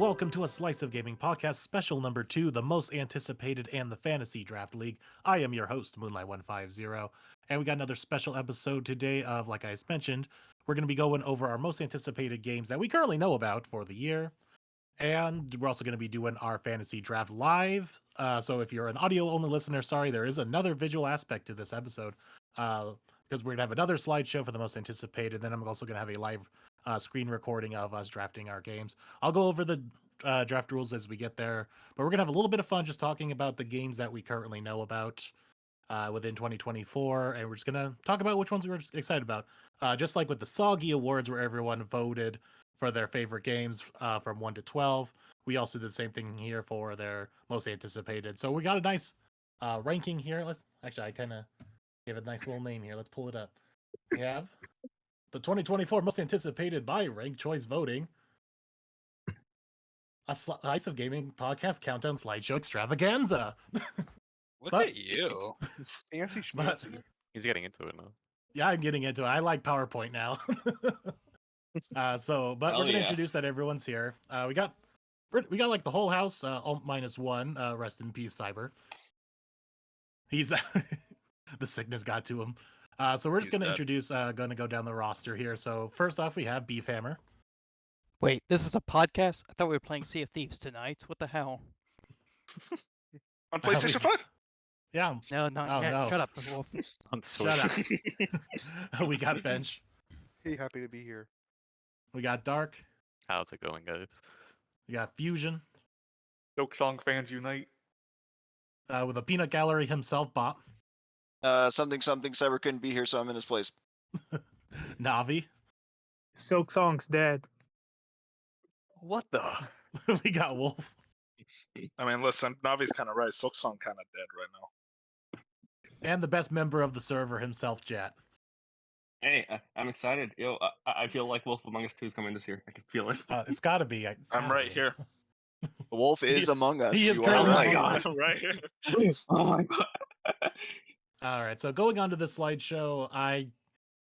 Welcome to a Slice of Gaming podcast, special number 2, the most anticipated and the Fantasy Draft League. I am your host, Moonlight150, and we got another special episode today of, like I mentioned, we're going to be going over our most anticipated games that we currently know about for the year, and we're also going to be doing our Fantasy Draft live. So if you're an audio-only listener, sorry, there is another visual aspect to this episode, because we're going to have another slideshow for the most anticipated, then I'm also going to have a live screen recording of us drafting our games. I'll go over the draft rules as we get there, but we're gonna have a little bit of fun just talking about the games that we currently know about within 2024, and we're just gonna talk about which ones we're excited about. Just like with the Soggy Awards, where everyone voted for their favorite games from 1 to 12, we also did the same thing here for their most anticipated. So we got a nice ranking here. I kind of gave it a nice little name here. Let's pull it up. We have the 2024 most anticipated by ranked choice voting, a Slice of Gaming podcast countdown slideshow extravaganza. Look But- at you. Fancy But- schmancy. He's getting into it now. Yeah, I'm getting into it. I like PowerPoint now. But Hell we're gonna yeah. introduce that everyone's here. We got like the whole house, -1. Rest in peace, Cyber. He's the sickness got to him. So we're just He's gonna dead. introduce. Gonna go down the roster here. So first off, we have Beef Hammer. Wait, this is a podcast? I thought we were playing Sea of Thieves tonight. What the hell? On PlayStation 5? Yeah, No, not Oh, yet. no. Shut up, Wolf. On Switch. Shut up. We got Bench. Hey, happy to be here. We got Dark. How's it going, guys? We got Fusion. Silk Song fans unite. With a peanut gallery himself, Bot. Something Cyber couldn't be here, so I'm in his place. Navi. Silk Song's dead. What the? We got Wolf. I mean, listen, Navi's kind of right. Silk Song kind of dead right now. And the best member of the server himself, Jat. Hey, I'm excited. Yo, I feel like Wolf Among Us 2 is coming this year. I can feel it. It's gotta be. I'm right here. The wolf is among us. he is You currently are among right. us. I'm right here. Oh my god. All right, so going on to the slideshow,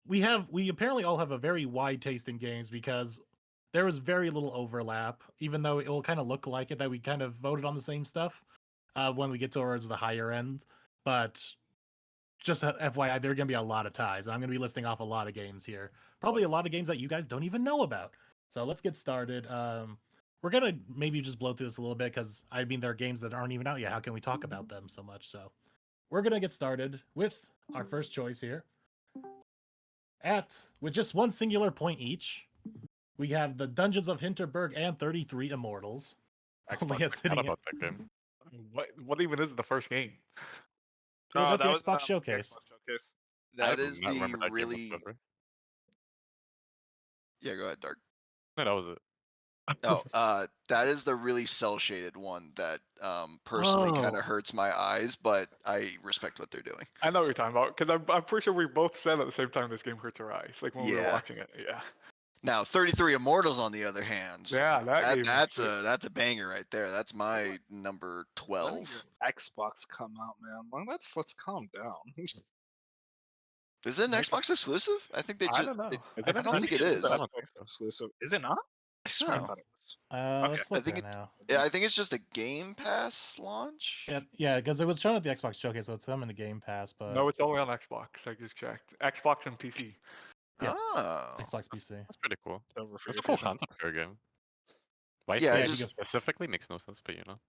we apparently all have a very wide taste in games because there was very little overlap, even though it will kind of look like it that we kind of voted on the same stuff when we get towards the higher end. But just FYI, there are going to be a lot of ties. I'm going to be listing off a lot of games here. Probably a lot of games that you guys don't even know about. So let's get started. We're going to maybe just blow through this a little bit because, I mean, there are games that aren't even out yet. How can we talk about them so much? So we're going to get started with our first choice here. With just one singular point each, we have the Dungeons of Hinterberg and 33 Immortals. Only Xbox, sitting forgot at- about that game. What even is the first game? It was at the that Xbox Showcase. Xbox Showcase. I That do is not remember the that game really. whatsoever. Yeah, go ahead, Dark. No, that was it. Oh, that is the really cell shaded one that personally kind Oh. of hurts my eyes, but I respect what they're doing. I know what you're talking about because I'm pretty sure we both said at the same time this game hurts our eyes, like when we were Yeah. watching it. Yeah. Now, 33 Immortals, on the other hand, Yeah, that game is that's sick. that's a banger right there. That's my number When did 12. your Xbox come out, man? Well, let's calm down. Is it an Xbox exclusive? I think they I just. don't know. Is I it don't think it is. I don't think so. Exclusive. Is it not? I swear I No. thought it was. Let's Okay, I look think there now. Yeah, I think it's just a Game Pass launch. Yeah, because it was shown at the Xbox Showcase, so it's coming to Game Pass, but No, it's only on Xbox. I just checked. Xbox and PC. yeah. Oh. Xbox PC. That's pretty cool. Over for It's a your cool vision. concept for a game. Why Yeah, I say just- specifically makes no sense, but you know.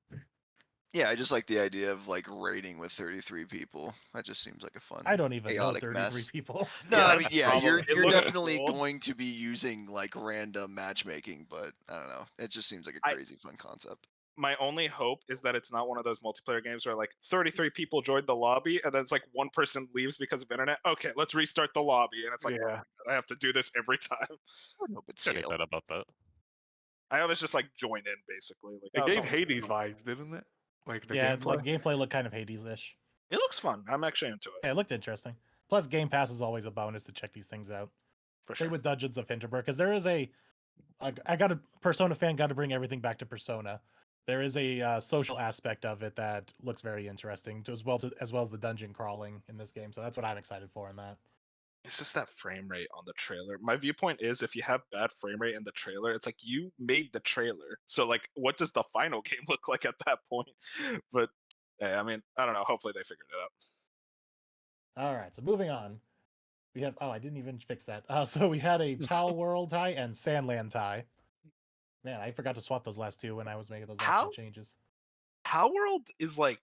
Yeah, I just like the idea of like raiding with 33 people. That just seems like a fun. I don't even know chaotic 33 mess. people. No, Yeah, I that's mean, the yeah, problem. you're It you're looks definitely cool. going to be using like random matchmaking, but I don't know. It just seems like a I- crazy fun concept. My only hope is that it's not one of those multiplayer games where like 33 people joined the lobby and then it's like one person leaves because of internet. Okay, let's restart the lobby, and it's like, oh my Yeah. God, I have to do this every time. I hope it's Pretty scale. bad about that. I always just like join in basically. Like, It oh, gave someone- Hades vibes, didn't it? Like the Yeah, gameplay. like gameplay looked kind of Hades-ish. It looks fun. I'm actually into it Yeah, it looked interesting. Plus, Game Pass is always a bonus to check these things out. for Same sure. with Dungeons of Hinterberg, because there is I got a Persona fan, got to bring everything back to Persona. There is a social aspect of it that looks very interesting, as well as the dungeon crawling in this game. So that's what I'm excited for in that. It's just that frame rate on the trailer. My viewpoint is if you have bad frame rate in the trailer, it's like you made the trailer. So like what does the final game look like at that point? But yeah, I mean, I don't know. Hopefully they figured it out. All right, so moving on. We have I didn't even fix that. So we had a Pal World tie and Sandland tie. Man, I forgot to swap those last two when I was making those last How? two changes. Power World is like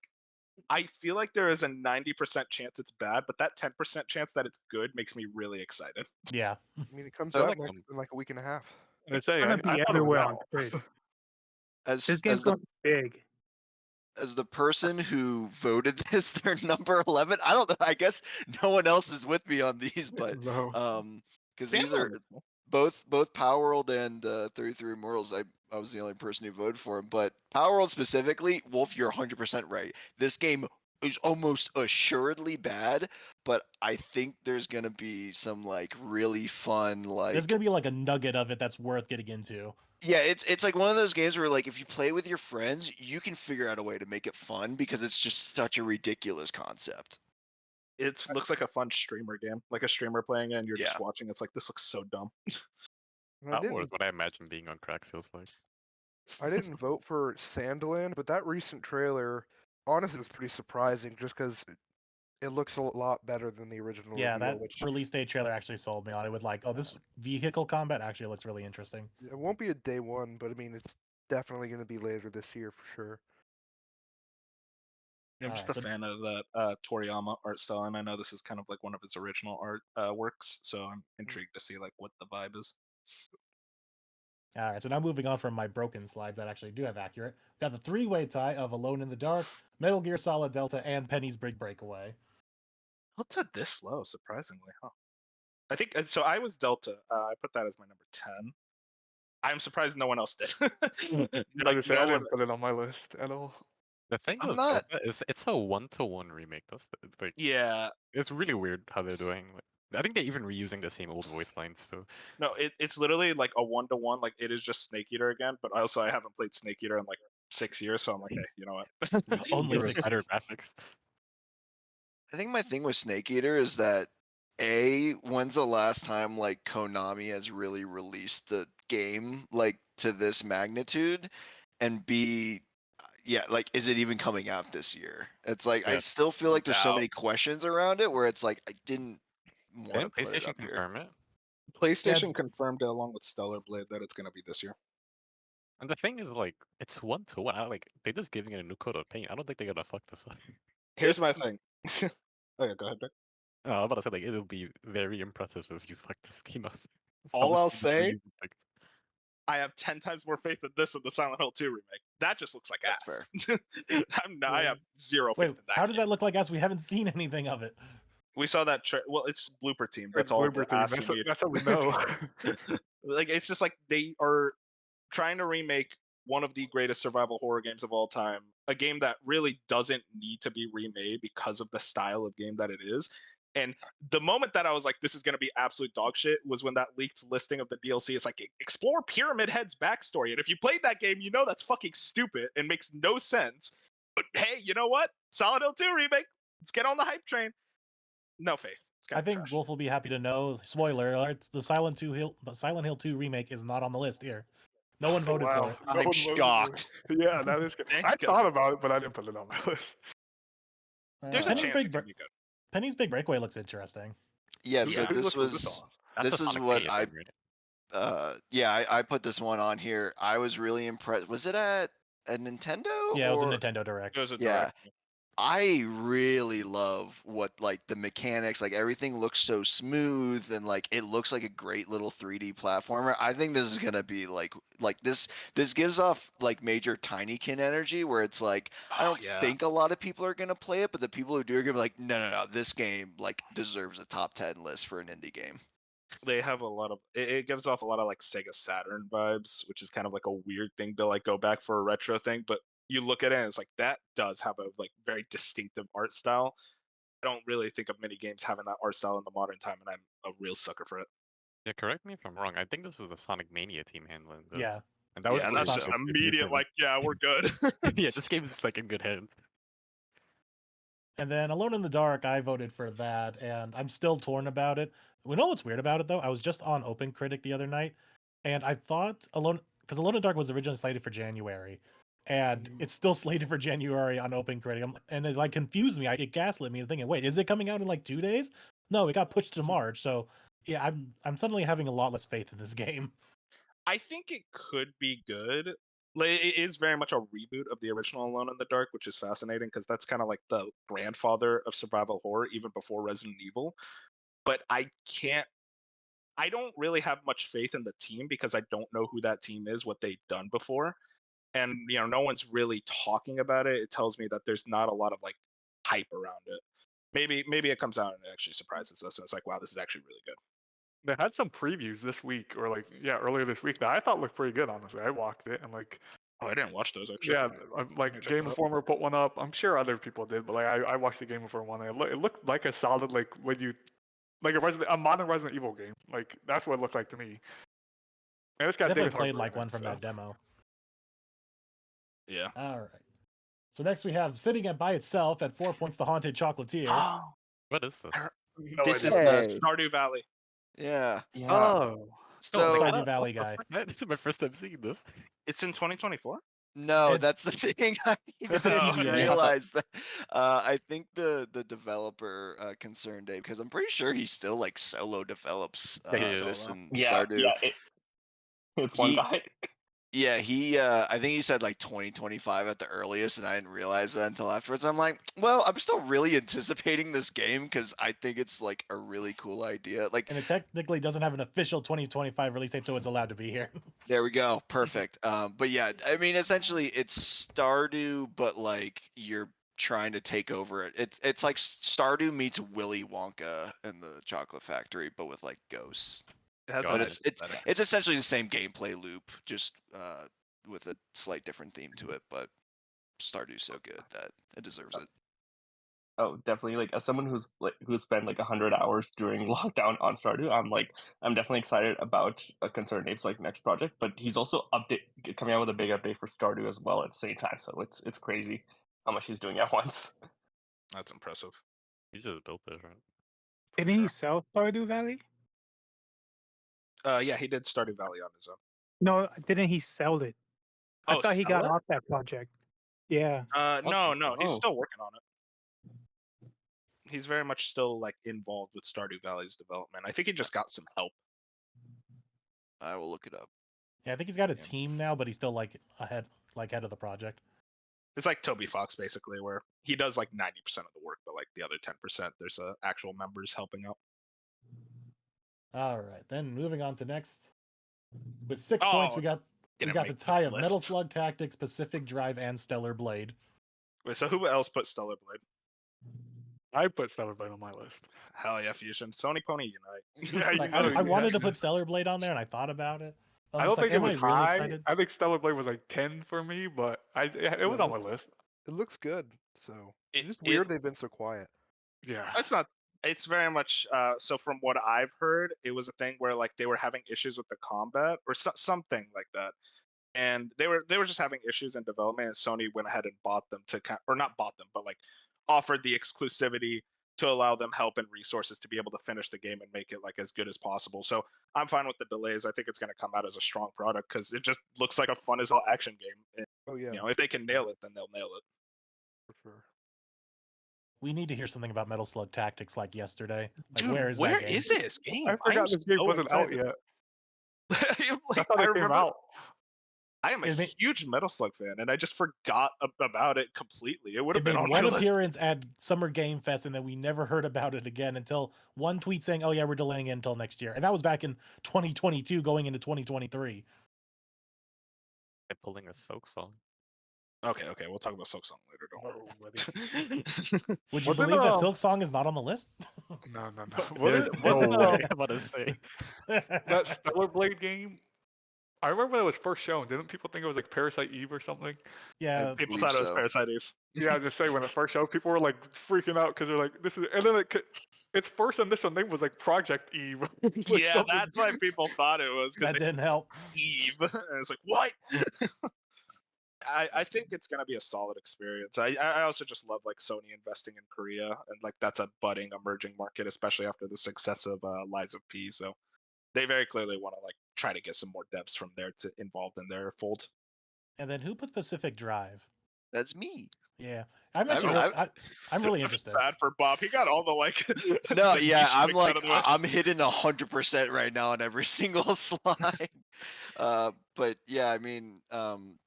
I feel like there is a 90% chance it's bad, but that 10% chance that it's good makes me really excited. Yeah. I mean, it comes I out like next, them. in like a week and a half. I say, It's gonna I be thought it was everywhere on now. Twitch. As This game's as the gonna be big. as the person who voted this their number 11, I don't know. I guess no one else is with me on these, but No. because these are both Power World and 33 Immortals. I was the only person who voted for them, but Power World specifically, Wolf, you're 100% right. This game is almost assuredly bad, but I think there's gonna be some like really fun There's gonna be like a nugget of it that's worth getting into. Yeah, it's like one of those games where like if you play with your friends, you can figure out a way to make it fun because it's just such a ridiculous concept. It looks like a fun streamer game, like a streamer playing it and you're Yeah. just watching. It's like this looks so dumb. And I That was didn't, what I imagine being on crack feels like. I didn't vote for Sandland, but that recent trailer, honestly, was pretty surprising just because it looks a lot better than the original Yeah, reveal, that which release day trailer actually sold me on it with like, oh, this vehicle combat actually looks really interesting. it won't be a day one, but I mean, it's definitely going to be later this year for sure. I'm just Alright, a so- fan of that Toriyama art style, and I know this is kind of like one of his original art works, so I'm intrigued to see like what the vibe is. All right, so now moving on from my broken slides that actually do have accurate. We got the three-way tie of Alone in the Dark, Metal Gear Solid Delta, and Penny's Big Breakaway. Delta this low, surprisingly, huh? I think so. I was Delta. I put that as my number 10. I'm surprised no one else did. I Like, just say no I one- didn't put it on my list at all. The thing I'm with not- Delta is it's a 1-to-1 remake. Like Yeah, it's really weird how they're doing. Like, I think they're even reusing the same old voice lines too. no, it's literally like a 1-to-1. Like it is just Snake Eater again. But also, I haven't played Snake Eater in like 6 years, so I'm like, hey, you know what? Only Give us 6 better years. graphics. I think my thing with Snake Eater is that when's the last time like Konami has really released the game like to this magnitude, and B, yeah, like is it even coming out this year? It's like I Yeah. still feel like there's so Doubt. many questions around it where it's like I didn't want to Didn't put it PlayStation up here. confirm it? PlayStation it's- confirmed it along with Stellar Blade that it's gonna be this year. And the thing is, like, it's 1-to-1. Like, they're just giving it a new coat of paint. I don't think they're gonna fuck this up. Here's my thing. Okay, go ahead, Vic. No, I'm about to say, like, it'll be very impressive if you fuck this game up. All How I'll much did you say- use it, like, I have 10 times more faith in this than the Silent Hill 2 remake. That just looks like That's ass. I have zero faith Wait, in that. how does game. that look like us? We haven't seen anything of it. We saw that. Well, it's Blooper Team. That's It's all. Blooper The Team, ass That's, you need. that's how we know. Like it's just like they are trying to remake one of the greatest survival horror games of all time, a game that really doesn't need to be remade because of the style of game that it is. And the moment that I was like, this is going to be absolute dog shit was when that leaked listing of the DLC. It's like, explore Pyramid Head's backstory. And if you played that game, you know that's fucking stupid and makes no sense. But hey, you know what? Silent Hill 2 remake. Let's get on the hype train. No faith. It's I kinda think trash. Wolf will be happy to know. Spoiler alert: the Silent Hill 2 remake is not on the list here. No one voted Wow. for it. No I'm one voted for it. shocked. Yeah, that is good. Thank I God. thought about it, but I didn't put it on my list. There's a Penny's chance Big it Bre- could be good. Penny's Big Breakaway looks interesting. Yeah, Who- so who this listed was on? that's this a is Sonic what Mania I thing, right? yeah, I put this one on here. I was really impressed. Was it at a Nintendo? Yeah, it was a or- Nintendo Direct. It was a Yeah. direct. I really love what like the mechanics, like everything looks so smooth and like it looks like a great little 3D platformer. I think this is gonna be like this gives off like major Tinykin energy where it's like I Oh, don't yeah. think a lot of people are gonna play it, but the people who do are gonna be like, no, this game like deserves a top 10 list for an indie game. They have a lot of it gives off a lot of like Sega Saturn vibes, which is kind of like a weird thing to like go back for a retro thing, but you look at it and it's like that does have a like very distinctive art style. I don't really think of many games having that art style in the modern time, and I'm a real sucker for it. Yeah, correct me if I'm wrong. I think this is the Sonic Mania team handling this. Yeah. And that was Yeah, and really that's just dope if you immediate can- like, yeah, we're good. yeah, this game is like in good hands. And then Alone in the Dark, I voted for that, and I'm still torn about it. We know what's weird about it though. I was just on Open Critic the other night, and I thought Alone in the Dark was originally slated for January, and it's still slated for January on Open Critic. And it like confused me. It gaslit me thinking, wait, is it coming out in like 2 days? No, it got pushed to March. So yeah, I'm suddenly having a lot less faith in this game. I think it could be good. Like, it is very much a reboot of the original Alone in the Dark, which is fascinating because that's kind of like the grandfather of survival horror, even before Resident Evil. But I don't really have much faith in the team because I don't know who that team is, what they've done before, and no one's really talking about it. It tells me that there's not a lot of like hype around it. Maybe it comes out and it actually surprises us, and it's like, wow, this is actually really good. They had some previews this week, or like earlier this week that I thought looked pretty good. Honestly, I walked it and like Oh, I didn't watch those actually. like check Game that out. Informer put one up. I'm sure other people did, but like I watched the Game Informer one. And it looked like a solid like when you like a modern Resident Evil game. Like that's what it looked like to me. And it's got Definitely David played Harbour like in it, one from so. that demo. Yeah. All right. So next we have sitting at by itself at 4 points, the Haunted Chocolatier. What is this? No This is idea. the Stardew Valley. Yeah. Yeah. Oh. So Stardew Valley guy. This is my first time seeing this. It's in 2024. no, It's- that's the thing. I It's a didn't TBA. realize that. I think the developer concerned Dave because I'm pretty sure he still like solo develops Yeah, he this solo. and Yeah. Stardew. Yeah. It's one He- guy. Yeah, he I think he said like 2025 at the earliest, and I didn't realize that until afterwards. I'm like, well, I'm still really anticipating this game because I think it's like a really cool idea. Like, And it technically doesn't have an official 2025 release date, so it's allowed to be here. there we go, perfect. But yeah, I mean, essentially, it's Stardew, but like you're trying to take over it. It's like Stardew meets Willy Wonka and the Chocolate Factory, but with like ghosts. It has But a it's nice aesthetic. it's essentially the same gameplay loop, just with a slight different theme to it. But Stardew's so good that it deserves it. Oh, definitely. Like as someone who's spent like 100 hours during lockdown on Stardew, I'm definitely excited about Concerned Apes like next project. But he's also coming out with a big update for Stardew as well at the same time. So it's crazy how much he's doing at once. That's impressive. He just built this, right? Didn't he sell Stardew Valley? Yeah, he did Stardew Valley on his own. No, didn't he sell it? I Oh, thought he sell got it? off that project. Yeah. No, he's Oh. still working on it. He's very much still like involved with Stardew Valley's development. I think he just got some help. I will look it up. Yeah, I think he's got a Yeah. team now, but he's still like head of the project. It's like Toby Fox basically, where he does like 90% of the work, but like the other 10%, there's actual members helping out. All right, then moving on to next. With 6 points, we got Didn't the make tie of Metal list. Slug Tactics, Pacific Drive, and Stellar Blade. Wait, so who else put Stellar Blade? I put Stellar Blade on my list. Hell yeah, Fusion. Sony Pony Unite. Yeah, Like, you know, I you wanted to have put Stellar Blade on there, and I thought about it. I don't think it was am I really high. excited? I think Stellar Blade was like 10 for me, but it was on my list. It looks good. So It- it's just it- weird they've been so quiet. Yeah. It's not. It's very much. So from what I've heard, it was a thing where like they were having issues with the combat or something like that, and they were just having issues in development. And Sony went ahead and bought them or not bought them, but like offered the exclusivity to allow them help and resources to be able to finish the game and make it like as good as possible. So I'm fine with the delays. I think it's going to come out as a strong product because it just looks like a fun as hell action game. And, Oh yeah, if they can nail it, then they'll nail it. for sure. We need to hear something about Metal Slug Tactics like yesterday. Like, Dude, where is where that game? is this game? I forgot this game wasn't out excited. yet. Like, I thought I it came remember out. I am a It made- huge Metal Slug fan, and I just forgot about it completely. It would have It been made on my one list. appearance at Summer Game Fest, and then we never heard about it again until one tweet saying, "Oh yeah, we're delaying it until next year," and that was back in 2022, going into 2023. They're pulling a Soak song. Okay, we'll talk about Silksong later. Don't Oh, buddy. worry. Would you Was it, believe that Silk Song is not on the list? No. There's Was it, no was it, way. I'm about to say. that Stellar Blade game? I remember when it was first shown. Didn't people think it was like Parasite Eve or something? Yeah, People believe thought it was so. Parasite Eve. Yeah, I was just saying when it first showed, people were like freaking out because they're like, "This is," and then its first initial name was like Project Eve. It's like Yeah, something- that's why people thought it was that because didn't help. Eve. And it's like, what? I think it's gonna be a solid experience. I also just love like Sony investing in Korea, and like that's a budding emerging market, especially after the success of Lies of P. So they very clearly want to like try to get some more devs from there to involved in their fold. And then who put Pacific Drive? That's me. Yeah, I'm I actually mean, I'm really I feel interested. bad for Bob. He got all the like. No, the yeah, niche I'm picks out like of the way. I'm hitting 100% right now on every single slide. But yeah, I mean,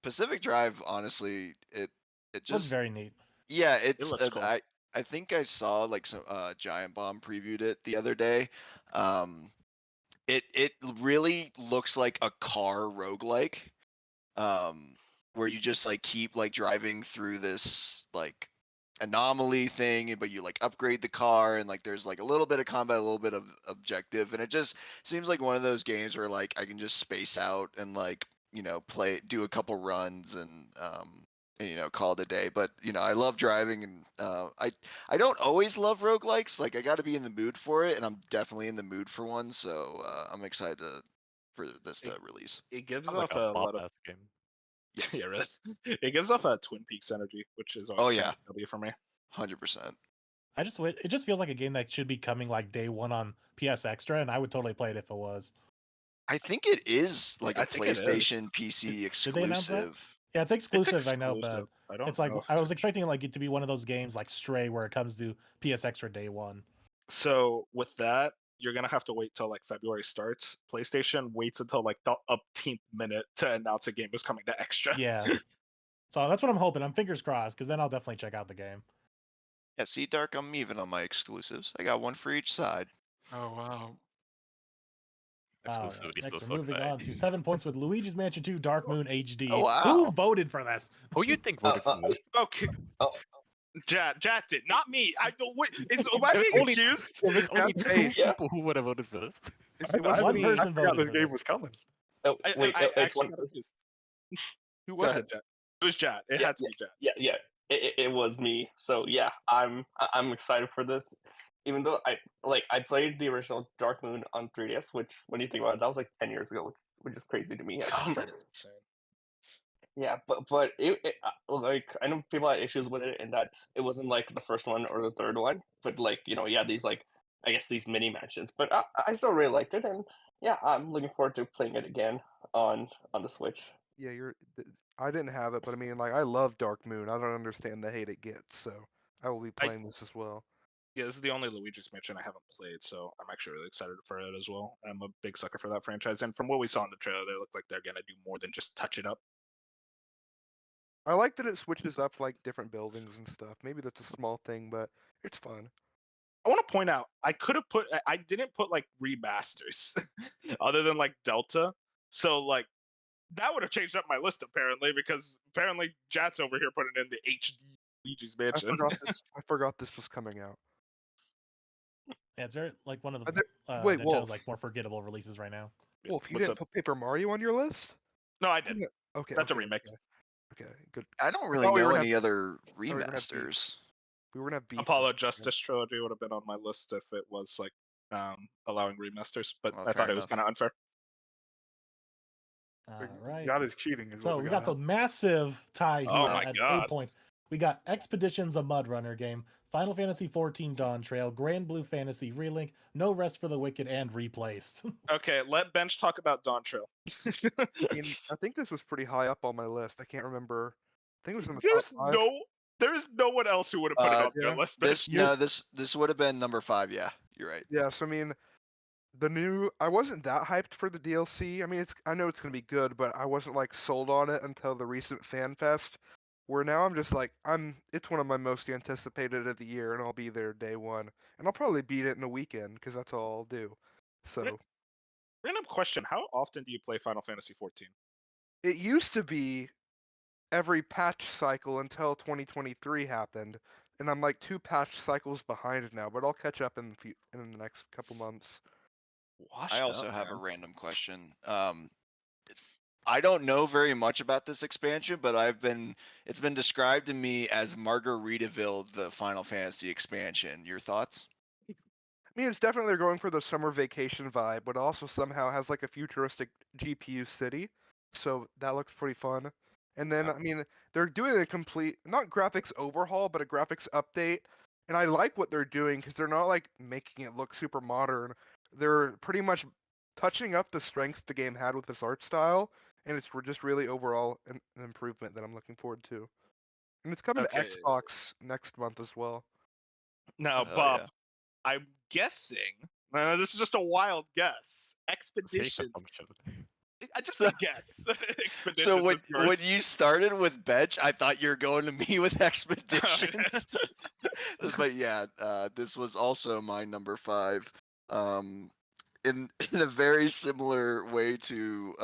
Pacific Drive, honestly, it Looks just very neat. yeah, it's looks cool. I think I saw like some Giant Bomb previewed it the other day. It really looks like a car roguelike. Where you just like keep like driving through this like anomaly thing, but you like upgrade the car and like there's like a little bit of combat, a little bit of objective, and it just seems like one of those games where like I can just space out and like play, do a couple runs and call it a day. But I love driving, and I don't always love roguelikes. Like I got to be in the mood for it, and I'm definitely in the mood for one. So I'm excited for this to release. It gives Sounds off like a a lot of bomb-ass game. Yes. yeah, really. It gives off a Twin Peaks energy, which is always Oh, kind yeah. of a W for me. 100%. It just feels like a game that should be coming like day one on PS Extra, and I would totally play it if it was. I think it is like I a think it is. PlayStation PC Did they announce that? exclusive. Yeah, it's It's exclusive, I know, but exclusive. I don't it's like know if I it's was expecting like it to be one of those games like Stray where it comes to PS Extra day one. So with that, you're gonna have to wait till like February starts. PlayStation waits until like the upteenth minute to announce a game is coming to Extra. Yeah. So that's what I'm hoping. I'm fingers crossed, because then I'll definitely check out the game. Yeah, see, Dark, I'm even on my exclusives. I got one for each side. Oh wow. Exclusivity Next, still we're moving sucks. on to 7 points with Luigi's Mansion 2 Dark Moon HD. Oh, wow. Who voted for this? Who you think voted for this? Okay. Oh. Jat did, not me. I don't wait. Am I There's being only- accused? There's only got two paid. Yeah. people who would have voted for this. It was One me. person I forgot voted this for game this. was coming. Oh, I, wait, I it's actually one. got accused. Who Go was ahead. it, Jat? It was Jat. It Yeah, had to be Jat. Yeah. It was me. So yeah, I'm excited for this. Even though I played the original Dark Moon on 3DS, which when you think about it, that was like 10 years ago, which is crazy to me. Oh, that is insane. Yeah, but like I know people had issues with it in that it wasn't like the first one or the third one, but like these like I guess these mini mansions. But I still really liked it, and yeah, I'm looking forward to playing it again on the Switch. Yeah, I didn't have it, but I mean, like, I love Dark Moon. I don't understand the hate it gets, so I will be playing this as well. Yeah, this is the only Luigi's Mansion I haven't played, so I'm actually really excited for it as well. I'm a big sucker for that franchise, and from what we saw in the trailer, they look like they're gonna do more than just touch it up. I like that it switches up like different buildings and stuff. Maybe that's a small thing, but it's fun. I want to point out, I could have put, I didn't put like remasters, other than like Delta. So like that would have changed up my list apparently, because apparently Jat's over here putting in the HD Luigi's Mansion. I forgot this was coming out. Yeah, it's very, like one of Are the there- wait, Nintendo's Wolf. like more forgettable releases right now. Wolf, you What's didn't up? put Paper Mario on your list? No, I did. Okay, That's a okay, remake. Okay, good. I don't really thought we know were gonna any other we were gonna have beef. remasters. We were gonna have beef. Apollo with something. Justice Trilogy would have been on my list if it was like allowing remasters, but Oh, I fair thought it was enough. kind of unfair. All right. God is cheating. Is So what we got the massive tie here Oh my at God. 8 points. We got Expeditions, a Mud Runner game, Final Fantasy XIV Dawn Trail, Grand Blue Fantasy Relink, No Rest for the Wicked, and Replaced. Okay, let Bench talk about Dawn Trail. I mean, I think this was pretty high up on my list. I can't remember. I think it was in the There's top 5. there's no one else who would have put it on yeah. their list. Bench. This would have been number 5. Yeah, you're right. Yeah, so I mean, I wasn't that hyped for the DLC. I mean, I know it's gonna be good, but I wasn't like sold on it until the recent Fan Fest, where now I'm just like it's one of my most anticipated of the year, and I'll be there day one, and I'll probably beat it in a weekend because that's all I'll do. So Random question: how often do you play Final Fantasy 14? it used to be every patch cycle until 2023 happened, and I'm like 2 patch cycles behind now, but I'll catch up in the next couple months. Washed I also up, have a man. random question. I don't know very much about this expansion, but it's been described to me as Margaritaville, the Final Fantasy expansion. Your thoughts? I mean, it's definitely going for the summer vacation vibe, but also somehow has like a futuristic GPU city, so that looks pretty fun. And then, I mean, they're doing a complete, not graphics overhaul, but a graphics update. And I like what they're doing because they're not like making it look super modern. They're pretty much touching up the strengths the game had with this art style. And it's just really overall an improvement that I'm looking forward to. And it's coming Okay. to Xbox next month as well. Now, Hell Bob, yeah. I'm guessing. This is just a wild guess. Safe Expeditions. assumption. Just a guess. Expeditions. So when is first. you started with bench, I thought you were going to me with expeditions. But yeah, this was also my number 5. In a very similar way to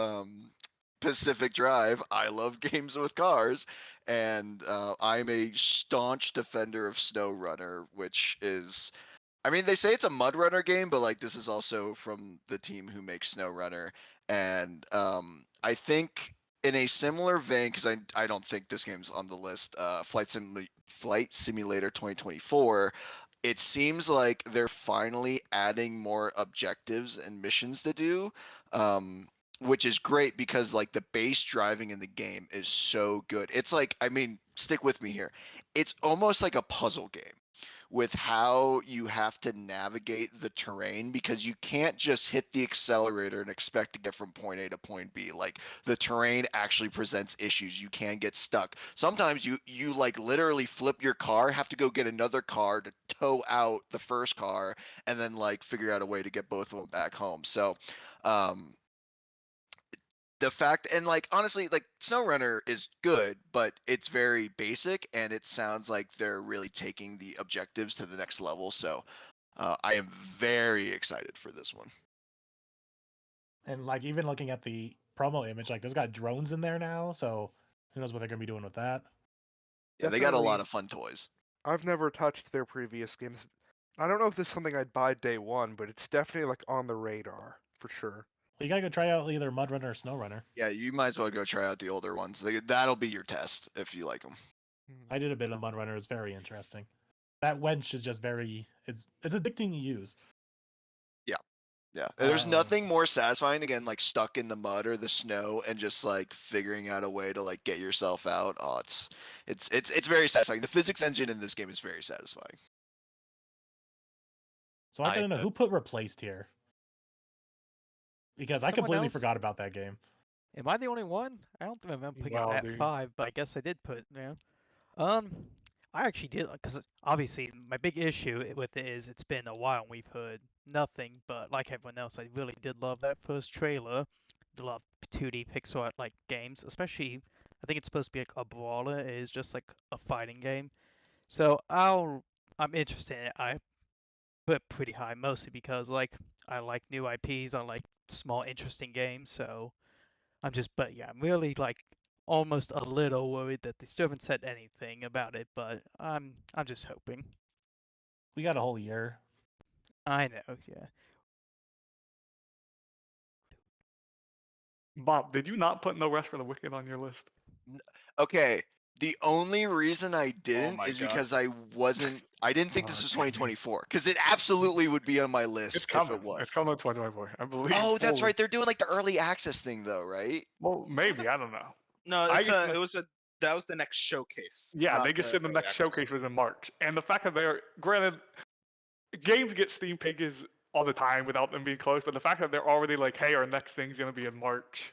Pacific Drive, I love games with cars, and I'm a staunch defender of SnowRunner, which is, I mean, they say it's a Mud Runner game, but like this is also from the team who makes SnowRunner, and I think in a similar vein, because I don't think this game's on the list, Flight Simulator 2024. It seems like they're finally adding more objectives and missions to do, which is great because like the base driving in the game is so good. It's like, I mean, stick with me here. It's almost like a puzzle game with how you have to navigate the terrain, because you can't just hit the accelerator and expect to get from point A to point B. Like the terrain actually presents issues. You can get stuck. Sometimes you like literally flip your car, have to go get another car to tow out the first car, and then like figure out a way to get both of them back home. So the fact, and like honestly, like SnowRunner is good, but it's very basic, and it sounds like they're really taking the objectives to the next level. So I am very excited for this one. And like even looking at the promo image, like there's got drones in there now, so who knows what they're gonna be doing with that. Yeah, they got a lot Definitely. of fun toys. I've never touched their previous games. I don't know if this is something I'd buy day one, but it's definitely like on the radar for sure. Well, you gotta go try out either Mud Runner or Snow Runner. Yeah, you might as well go try out the older ones. That'll be your test if you like them. I did a bit of Mud Runner; it's very interesting. That wench is just very it's addicting to use. Yeah, there's nothing more satisfying than getting like stuck in the mud or the snow and just like figuring out a way to like get yourself out. Oh, it's very satisfying. The physics engine in this game is very satisfying. So I gotta know bet. who put replaced here, because I Someone completely else? forgot about that game. Am I the only one? I don't remember picking Well, at dude. 5, but I guess I did put it down. I actually did, because obviously my big issue with it is it's been a while and we've heard nothing, but like everyone else, I really did love that first trailer. I love 2D pixel art like games, especially I think it's supposed to be like a brawler. It is just like a fighting game. So I'm interested in it. I put it pretty high, mostly because like I like new IPs, I like small interesting games, so but yeah, I'm really like almost a little worried that they still haven't said anything about it, but I'm just hoping. We got a whole year. I know, yeah. Bob, did you not put No Rest for the Wicked on your list? Okay, the only reason I didn't my is God. because I didn't think this was 2024, because it absolutely would be on my list It's if coming. it was. It's coming in 2024, I believe. Oh, that's fully. right. They're doing like the early access thing though, right? Well, maybe, I don't know. No, I it's just- that was the next showcase. Yeah, not they just said the early next access. showcase was in March. And the fact that they're, granted, games get Steam pages all the time without them being closed, but the fact that they're already like, hey, our next thing's going to be in March.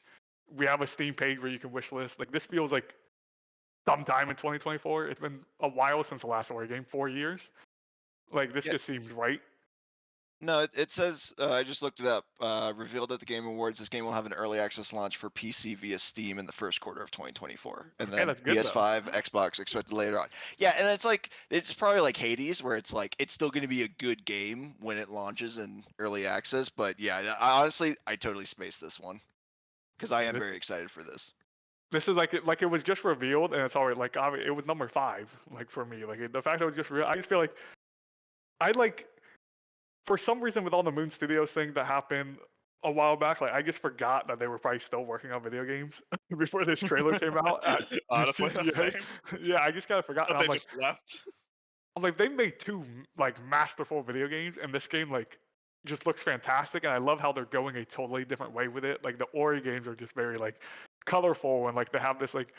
We have a Steam page where you can wish list. Like, this feels like sometime in 2024. It's been a while since the last Ori game, 4 years. Like, this Yeah. just seems right. No, it says, I just looked it up, revealed at the Game Awards, this game will have an early access launch for PC via Steam in the first quarter of 2024. And Okay, then that's good, though. PS5, Xbox expected later on. Yeah, and it's like, it's probably like Hades, where it's like, it's still going to be a good game when it launches in early access. But yeah, honestly, I totally spaced this one. Because I am This- very excited for this. This is like it was just revealed, and it's already like it was number 5, like for me. Like the fact that it was just real, I just feel like I like for some reason with all the Moon Studios thing that happened a while back, like I just forgot that they were probably still working on video games before this trailer came out. Honestly, yeah, same. yeah, I just kind of forgot. But And they I'm like, just left. they made 2 like masterful video games, and this game like just looks fantastic, and I love how they're going a totally different way with it. Like the Ori games are just very like colorful and like they have this like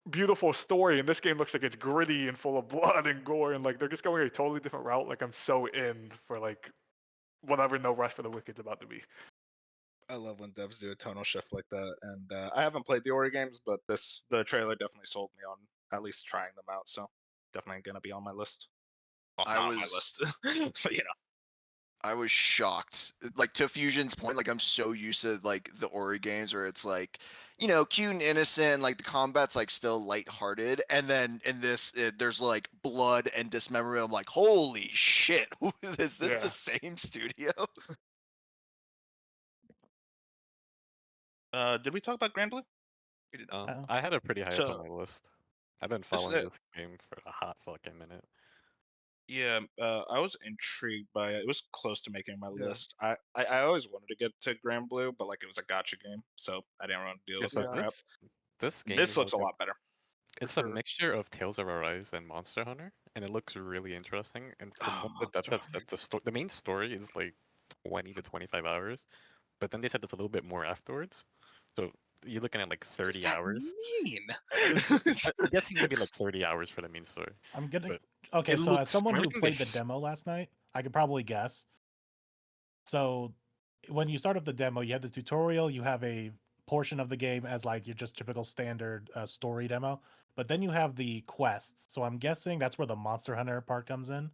beautiful story, and this game looks like it's gritty and full of blood and gore, and like they're just going a totally different route. Like I'm so in for like whatever No Rest for the Wicked's about to be. I love when devs do a tonal shift like that, and I haven't played the Ori games, but the trailer definitely sold me on at least trying them out. So definitely gonna be on my list. Well, not on my list, but you know. I was shocked. Like to Fusion's point, like I'm so used to like the Ori games where it's like, you know, cute and innocent, and, like the combat's like still lighthearted, and then in this there's like blood and dismemberment. I'm like, holy shit, is this the same studio? Did we talk about Grand Blue? We did Oh. I had it pretty high up So- on my list. I've been This is following it. this game for a hot fucking minute. Yeah, I was intrigued by it. It was close to making my Yeah. list. I always wanted to get to Grand Blue, but like it was a gacha game, so I didn't want to deal Yeah, with so that crap. this game This is looks a like lot better. It's sure. a mixture of Tales of Arise and Monster Hunter, and it looks really interesting. And from Oh, what the devs have Monster said, the main story is like 20 to 25 hours, but then they said it's a little bit more afterwards. So you're looking at like 30 hours. Mean. I'm guessing maybe like 30 hours for the main story. I'm getting But okay. it So as looks- someone who everything played they the sh- demo last night, I could probably guess. So when you start up the demo, you have the tutorial. You have a portion of the game as like your just typical standard story demo, but then you have the quests. So I'm guessing that's where the Monster Hunter part comes in,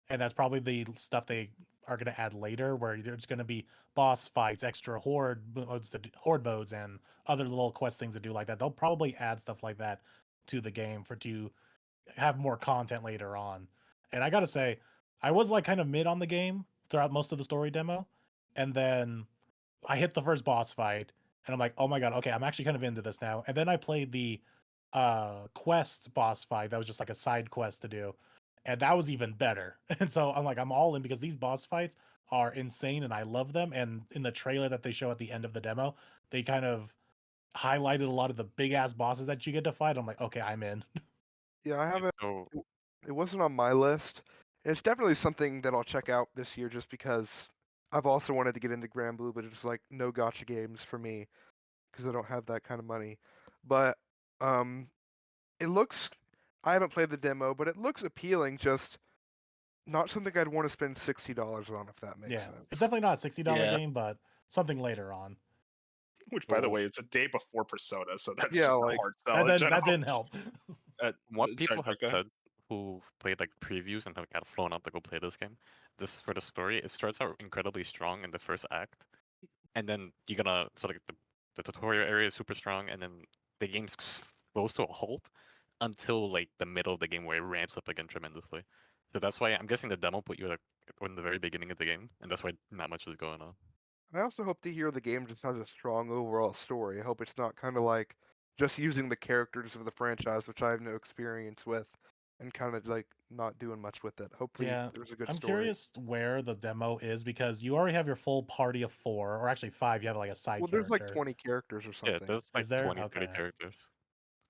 and that's probably the stuff they are going to add later, where there's going to be boss fights, extra horde modes, and other little quest things to do like that. They'll probably add stuff like that to the game to have more content later on. And I gotta say, I was like kind of mid on the game throughout most of the story demo, and then I hit the first boss fight, and I'm like, oh my god, okay, I'm actually kind of into this now. And then I played the quest boss fight that was just like a side quest to do, and that was even better. And so I'm like, I'm all in because these boss fights are insane and I love them. And in the trailer that they show at the end of the demo, they kind of highlighted a lot of the big ass bosses that you get to fight. I'm like, okay, I'm in. Yeah, I haven't. So It wasn't on my list. And it's definitely something that I'll check out this year just because I've also wanted to get into Grand Blue, but it's like no gotcha games for me because I don't have that kind of money. But it looks. I haven't played the demo, but it looks appealing. Just not something I'd want to spend $60 on, if that makes Yeah, sense. it's definitely not a $60 Yeah. game, but something later on. Which, by the Cool. way, it's a day before Persona, so that's Yeah, just like- a hard sell. That in didn't, that general. didn't help. what sorry, people have go ahead. said who've played like previews and have kind of flown out to go play this game, this for the story, it starts out incredibly strong in the first act, and then you're gonna like the tutorial area is super strong, and then the game goes to a halt until like the middle of the game where it ramps up again tremendously. So that's why I'm guessing the demo put you like in the very beginning of the game, and that's why not much is going on. I also hope to hear the game just has a strong overall story. I hope it's not kind of like just using the characters of the franchise, which I have no experience with, and kind of like not doing much with it. Hopefully, Yeah, there's a good I'm story. curious where the demo is because you already have your full party of 4, or actually 5. You have like a side Well, there's character. like 20 characters or Yeah, something. there's like there? 20, 30 Okay. characters.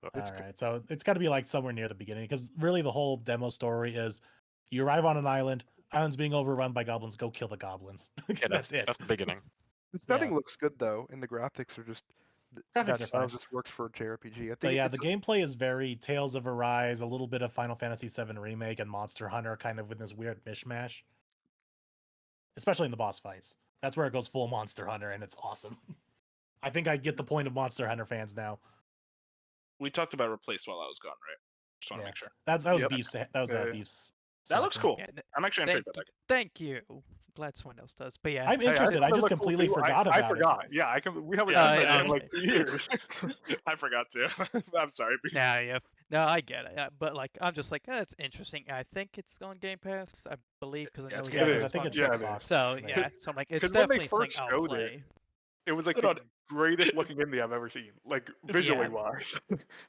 So All it's good. right, so it's got to be like somewhere near the beginning because really the whole demo story is you arrive on an island, island's being overrun by goblins, go kill the goblins. Yeah, that's it. That's the beginning. The setting looks good though, and the graphics are just Graphics that are style fine. just works for a JRPG. I But think yeah, it's the gameplay is very Tales of Arise, a little bit of Final Fantasy VII Remake and Monster Hunter, kind of with this weird mishmash. Especially in the boss fights. That's where it goes full Monster Hunter, and it's awesome. I think I get the point of Monster Hunter fans now. We talked about replaced while I was gone, right? Just want to Yeah. make sure. That was Yep. Beef's. That was Yeah, yeah. Beef's. That looks selection. cool. Yeah, I'm actually intrigued by that game. Thank you. Glad someone else does. But yeah, I'm Hey, interested. I thought it just looked cool completely too. forgot about I forgot. it. Yeah, we haven't Yeah, done I- that I- in like years. I forgot to. I'm sorry. Beef. nah, yeah. No, I get it. But like, I'm just like, it's interesting. I think it's on Game Pass, I believe, because I know it's it's Yeah, It because is. I think it's Yeah, it Xbox. is. So Yeah. yeah, so I'm like, it's 'Cause when they definitely something first I'll showed it, play. It was like Good the on it. greatest looking indie I've ever seen, like visually Yeah. wise.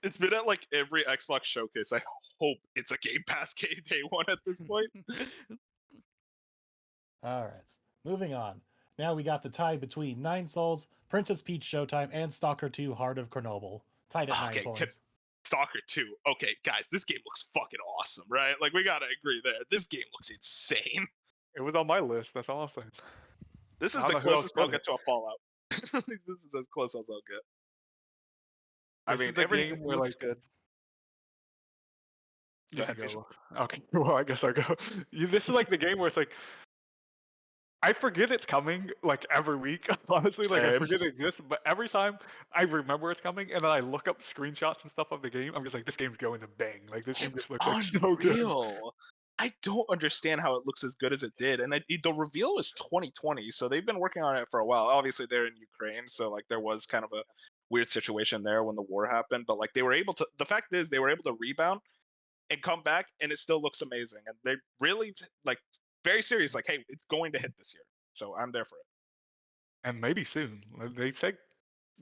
It's been at like every Xbox showcase. I hope it's a Game Pass day one at this point. All right. Moving on. Now we got the tie between Nine Souls, Princess Peach Showtime, and Stalker 2 Heart of Chernobyl. Tied at 9 Okay, points. Stalker 2. Okay, guys, this game looks fucking awesome, right? Like, we gotta agree there. This game looks insane. It was on my list. That's all I'm saying. This is I the don't know who else closest I'll said get to a Fallout. This is as close as I'll get. I This is mean, the everything. game It where looks like good. you Go can ahead, Fisher. go. Okay, well I guess I'll go. This is like the game where it's like I forget it's coming like every week. Honestly, like I Same. forget it exists, but every time I remember it's coming, and then I look up screenshots and stuff of the game. I'm just like, this game's going to bang. Like this game It's just looks like so good. unreal. I don't understand how it looks as good as it did. And the reveal was 2020, so they've been working on it for a while. Obviously, they're in Ukraine, so like there was kind of a weird situation there when the war happened. But like they were able to. The fact is, they were able to rebound and come back, and it still looks amazing. And they really like very serious. Like, hey, it's going to hit this year, so I'm there for it. And maybe soon. They say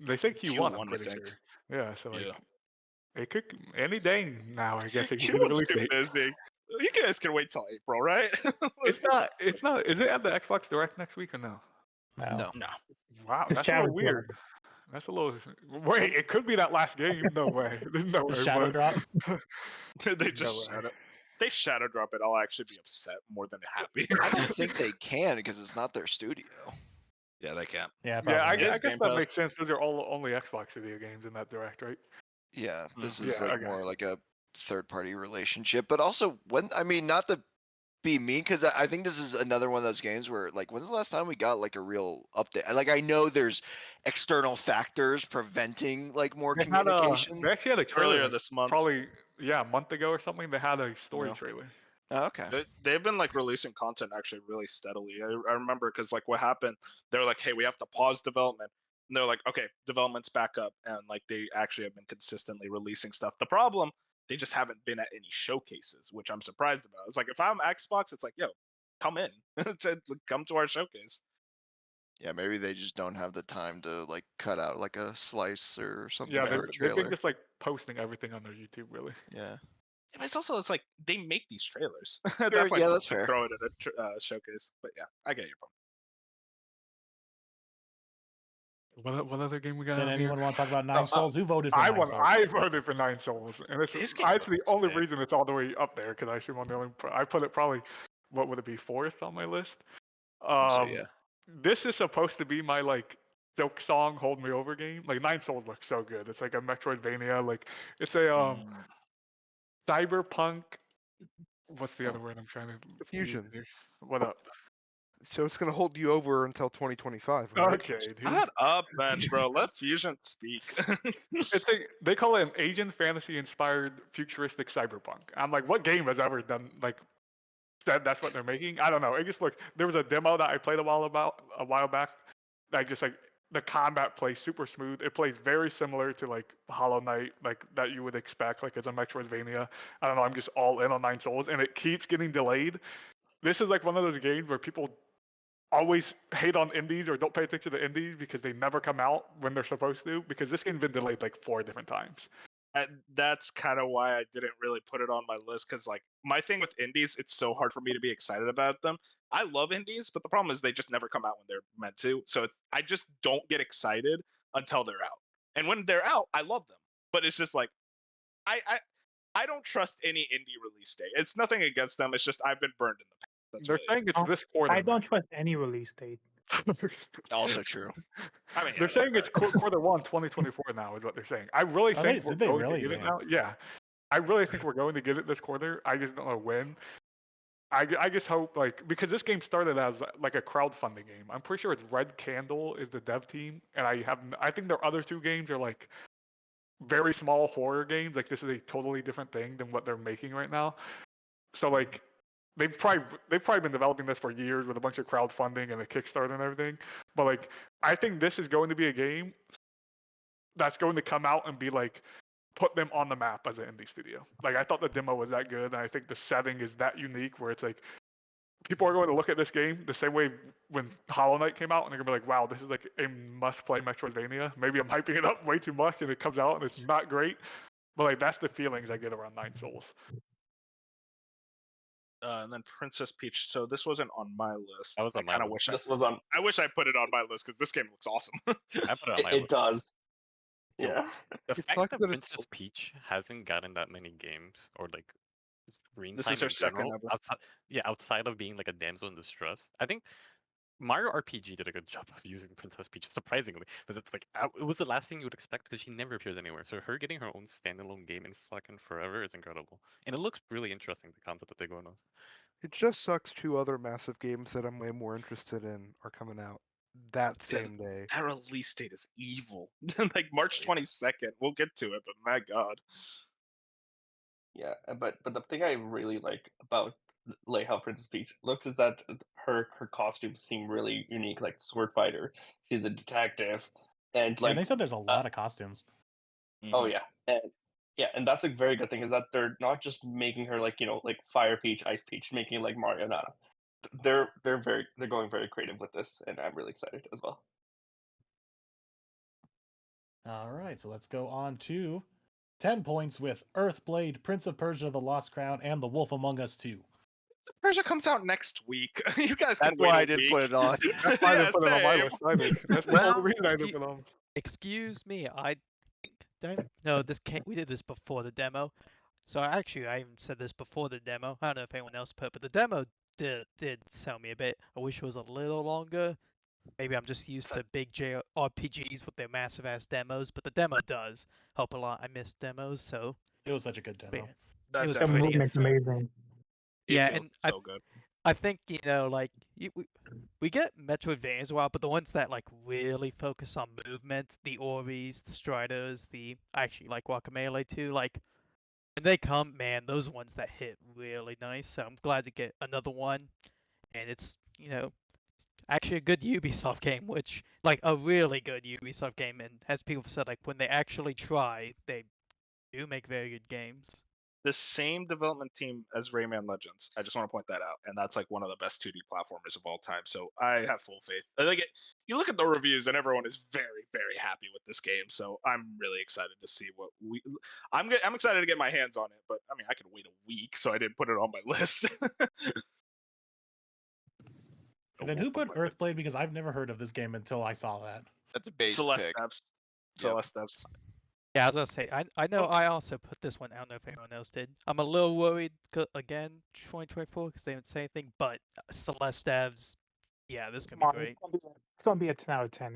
Q1. I'm Q1, you pretty think? sure. Yeah, so like Yeah. it could any day now. I guess it could be the Q1's release too date. busy. You guys can wait till April, right? It's not. It's not. Is it at the Xbox Direct next week or no? No. No. Wow, The that's a Shadow little Drop. weird. That's a little. Wait, it could be that last game. No way. There's no The way. shadow drop. They just way. shadow. They shadow drop it. I'll actually be upset more than happy. I don't think they can because it's not their studio. Yeah, they can't. Yeah, Yeah, probably I not. guess Game that Pass. makes sense. Those are all only Xbox video games in that Direct, right? Yeah, this Mhm. is Yeah, like okay. more like a third-party relationship. But also, when I mean, not to be mean, because I think this is another one of those games where, like, when's the last time we got like a real update? Like, I know there's external factors preventing like more They had communication. they actually had a trailer Earlier like, this month. probably a month ago or something. They had a story Yeah. trailer. Oh, okay. They've been like releasing content actually really steadily. I remember because like what happened, they were like, "Hey, we have to pause development," and they're like, "Okay, development's back up," and like they actually have been consistently releasing stuff. The problem, they just haven't been at any showcases, which I'm surprised about. It's like if I'm Xbox, it's like, "Yo, come in, come to our showcase." Yeah, maybe they just don't have the time to like cut out like a slice or something Yeah, for a they've trailer. been just like posting everything on their YouTube, really. Yeah. But it's also it's like they make these trailers. At Sure, that point, yeah, just, that's like, fair. Throw it at a showcase. But yeah, I get your point. What other game we got? Did on here? anyone want to talk about Nine Souls? Who voted for I Nine won. Souls? I voted for Nine Souls, and it's This game that's the rules, only man. reason it's all the way up there because I assume I'm the only. I put it probably. What would it be? 4th on my list. So yeah. This is supposed to be my like Silk Song Hold Me Over game. Like Nine Souls looks so good. It's like a Metroidvania. Like it's a cyberpunk. What's the other word I'm trying to use Fusion. here? What up? So it's gonna hold you over until 2025, right? Okay, dude. Shut up, bench, bro. Let Fusion speak. It's they call it an Asian fantasy inspired futuristic cyberpunk. I'm like, what game has ever done like that? That's what they're making. I don't know. It just looks. There was a demo that I played a while back. That just like the combat plays super smooth. It plays very similar to like Hollow Knight, like that you would expect, like as a Metroidvania. I don't know. I'm just all in on Nine Souls, and it keeps getting delayed. This is like one of those games where people always hate on indies or don't pay attention to indies because they never come out when they're supposed to, because this game's been delayed like 4 different times. That's kind of why I didn't really put it on my list, because like my thing with indies, it's so hard for me to be excited about them. I love indies, but the problem is they just never come out when they're meant to. So I just don't get excited until they're out. And when they're out, I love them. But it's just like I don't trust any indie release date. It's nothing against them. It's just I've been burned in the past. That's They're really saying it's Oh, this quarter. I don't trust any release date. Also true. I mean, They're saying it's quarter 1, 2024 now is what they're saying. I really Oh, think did we're they going really, to get it man? now. Yeah, I really think we're going to get it this quarter. I just don't know when. I just hope like because this game started as like a crowdfunding game. I'm pretty sure it's Red Candle is the dev team, and I think their other 2 games are like very small horror games. Like this is a totally different thing than what they're making right now. So like they've probably been developing this for years with a bunch of crowdfunding and a Kickstarter and everything. But like I think this is going to be a game that's going to come out and be like put them on the map as an indie studio. Like I thought the demo was that good, and I think the setting is that unique where it's like people are going to look at this game the same way when Hollow Knight came out, and they're gonna be like, "Wow, this is like a must-play Metroidvania." Maybe I'm hyping it up way too much, and it comes out and it's not great. But like that's the feelings I get around Nine Souls. and then Princess Peach. So this wasn't on my list. That was I on my kind of list. wish This was on. I wish I put it on my list because this game looks awesome. I put it on my It list. does. Yo, Yeah. The It's fact like that that it's- Princess Peach hasn't gotten that many games or like screen This time is her in second general, ever. outside of being like a damsel in distress, I think Mario RPG did a good job of using Princess Peach, surprisingly. But it's like it was the last thing you would expect because she never appears anywhere. So her getting her own standalone game in fucking forever is incredible, and it looks really interesting. The concept that they're going on. It just sucks 2 other massive games that I'm way more interested in are coming out that Yeah, same day. that release date is evil. Like March 22nd. We'll get to it, but my god. Yeah, but the thing I really like about like how Princess Peach looks is that her costumes seem really unique. Like Sword Fighter, she's a detective, and Yeah, like they said there's a lot of costumes. oh Mhm. yeah, and that's a very good thing is that they're not just making her like like Fire Peach, Ice Peach, making it like Mario. No, they're going very creative with this, and I'm really excited as well. All right, so let's go on to 10 points with Earthblade, Prince of Persia: The Lost Crown, and The Wolf Among Us 2. Persia comes out next week. You guys can That's wait why a I didn't week. put it on. That's why I Yeah, didn't put it on my same. list either. That's the whole reason I didn't put it on. Excuse me, no, this came, we did this before the demo. So actually, I even said this before the demo. I don't know if anyone else put, but the demo did sell me a bit. I wish it was a little longer. Maybe I'm just used to big JRPGs with their massive ass demos, but the demo does help a lot. I miss demos, so It was such a good demo. yeah, That it was The demo pretty good. movement's amazing. It Yeah, feels and so good. I think like we get Metroidvanias as well, but the ones that like really focus on movement, the Oris, the Striders, I actually like Guacamelee too. Like when they come, man, those ones that hit really nice. So I'm glad to get another one, and it's actually a good Ubisoft game, which like a really good Ubisoft game, and as people have said, like when they actually try, they do make very good games. The same development team as Rayman Legends. I just want to point that out, and that's like one of the best 2D platformers of all time. So I have full faith. You look at the reviews, and everyone is very, very happy with this game. So I'm really excited to see what I'm excited to get my hands on it, but I mean, I could wait a week, so I didn't put it on my list. And then who put Earthblade? Because I've never heard of this game until I saw that. That's a base Celeste pick. Devs. Yep. Celeste Devs. Yeah, I was gonna say, I know I also put this one. I don't know if anyone else did. I'm a little worried again, 2024, because they didn't say anything. But Celeste Devs, yeah, this is gonna Come be on, great. it's gonna be a 10 out of 10.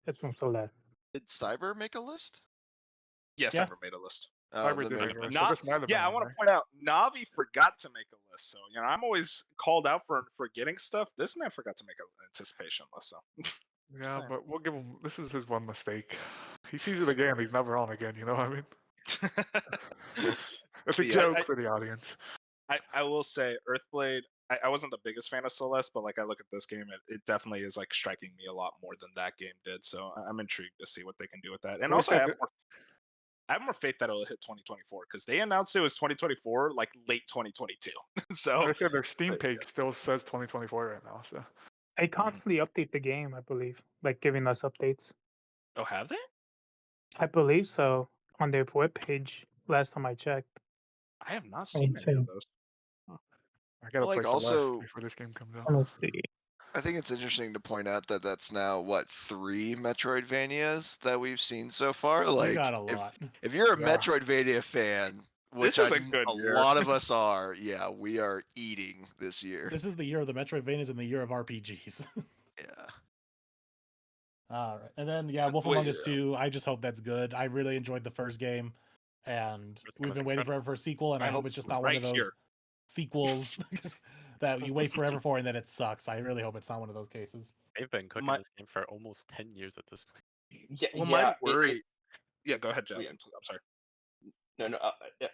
It's from Celeste. Did Cyber make a list? Yes, Yeah. I never made a list. Oh, Cyber then did maybe- make a list, Not- so this might have Yeah, I been want on to point out, Navi forgot to make a list. So I'm always called out for forgetting stuff. This man forgot to make an anticipation list. So there. Yeah, saying. but we'll give him. This is his one mistake. He sees it again. He's never on again. You know what I mean? It's a Yeah, joke for the audience. I will say Earthblade. I wasn't the biggest fan of Celeste, but like I look at this game, it definitely is like striking me a lot more than that game did. So I'm intrigued to see what they can do with that. And Well, also, I except have more faith that it'll hit 2024 because they announced it was 2024, like late 2022. So Like I said, their Steam but page still says 2024 right now. So They constantly update the game, I believe, like giving us updates. oh, have they? I believe so on their webpage. Last time I checked. I have not Me seen any of too. those. I gotta Like, play Celeste also- before this game comes out. Honestly, I think it's interesting to point out that that's now what 3 Metroidvanias that we've seen so far. We Like, got a lot. if you're a Yeah. Metroidvania fan, which This is a a good year. lot of us are, yeah, we are eating this year. This is the year of the Metroidvanias and the year of RPGs. Yeah. All right, and then yeah, Wolf Wait, Among Us 2. I just hope that's good. I really enjoyed the first game, and First game we've was been waiting incredible. forever for a sequel. And I I hope hope it's just not one right of those here. sequels that you wait forever for and then it sucks. I really hope it's not one of those cases. They've been cooking My- this game for almost 10 years at this point. Yeah, Well, yeah, my it- worry. Yeah, go ahead, Jeff. yeah. I'm sorry. No,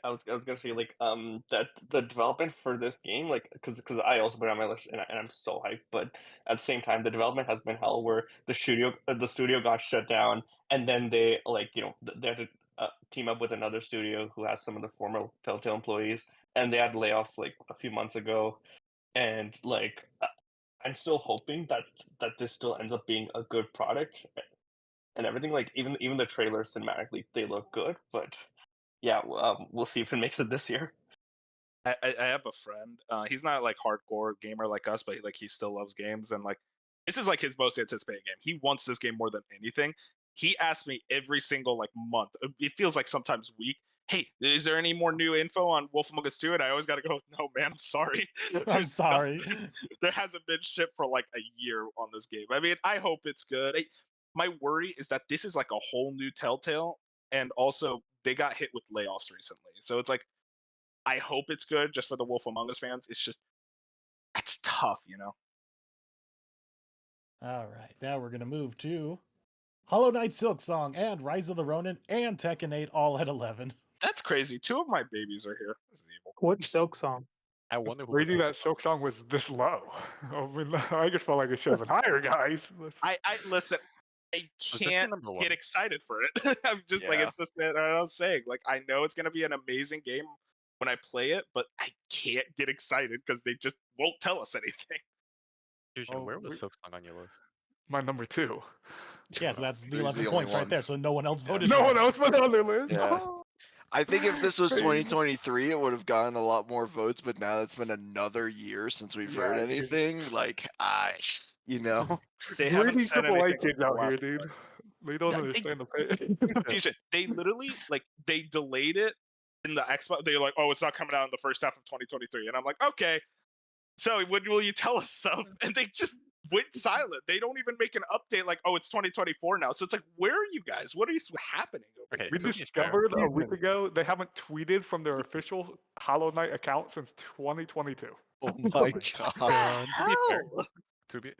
I was gonna say like that the development for this game like because I also put it on my list and I'm so hyped, but at the same time the development has been hell where the studio got shut down and then they like they had to team up with another studio who has some of the former Telltale employees and they had layoffs like a few months ago and like I'm still hoping that this still ends up being a good product and everything like even the trailers cinematically they look good but. Yeah, we'll see if it makes it this year. I have a friend. He's not like hardcore gamer like us, but he still loves games. And like, this is like his most anticipated game. He wants this game more than anything. He asks me every single like month. It feels like sometimes week. hey, is there any more new info on Wolf Among Us 2? And I always got to go, no, man, I'm sorry. I'm There's sorry. there hasn't been shit for like a year on this game. I mean, I hope it's good. My worry is that this is like a whole new Telltale, and also they got hit with layoffs recently. So it's like, I hope it's good just for the Wolf Among Us fans. It's just, it's tough, you know? All right, now we're gonna move to Hollow Knight Silksong and Rise of the Ronin and Tekken 8 all at 11. That's crazy. 2 of my babies are here. This is evil. What Silk Song? I wonder who. Crazy that Silk Song was this low. I mean, I just felt like it should have been higher, guys. I listen. I this your can't number one? get excited for it. I'm just like, Yeah. it's just what I was saying. Like, I know it's gonna be an amazing game when I play it, but I can't get excited because they just won't tell us anything. Fusion, Oh, where was we- Silk Song on your list? My number 2. Yeah, so that's the He's the 11 only points right one. there. So no one else Yeah. voted. No for one it. else put it on their list. Yeah. I think if this was Crazy. 2023, it would have gotten a lot more votes. But now it's been another year since we've heard Yeah, dude. anything. Like, They Greedy haven't said triple A anything kids since the out here, last dude. one. They don't Yeah, understand the pain. Fusion. They literally like they delayed it in the Xbox. They're like, oh, it's not coming out in the first half of 2023, and I'm like, okay. So when will you tell us so? And they just went silent. They don't even make an update like, oh, it's 2024 now. So it's like, where are you guys? What is happening over Okay, We to be fair, discovered a week ago they haven't tweeted from their official Hollow Knight account since 2022. Oh my my God. god. to be fair, Hell! to be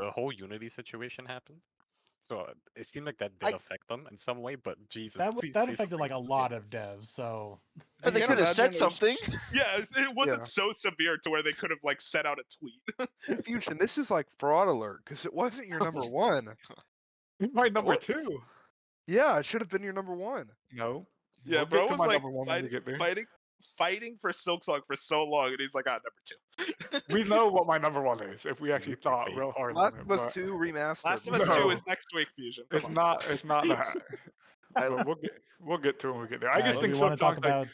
the whole Unity situation happened, so it seemed like that did affect them in some way. But Jesus, please That say affected like a something. lot of devs. So But they can't could have said imagine there's- something. Yeah, it wasn't Yeah. so severe to where they could have like set out a tweet. Fusion, this is like fraud alert because it wasn't your number one. My number What? 2. Yeah, it should have been your number one. No. Yeah, We'll bro get to was my like number 1 when we get there. fighting for Silksong for so long, and he's like, number 2. We know what my number 1 is if we actually Losing thought faith. real hard Last on it. of Us But 2 remastered. Last of Us No. 2 is next week, Fusion. Come it's on. not. It's not that. I- But we'll get to it when we get there. I all just right, think we want to talk Silksong's like about.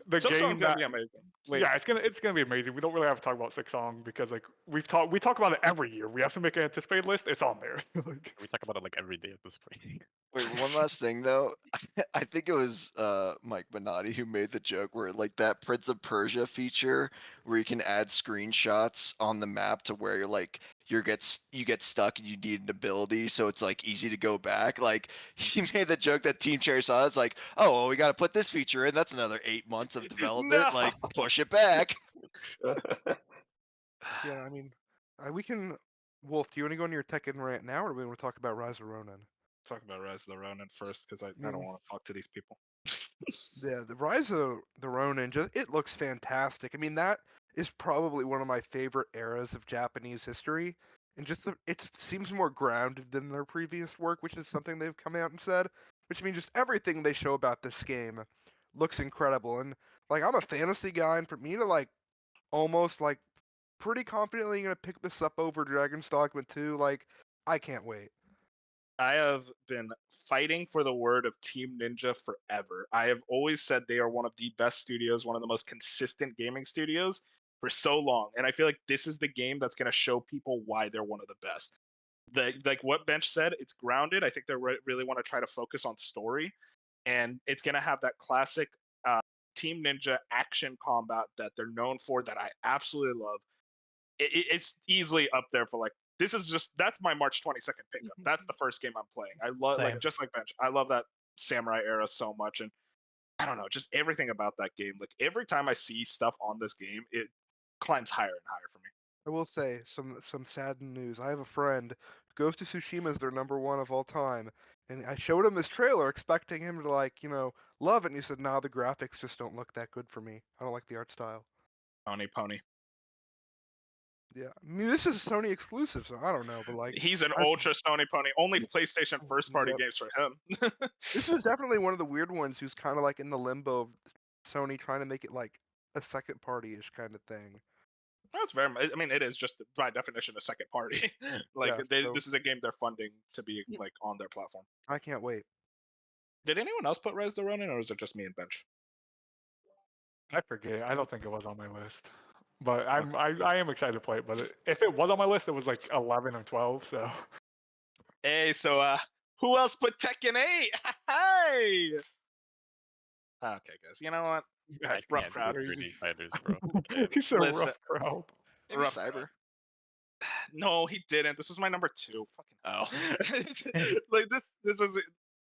the Silksong's game gonna that be amazing. yeah, it's gonna be amazing. We don't really have to talk about Silksong because like we talk about it every year. We have to make an anticipated list. It's on there. Like, We talk about it like every day at this point. Wait, one last thing though. I think it was Mike Bonatti who made the joke where like that Prince of Persia feature where you can add screenshots on the map to where you're like you get stuck and you need an ability, so it's like easy to go back. Like he made the joke that Team Cherry saw. It's like, oh well, we got to put this feature in. That's another 8 months of development. No. Like push it back. Yeah, I mean, we can. Wolf, do you want to go into your Tekken rant now, or do we want to talk about Rise of Ronin? Talk about Rise of the Ronin first, because I Mm. don't want to talk to these people. Yeah, the Rise of the Ronin, it looks fantastic. I mean, that is probably one of my favorite eras of Japanese history, and it seems more grounded than their previous work, which is something they've come out and said. Which means just everything they show about this game looks incredible, and like I'm a fantasy guy, and for me to like almost like pretty confidently gonna pick this up over Dragon's Dogma 2, like I can't wait. I have been fighting for the word of Team Ninja forever. I have always said they are one of the best studios, one of the most consistent gaming studios for so long. And I feel like this is the game that's going to show people why they're one of the best. Like what Bench said, it's grounded. I think they really want to try to focus on story. And it's going to have that classic Team Ninja action combat that they're known for that I absolutely love. It's easily up there for like, that's my March 22nd pickup. That's the first game I'm playing. I love Same. just like Bench. I love that samurai era so much, and I don't know, just everything about that game. Like every time I see stuff on this game, it climbs higher and higher for me. I will say some sad news. I have a friend, Ghost of Tsushima is their number one of all time, and I showed him this trailer expecting him to like love it, and he said, "Nah, the graphics just don't look that good for me. I don't like the art style." Pony. Yeah, I mean this is a Sony exclusive, so I don't know, but like He's an I- ultra Sony pony. Only PlayStation first party Yep. games for him. this is definitely one of the weird ones who's kind of like in the limbo of Sony trying to make it like a second party-ish kind of thing. That's very. I mean, it is just by definition a second party. Like Yeah, so- this is a game they're funding to be like on their platform. I can't wait. Did anyone else put Rise of the Ronin, or is it just me and Bench? I forget. I don't think it was on my list. But I am excited to play it. But if it was on my list, it was like 11 or 12. So Hey, so who else put Tekken 8? Hey, Okay, guys. You know what? Yeah, I rough can't crowd. do 3D fighters, bro. He's a Listen. rough crowd. Maybe Rough Cyber. crowd. No, he didn't. This was my number 2. Fucking Oh. like this is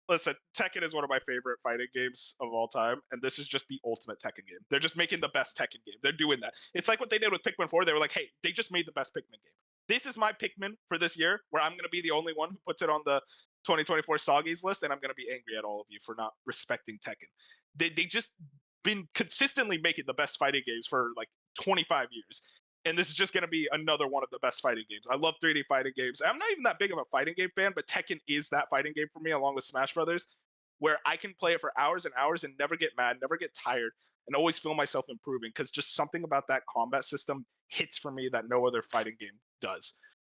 listen, Tekken is one of my favorite fighting games of all time, and this is just the ultimate Tekken game. They're just making the best Tekken game. They're doing that. It's like what they did with Pikmin 4. They were like, hey, they just made the best Pikmin game. This is my Pikmin for this year, where I'm gonna be the only one who puts it on the 2024 Soggies list, and I'm gonna be angry at all of you for not respecting Tekken. They just been consistently making the best fighting games for like 25 years. And this is just going to be another one of the best fighting games. I love 3D fighting games. I'm not even that big of a fighting game fan, but Tekken is that fighting game for me, along with Smash Brothers, where I can play it for hours and hours and never get mad, never get tired, and always feel myself improving. Because just something about that combat system hits for me that no other fighting game does.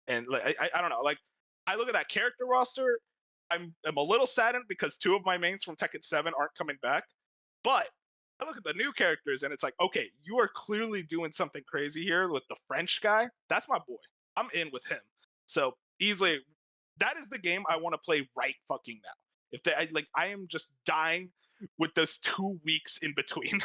And I don't know. Like, I look at that character roster, I'm a little saddened because 2 of my mains from Tekken 7 aren't coming back, but I look at the new characters and it's like, okay, you are clearly doing something crazy here with the French guy. That's my boy. I'm in with him. So easily, that is the game I want to play right fucking now. If I am just dying with those 2 weeks in between.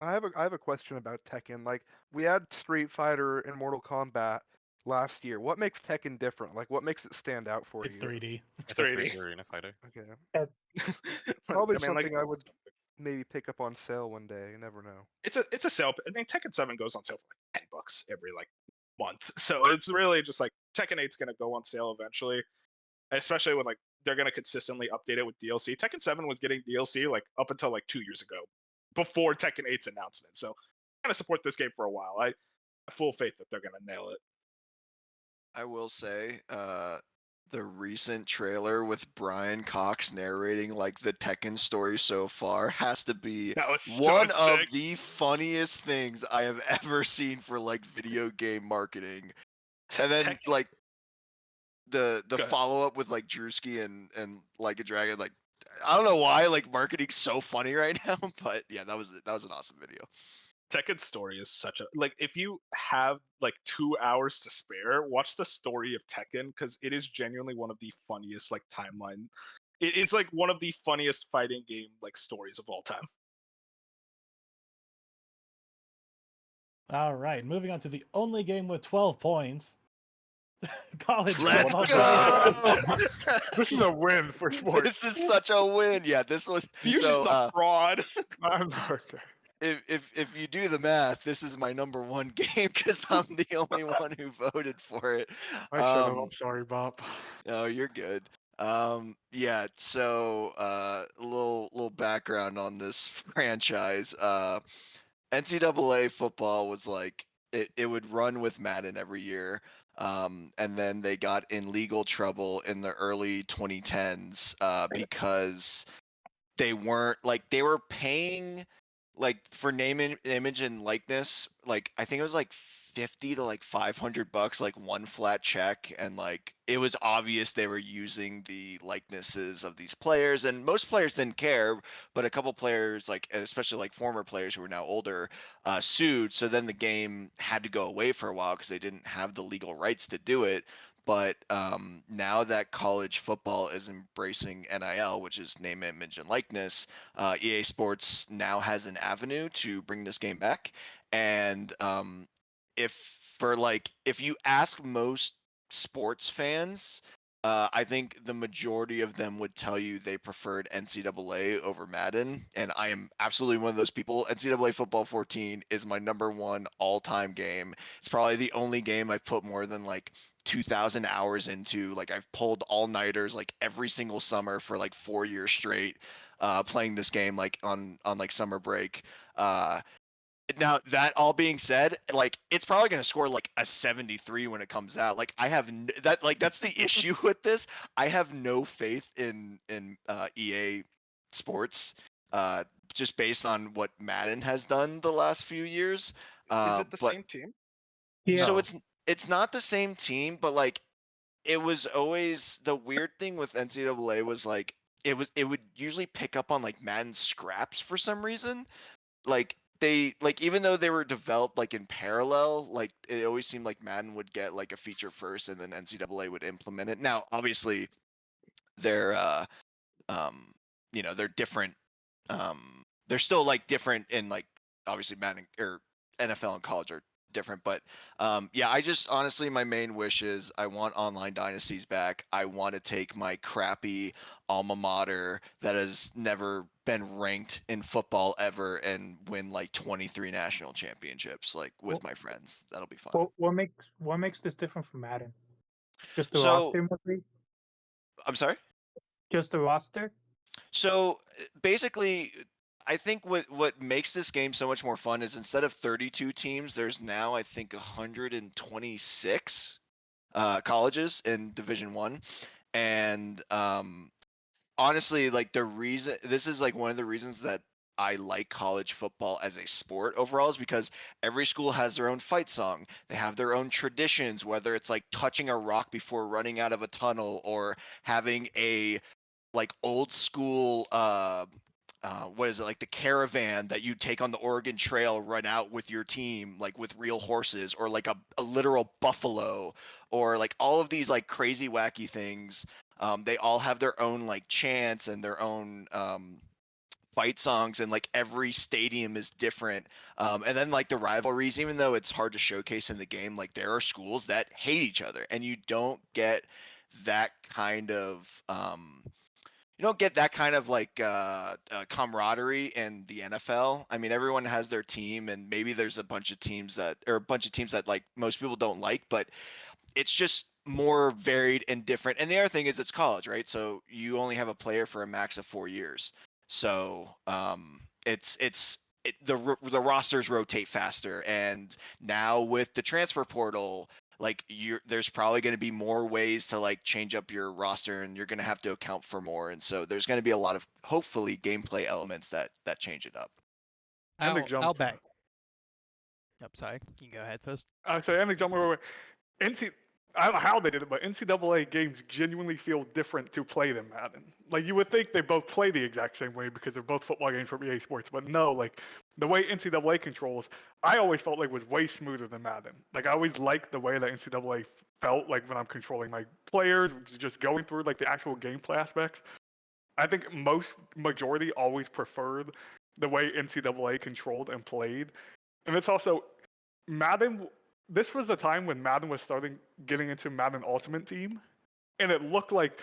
I have a question about Tekken. Like, we had Street Fighter and Mortal Kombat last year. What makes Tekken different? Like, what makes it stand out for It's you? 3D. It's It's a 3D. 3D arena fighter. Okay. But, Probably I mean, something I would maybe pick up on sale one day. You never know. it's a sale. I mean, Tekken 7 goes on sale for like $10 every like month. So it's really just like Tekken 8's gonna go on sale eventually. Especially with like they're gonna consistently update it with DLC. Tekken 7 was getting DLC like up until like 2 years ago, before Tekken 8's announcement. So I'm gonna support this game for a while. I have full faith that they're gonna nail it. I will say, the recent trailer with Brian Cox narrating like the Tekken story so far has to be That was so one of sick. the funniest things I have ever seen for like video game marketing. And then Tekken- like the Go ahead. follow up with like Drewski and Like a Dragon, like I don't know why like marketing's so funny right now, but yeah, that was an awesome video. Tekken's story is such a like if you have like 2 hours to spare, watch the story of Tekken because it is genuinely one of the funniest like timeline. It's like one of the funniest fighting game like stories of all time. All right, moving on to the only game with 12 points. College Let's football. go! This is a win for sports. This is such a win. Yeah, this was Fusion's so a fraud. Okay. if you do the math, this is my number 1 game because I'm the only one who voted for it. I should have. I'm sorry, Bob. No, you're good. Yeah. So, a little background on this franchise. NCAA football was like it would run with Madden every year. And then they got in legal trouble in the early 2010s because they weren't like they were paying like for name image and likeness, like I think it was like $50 to like $500, like one flat check, and like it was obvious they were using the likenesses of these players, and most players didn't care, but a couple players, like especially like former players who are now older, sued. So then the game had to go away for a while because they didn't have the legal rights to do it. But now that college football is embracing NIL, which is name, image, and likeness, EA Sports now has an avenue to bring this game back. And if you ask most sports fans, I think the majority of them would tell you they preferred NCAA over Madden, and I am absolutely one of those people. NCAA Football 14 is my number 1 all-time game. It's probably the only game I've put more than like 2,000 hours into. Like I've pulled all-nighters like every single summer for like 4 years straight, playing this game like on like summer break. Now that all being said, like it's probably going to score like a 73 when it comes out. Like I have that's the issue with this. I have no faith in EA Sports, just based on what Madden has done the last few years. Is it the but same team? Yeah. so it's not the same team, but like it was always the weird thing with NCAA was like it would usually pick up on like Madden scraps for some reason. Like they like even though they were developed like in parallel, like it always seemed like Madden would get like a feature first and then NCAA would implement it. Now obviously they're they're different they're still like different in like obviously Madden or NFL and college are different, but yeah, I just honestly my main wish is I want online dynasties back. I want to take my crappy alma mater that has never been ranked in football ever and win like 23 national championships like with my friends. That'll be fun. What makes this different from Madden? Just the So roster, maybe? I'm sorry. Just the roster? So basically, I think what makes this game so much more fun is instead of 32 teams, there's now I think 126 colleges in Division One, and honestly, like the reason this is like one of the reasons that I like college football as a sport overall is because every school has their own fight song. They have their own traditions, whether it's like touching a rock before running out of a tunnel or having a like old school what is it like the caravan that you take on the Oregon Trail, run out with your team like with real horses, or like a literal buffalo, or like all of these like crazy wacky things. They all have their own like chants and their own fight songs, and like every stadium is different. And then like the rivalries, even though it's hard to showcase in the game, like there are schools that hate each other, and you don't get that kind of like camaraderie in the NFL. I mean, everyone has their team, and maybe there's a bunch of teams that like most people don't like, but it's just more varied and different. And the other thing is it's college, right? So you only have a player for a max of 4 years. So the rosters rotate faster, and now with the transfer portal, like there's probably going to be more ways to like change up your roster, and you're going to have to account for more, and so there's going to be a lot of hopefully gameplay elements that change it up. And the I'll jump. back. Yep, sorry. You can go ahead first. I say, and the jump. I don't know how they did it, but NCAA games genuinely feel different to play than Madden. Like you would think they both play the exact same way because they're both football games from EA Sports, but no, like the way NCAA controls, I always felt like was way smoother than Madden. Like I always liked the way that NCAA felt like when I'm controlling my players, just going through like the actual gameplay aspects. I think majority always preferred the way NCAA controlled and played, and it's also Madden. This was the time when Madden was getting into Madden Ultimate Team, and it looked like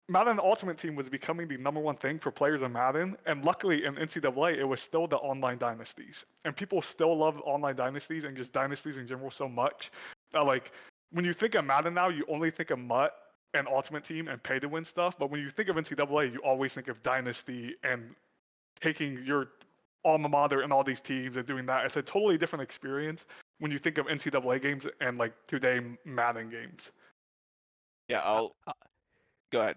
Madden Ultimate Team was becoming the number one thing for players in Madden, and luckily in NCAA it was still the online dynasties, and people still love online dynasties and just dynasties in general so much that like when you think of Madden now, you only think of MUT and Ultimate Team and pay to win stuff, but when you think of NCAA, you always think of dynasty and taking your alma mater and all these teams and doing that. It's a totally different experience when you think of NCAA games and like today Madden games. Yeah, I'll go ahead.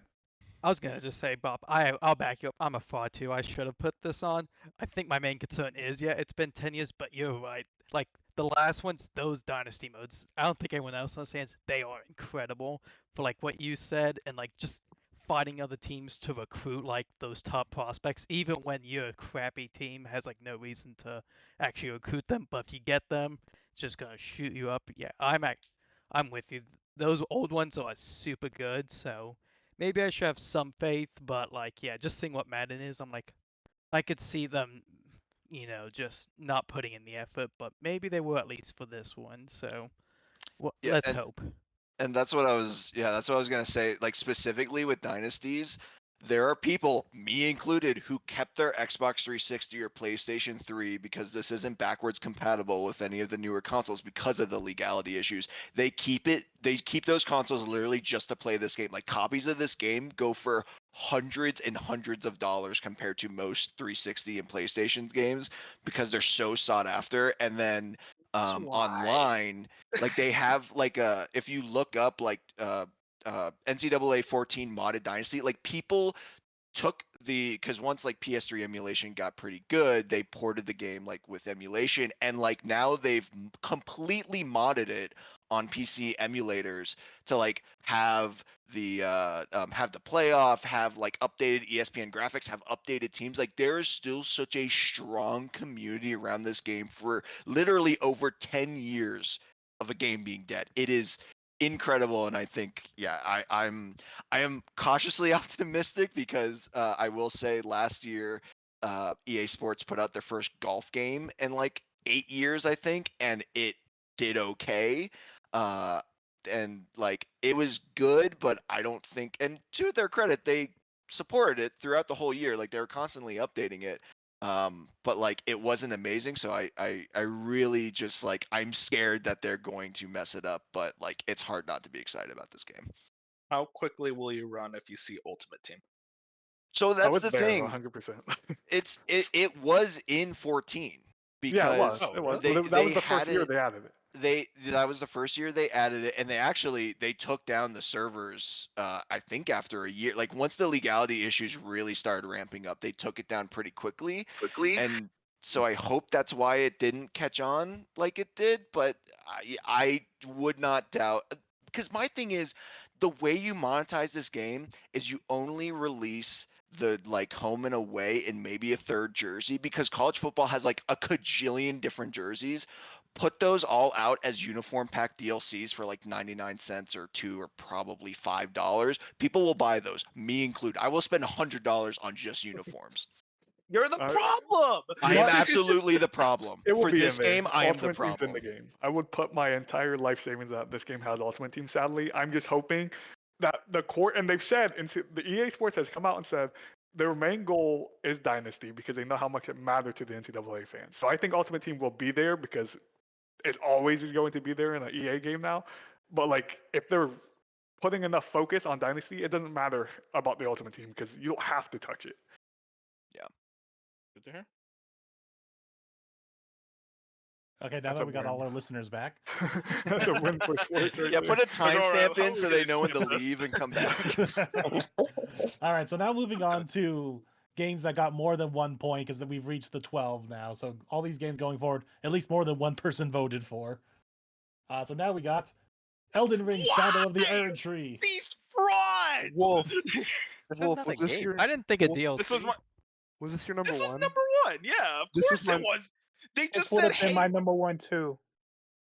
I was gonna just say, Bob, I'll back you up. I'm a fraud too. I should have put this on. I think my main concern is, yeah, it's been 10 years, but you're right. Like the last ones, those dynasty modes, I don't think anyone else understands. They are incredible for like what you said, and like just fighting other teams to recruit like those top prospects, even when your crappy team has like no reason to actually recruit them. But if you get them, it's just gonna shoot you up. Yeah, I'm with you. Those old ones are super good, so maybe I should have some faith, but like, yeah, just seeing what Madden is, I'm like, I could see them, just not putting in the effort, but maybe they will at least for this one. So, Yeah, let's hope. And that's what I was gonna say. Like specifically with dynasties, there are people, me included, who kept their Xbox 360 or PlayStation 3 because this isn't backwards compatible with any of the newer consoles because of the legality issues. They keep those consoles literally just to play this game. Like copies of this game go for hundreds and hundreds of dollars compared to most 360 and PlayStation games because they're so sought after. And then online, like they have like if you look up like NCAA 14 modded dynasty, like people took because once like PS3 emulation got pretty good, they ported the game like with emulation, and like now they've completely modded it on PC emulators to like have the playoff, have like updated ESPN graphics, have updated teams. Like there is still such a strong community around this game for literally over 10 years of a game being dead. It is incredible, and I think I am cautiously optimistic because I will say last year EA Sports put out their first golf game in like 8 years, I think, and it did okay. And like it was good, but I don't think. And to their credit, they supported it throughout the whole year. Like they were constantly updating it. But like it wasn't amazing, so I really just like I'm scared that they're going to mess it up. But like it's hard not to be excited about this game. How quickly will you run if you see Ultimate Team? So Oh, that's it's the there, thing. 100%. It was in 14 because Yeah, it was. Oh, It was. they, That they was the had first year it. they added it. That was the first year they added it, and they took down the servers. I think after a year, like once the legality issues really started ramping up, they took it down pretty quickly. And so I hope that's why it didn't catch on like it did. But I would not doubt, because my thing is the way you monetize this game is you only release the like home and away and maybe a third jersey, because college football has like a cajillion different jerseys. Put those all out as uniform pack DLCs for like 99 cents or $2 or probably $5. People will buy those, me included. I will spend $100 on just uniforms. You're the Uh, problem. I am absolutely the problem. It will For be this in there. game, I am the Ultimate Team's problem. in the game. I would put my entire life savings that this game has Ultimate Team. Sadly, I'm just hoping that the core, and they've said, and the EA Sports has come out and said their main goal is Dynasty because they know how much it mattered to the NCAA fans. So I think Ultimate Team will be there because it always is going to be there in an EA game now. But like, if they're putting enough focus on Dynasty, it doesn't matter about the Ultimate Team because you don't have to touch it. Good to hear. Okay, now That's that a we got all win. our listeners back. That's a win for sports right Yeah, there. put a timestamp how in are so we they gonna know when to skip this? leave and come back. All right, so now moving on to games that got more than 1 point, because we've reached the 12 now. So all these games going forward, at least more than one person voted for. So now we got Elden Ring: Shadow of the Why? Erdtree. These frauds. Wolf, This Wolf, is not was a this game. your I didn't think a Wolf, DLC. This was my. was this your number This was one? number one. Yeah, of This was course it my- was. They This just would said, have been "Hey, my number one too.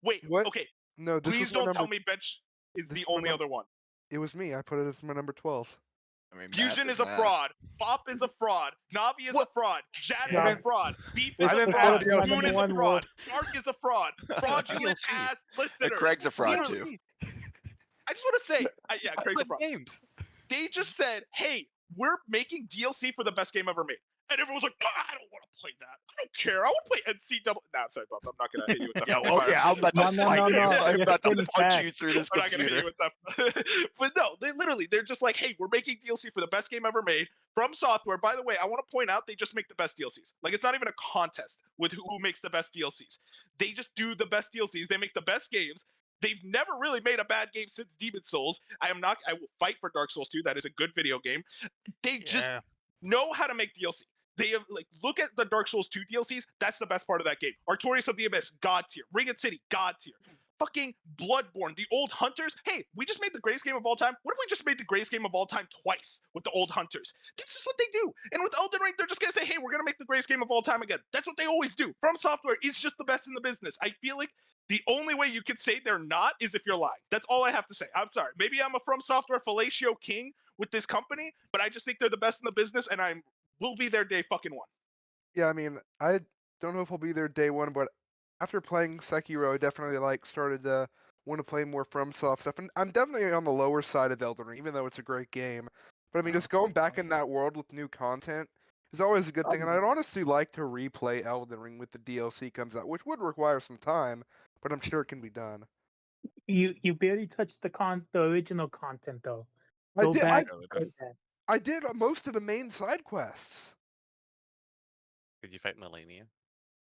wait, What? okay, No, this please was my don't tell number. me Bench is this the is my only num- other one." It was me. I put it as my number 12. I mean, Fusion math is a math. fraud. Fop is a fraud. Navi is a fraud. Jad is Yeah. a fraud. Beef I is a didn't fraud. add it as Moon number is a one, fraud. Dark is a fraud. Fraudulent DLC. ass listeners. Craig's a fraud Literally, too. I just want to say, yeah, I Craig's a put fraud. games. They just said, "Hey, we're making DLC for the best game ever made," and everyone's like, "I don't want to play that. I don't care. I want to play NCAA." No, sorry, Bob. I'm not gonna hit you with that. Yeah, fire. I'm about to No, no, fight no, you. no. I'm You're about to spitting punch facts. you through this I'm not gonna hit you computer. with that. But no, they're just like, "Hey, we're making DLC for the best game ever made from Software." By the way, I want to point out they just make the best DLCs. Like, it's not even a contest with who makes the best DLCs. They just do the best DLCs. They make the best games. They've never really made a bad game since Demon Souls. I will fight for Dark Souls 2. That is a good video game. They just Yeah. know how to make DLC. They have, like, look at the Dark Souls 2 DLCs. That's the best part of that game. Artorias of the Abyss, God tier. Ring of City, God tier. Fucking Bloodborne, the Old Hunters. Hey, we just made the greatest game of all time. What if we just made the greatest game of all time twice with the Old Hunters? That's just what they do. And with Elden Ring, they're just gonna say, "Hey, we're gonna make the greatest game of all time again." That's what they always do. From Software is just the best in the business. I feel like the only way you could say they're not is if you're lying. That's all I have to say. I'm sorry. Maybe I'm a From Software fellatio king with this company, but I just think they're the best in the business, and will be there day fucking one. Yeah, I mean, I don't know if I'll be there day one, but after playing Sekiro, I definitely started to want to play more FromSoft stuff, and I'm definitely on the lower side of Elden Ring, even though it's a great game. But I mean, just going back in that world with new content is always a good thing, and I'd honestly like to replay Elden Ring with the DLC comes out, which would require some time, but I'm sure it can be done. You barely touched the original content though. I Go did. back. I did most of the main side quests. Did you fight Melania?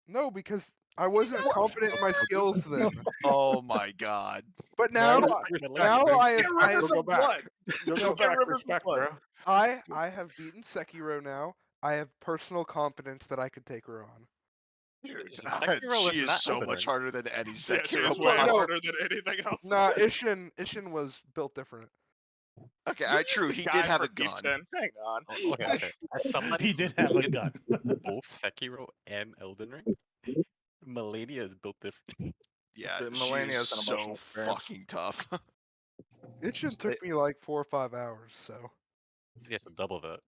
No, because I wasn't confident in my skills then. Oh my god. But now, now I Get have, Rivers go of back. Blood. You'll Just go get back. Rivers of Respect, Blood. bro. I have beaten Sekiro now. I have personal confidence that I could take her on. Sekiro was She is not so Elden much Ring. harder than any Yeah, she Sekiro is way boss. harder than anything else. Nah, Ishin was built different. Okay, You're true. just a He guy did have for a gun. Ishin. Hang on. Oh, okay. As somebody He did who have a played gun. both Sekiro and Elden Ring, Melania is built different. Yeah, The she Melania is is an so emotional experience. fucking tough. Ishin took me like 4 or 5 hours, so. Yes, double that.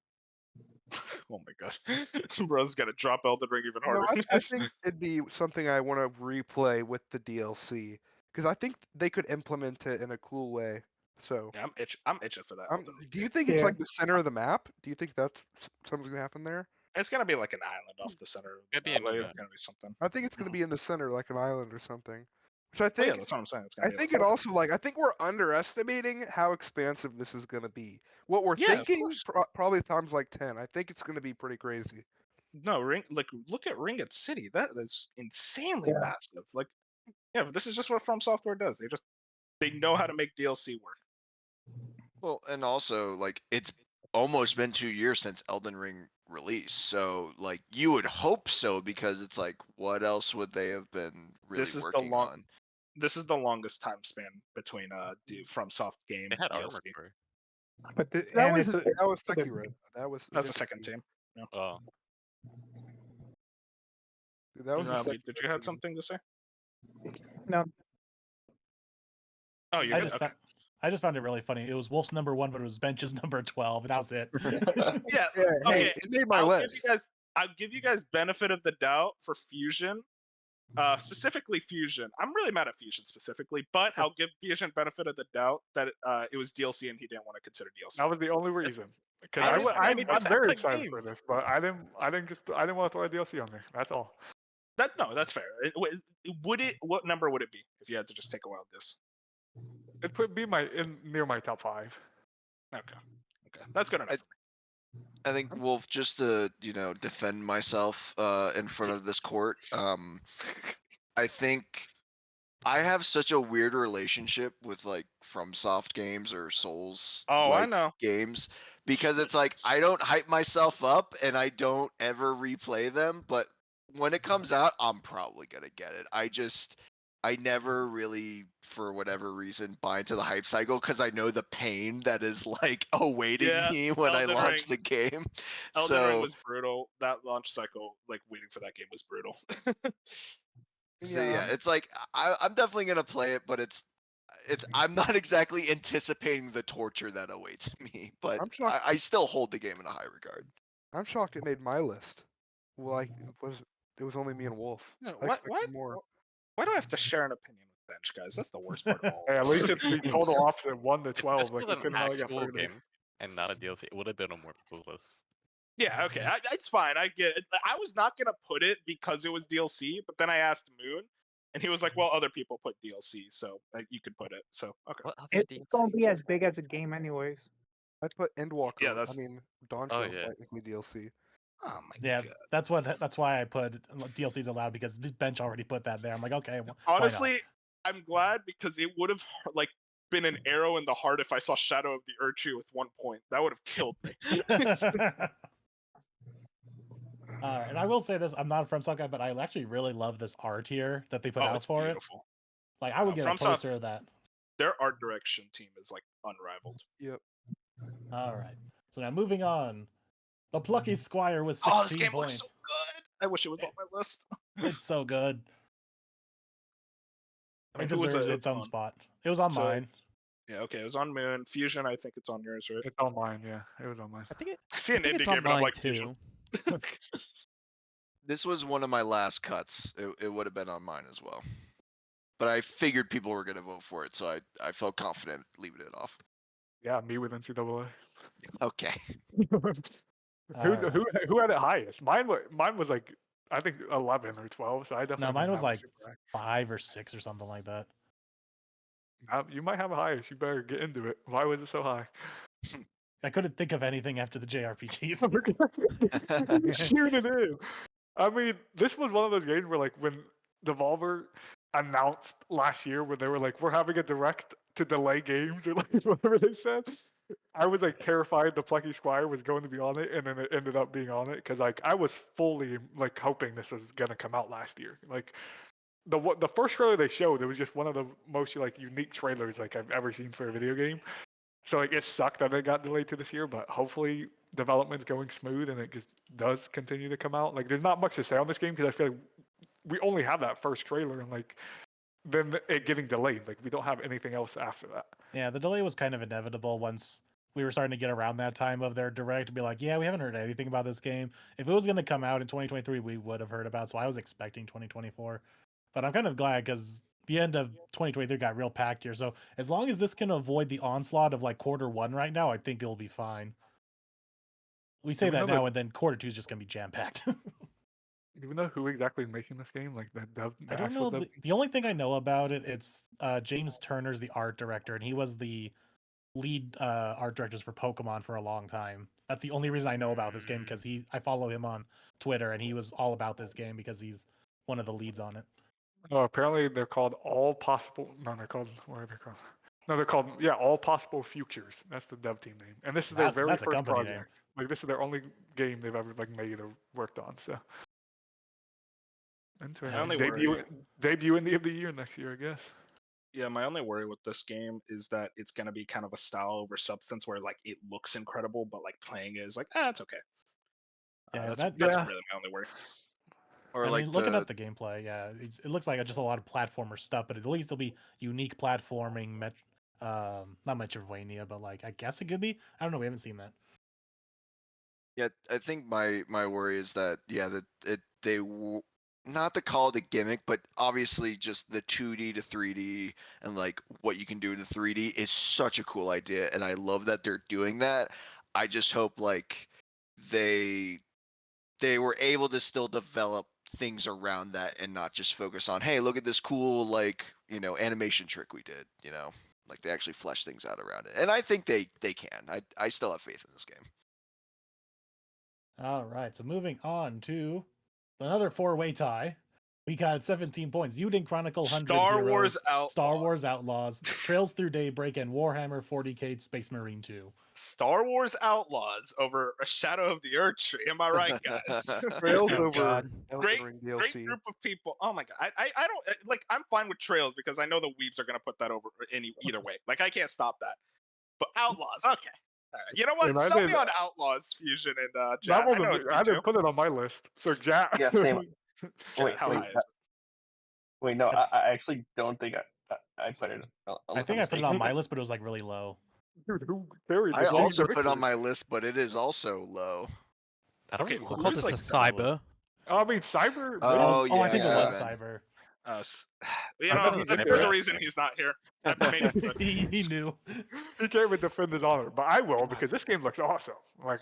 Oh my god, bro's gonna drop Elden Ring even No, harder. I think it'd be something I want to replay with the DLC because I think they could implement it in a cool way. So, Yeah, I'm itching for that. Elden Ring do you game. think it's Yeah. like the center of the map? Do you think that's something's gonna happen there? It's gonna be like an island off the center of the Could be map. a Like, new it's map. gonna be something. I think it's gonna be in the center, like an island or something. Which I Well, yeah, think that's what I'm saying. It's gonna I be think like it also I think we're underestimating how expansive this is gonna be. What we're Yeah, of thinking course. probably times like 10. I think it's gonna be pretty crazy. No, look at Ringed City. That is insanely Yeah. massive. Like, yeah, but this is just what From Software does. They know how to make DLC work. Well, and also like it's almost been 2 years since Elden Ring released, so like you would hope so because it's like what else would they have been really This is the working long- on? This is the longest time span between From Soft game They had DLC. Armored Core. But That and was it's a, that was for the- Sekiro. That was That's the second team. Oh, That was the Robbie, second did you have team. something to say? no. Oh, you're I good. just Okay. I just found it really funny. It was Wolf's number 1, but it was Bench's number 12, and that was it. Yeah. Yeah, Okay. hey, it made my list. I'll give you guys benefit of the doubt for Fusion. Specifically Fusion. I'm really mad at Fusion specifically, but I'll give Fusion benefit of the doubt that it was DLC and he didn't want to consider DLC. That was the only reason. Because I I'm understand. I'm very Like excited for games. this, but I didn't want to throw a DLC on there. That's all. That's fair. What number would it be if you had to just take a wild guess? It would be near my top 5. Okay. That's good enough. I think Wolf, just to defend myself in front of this court, I think I have such a weird relationship with like FromSoft games or Souls I know. games because it's like I don't hype myself up and I don't ever replay them, but when it comes out, I'm probably gonna get it. I never really, for whatever reason, buy into the hype cycle because I know the pain that is like awaiting Yeah, me when I Elden launch Ring. the game. Elden Ring So, was brutal. That launch cycle, like waiting for that game, was brutal. yeah, it's like I'm definitely gonna play it, but it's I'm not exactly anticipating the torture that awaits me. But I'm shocked. I still hold the game in a high regard. I'm shocked it made my list. Like it was only me and Wolf. No, I why expected more. do I have to share an opinion with Bench, guys? That's the worst part of all. Hey, at of least this. it's the total opposite 1 to if 12. this Like was you an couldn't really get actual further. game and not a DLC, it would have been on more people's lists. Yeah, okay, it's fine. I get it. I was not gonna put it because it was DLC, but then I asked Moon, and he was like, "Well, other people put DLC, so you could put it." So okay. What other It's DLC? gonna be as big as a game anyways. I put Endwalker. Yeah, I that's- mean, Dawn Trail's yeah. technically DLC. Oh my Yeah, god. that's why I put DLCs allowed because Bench already put that there. I'm like, okay. Why not? Honestly, I'm glad because it would have like been an arrow in the heart if I saw Shadow of the Erdtree with 1 point. That would have killed me. And I will say this: I'm not a FromSoft guy, but I actually really love this art here that they put out it's for beautiful. it. Like, I would No, get a FromSoft- poster of that. Their art direction team is like unrivaled. Yep. All right. So now moving on, the Plucky Squire with 16 Oh, this game looks points. so good. I wish it was on my list. It's so good. I mean, It who was deserves it its own on? spot. It was on So- mine. Yeah, okay, it was on Moon. Fusion, I think it's on yours, right? It's on mine. Yeah, it was on mine. I think it. I see I an think indie it's game on and I'm mine like too. Fusion. This was one of my last cuts. It would have been on mine as well. But I figured people were going to vote for it, so I felt confident leaving it off. Yeah, me with NCAA. Okay. Who had it highest? Mine was like I think 11 or 12. So I definitely No, mine didn't was have a like super 5 or 6 or something like that. high. You might have a highest. You better get into it. Why was it so high? I couldn't think of anything after the JRPGs. Shoot it in. I mean, this was one of those games where, like, when Devolver announced last year, when they were like, "We're having a direct to delay games," or like whatever they said, I was like terrified the Plucky Squire was going to be on it, and then it ended up being on it because like I was fully like hoping this was gonna come out last year. Like the first trailer they showed, it was just one of the most like unique trailers like I've ever seen for a video game. So like it sucked that it got delayed to this year, but hopefully development's going smooth and it just does continue to come out. Like there's not much to say on this game because I feel like we only have that first trailer and like then it getting delayed. Like we don't have anything else after that. Yeah, the delay was kind of inevitable once we were starting to get around that time of their direct to be like, yeah, we haven't heard anything about this game. If it was going to come out in 2023, we would have heard about it. So I was expecting 2024. But I'm kind of glad because the end of 2023 got real packed here. So as long as this can avoid the onslaught of like Q1 right now, I think it'll be fine. We say we that know now, that- and then Q2 is just going to be jam packed. Do we know who exactly is making this game? Like the dev, I the don't actual know. dev? The only thing I know about it, it's James Turner's the art director, and he was the lead art directors for Pokemon for a long time. That's the only reason I know about this game because I follow him on Twitter, and he was all about this game because he's one of the leads on it. Oh, apparently they're called All Possible. No, they're called. What are they called? No, they're called All Possible Futures. That's the dev team name, and this is their very That's a first company project. name. Like this is their only game they've ever like made or worked on. So interesting. only Debut in the year next year, I guess. Yeah, my only worry with this game is that it's gonna be kind of a style over substance where like it looks incredible, but like playing is like, it's okay. Yeah, that's yeah. really my only worry. Or I like mean, looking at the gameplay, yeah, it looks like just a lot of platformer stuff, but at least it'll be unique platforming. Not Metroidvania, but like I guess it could be. I don't know. We haven't seen that. Yeah, I think my worry is that not to call it a gimmick, but obviously just the 2D to 3D and like what you can do in the 3D is such a cool idea, and I love that they're doing that. I just hope like they were able to still develop things around that and not just focus on, hey, look at this cool like animation trick we did. Like they actually flesh things out around it, and I think they can. I still have faith in this game. All right, so moving on to another four-way tie. We got 17 points. Uden Chronicle 100 Star Wars Outlaws, Trails Through Daybreak, and Warhammer 40K Space Marine 2. Star Wars Outlaws over a Shadow of the Earth Tree. Am I right, guys? Trails Oh, over God. Elden great, Ring great DLC. group of people. Oh my god, I don't like. I'm fine with Trails because I know the weebs are gonna put that over either way. Like I can't stop that. But Outlaws, okay. All right. You know what? And I Sell did- me on Outlaws Fusion and That Jack. I know wasn't. it's me I too. didn't put it on my list. So Jack. Yeah, same. Jack, how wait, high is it? Wait, no, I actually don't think I put it. I think I put it on my list, but it was like really low. Dude, who carried I this? also put on my list, but it is also low. I don't Okay, really I'll know call who's, this a like, cyber. I mean, Cyber. Oh, I think it yeah, was man. Cyber. You I know, said he's there's different. a reason he's not here. I made it good. he knew. He can't even defend his honor, but I will because this game looks awesome. Like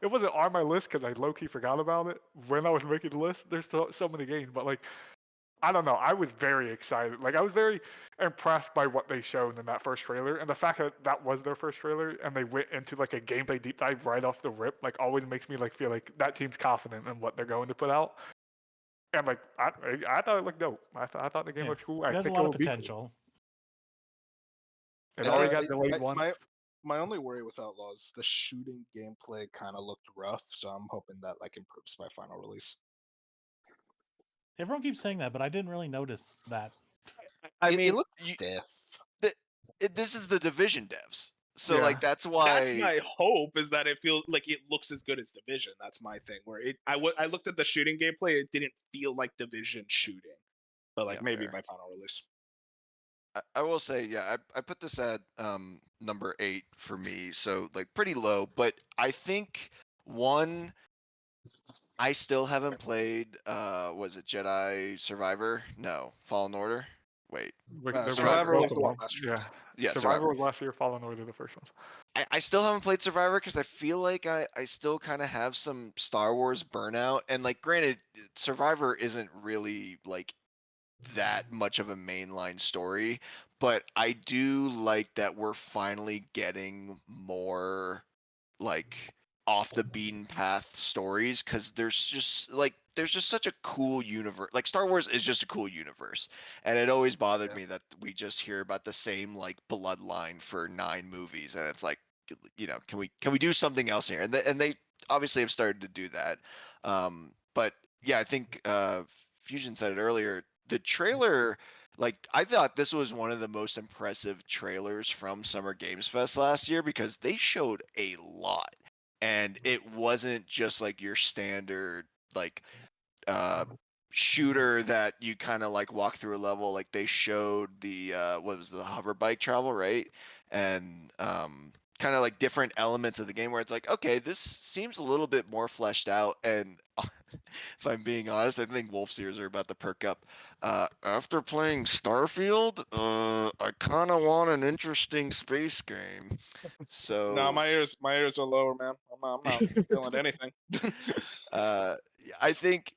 it wasn't on my list because I low key forgot about it when I was making the list. There's so many games, but like, I don't know. I was very excited. Like I was very impressed by what they showed in that first trailer, and the fact that that was their first trailer and they went into like a gameplay deep dive right off the rip, like always makes me like feel like that team's confident in what they're going to put out. And like I thought it looked dope. I thought the game Yeah, looked cool. It I has a think lot it of will be cool. potential. It Yeah, already got delayed I- once. My only worry with Outlaws, the shooting gameplay kind of looked rough, so I'm hoping that like improves by final release. Everyone keeps saying that, but I didn't really notice that. I It mean, looked you- stiff. this is the Division devs, so Yeah. like that's why. That's my hope is that it feels like it looks as good as Division. That's my thing. Where I looked at the shooting gameplay, it didn't feel like Division shooting, but like Yeah, maybe fair. by final release. I will say, yeah, I put this at number 8 for me, so like pretty low. But I think one, I still haven't played. Was it Jedi Survivor? No, Fallen Order. Wait, Like, Uh, there were Survivor both was of the one them. last Yeah. year. yeah, Survivor Survivor. was last year. Fallen Order the first one. I still haven't played Survivor because I feel like I still kind of have some Star Wars burnout. And like, granted, Survivor isn't really like that much of a mainline story, but I do like that we're finally getting more like off the beaten path stories because there's just such a cool universe. Like Star Wars is just a cool universe, and it always bothered me that we just hear about the same like bloodline for 9 movies, and it's like, can we do something else here? And they obviously have started to do that. But yeah, I think Fusion said it earlier. The trailer, like I thought this was one of the most impressive trailers from Summer Games Fest last year because they showed a lot. And it wasn't just like your standard like shooter that you kind of like walk through a level. Like they showed the what was the hover bike travel, right? And kind of like different elements of the game where it's like, okay, this seems a little bit more fleshed out. And if I'm being honest, I think Wolf's ears are about to perk up. After playing Starfield, I kind of want an interesting space game. So No, my ears are lower, man. I'm not feeling anything. I think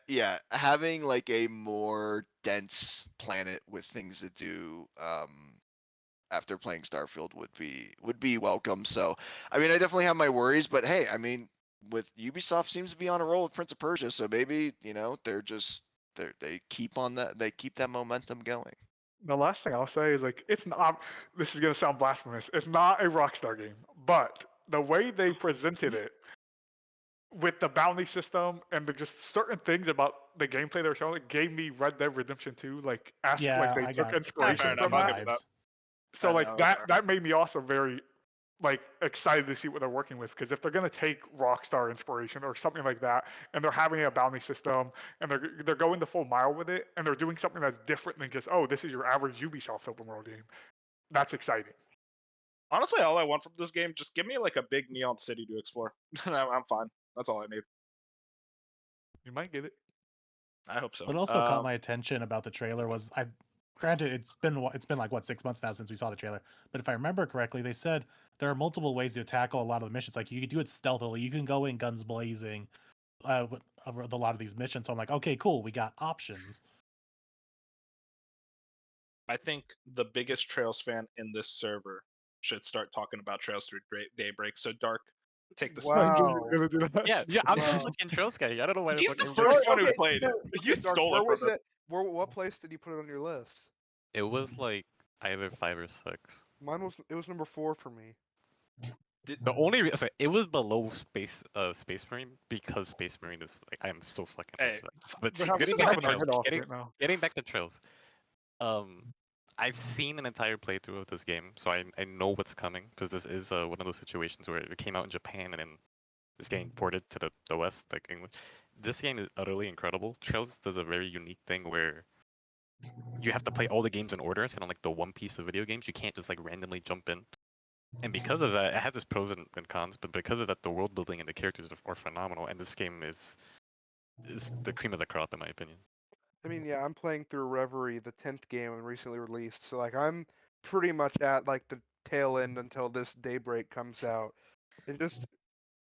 yeah, having like a more dense planet with things to do after playing Starfield would be welcome. So I mean, I definitely have my worries, but hey, I mean, with Ubisoft seems to be on a roll with Prince of Persia, so maybe, you know, they keep on that, they keep that momentum going. The last thing I'll say is like it's not. This is gonna sound blasphemous. It's not a Rockstar game, but the way they presented it, with the bounty system and the just certain things about the gameplay they were showing, it gave me Red Dead Redemption 2. Like Yeah, like they I took got inspiration fair enough, from I'll that. give you that. So I like know, that fair. that made me also very like excited to see what they're working with, because if they're gonna take Rockstar inspiration or something like that, and they're having a bounty system and they're going the full mile with it, and they're doing something that's different than just, oh, this is your average Ubisoft open world game, that's exciting. Honestly, all I want from this game, just give me like a big neon city to explore. I'm fine. That's all I need. You might get it. I hope so. What also caught my attention about the trailer was, granted it's been like what, 6 months now since we saw the trailer, but if I remember correctly, they said there are multiple ways to tackle a lot of the missions. Like you could do it stealthily, you can go in guns blazing, with a lot of these missions. So I'm like, okay, cool, we got options. I think the biggest Trails fan in this server should start talking about Trails through Daybreak. So Dark, take the stage. Wow. Gonna do that. Yeah, I'm Wow. the fucking Trails guy. I don't know why. He's fucking the everybody- first one who Okay, played it. no, You okay, Dark, stole where it was from him. it? What place did you put it on your list? It was like either 5 or 6. It was number 4 for me. The only reason it was below Space Marine because Space Marine is like, I am so fucking Hey, hyped for that. But They're this having, is they're a having their Trails head off getting, right now. getting back to Trails. I've seen an entire playthrough of this game, so I know what's coming, because this is one of those situations where it came out in Japan and then it's getting ported to the West, like English. This game is utterly incredible. Trails does a very unique thing where you have to play all the games in order. It's kind of like the One Piece of video games. You can't just like randomly jump in. And because of that, it has its pros and cons, but because of that, the world building and the characters are phenomenal, and this game is the cream of the crop, in my opinion. I mean, yeah, I'm playing through Reverie, the 10th game and recently released, so like I'm pretty much at like the tail end until this Daybreak comes out. And just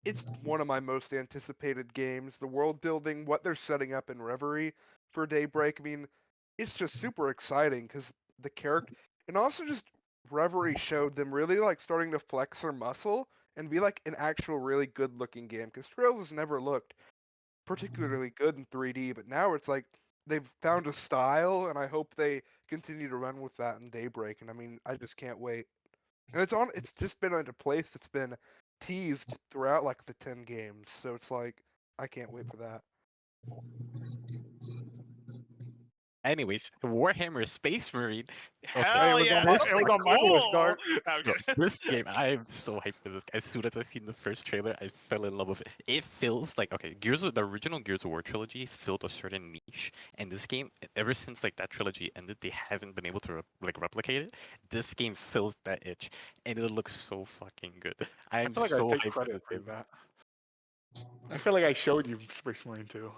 it's one of my most anticipated games. The world building, what they're setting up in Reverie for Daybreak, I mean, it's just super exciting because the character, and also just Reverie showed them really like starting to flex their muscle and be like an actual really good looking game, because Trails has never looked particularly good in 3D, but now it's like they've found a style, and I hope they continue to run with that in Daybreak. And I mean, I just can't wait. And it's just been at a place that's been teased throughout like the 10 games, so it's like I can't wait for that. Anyways, Warhammer Space Marine. Hell was yeah! on my- This it was is on my list, cool. Dark. Okay. Bro, this game, I am so hyped for this. As soon as I've seen the first trailer, I fell in love with it. It feels like, okay, the original Gears of War trilogy filled a certain niche, and this game, ever since like that trilogy ended, they haven't been able to replicate it. This game fills that itch, and it looks so fucking good. I I am feel like so I take hyped for credit this for game. that. I feel like I showed you Space Marine 2.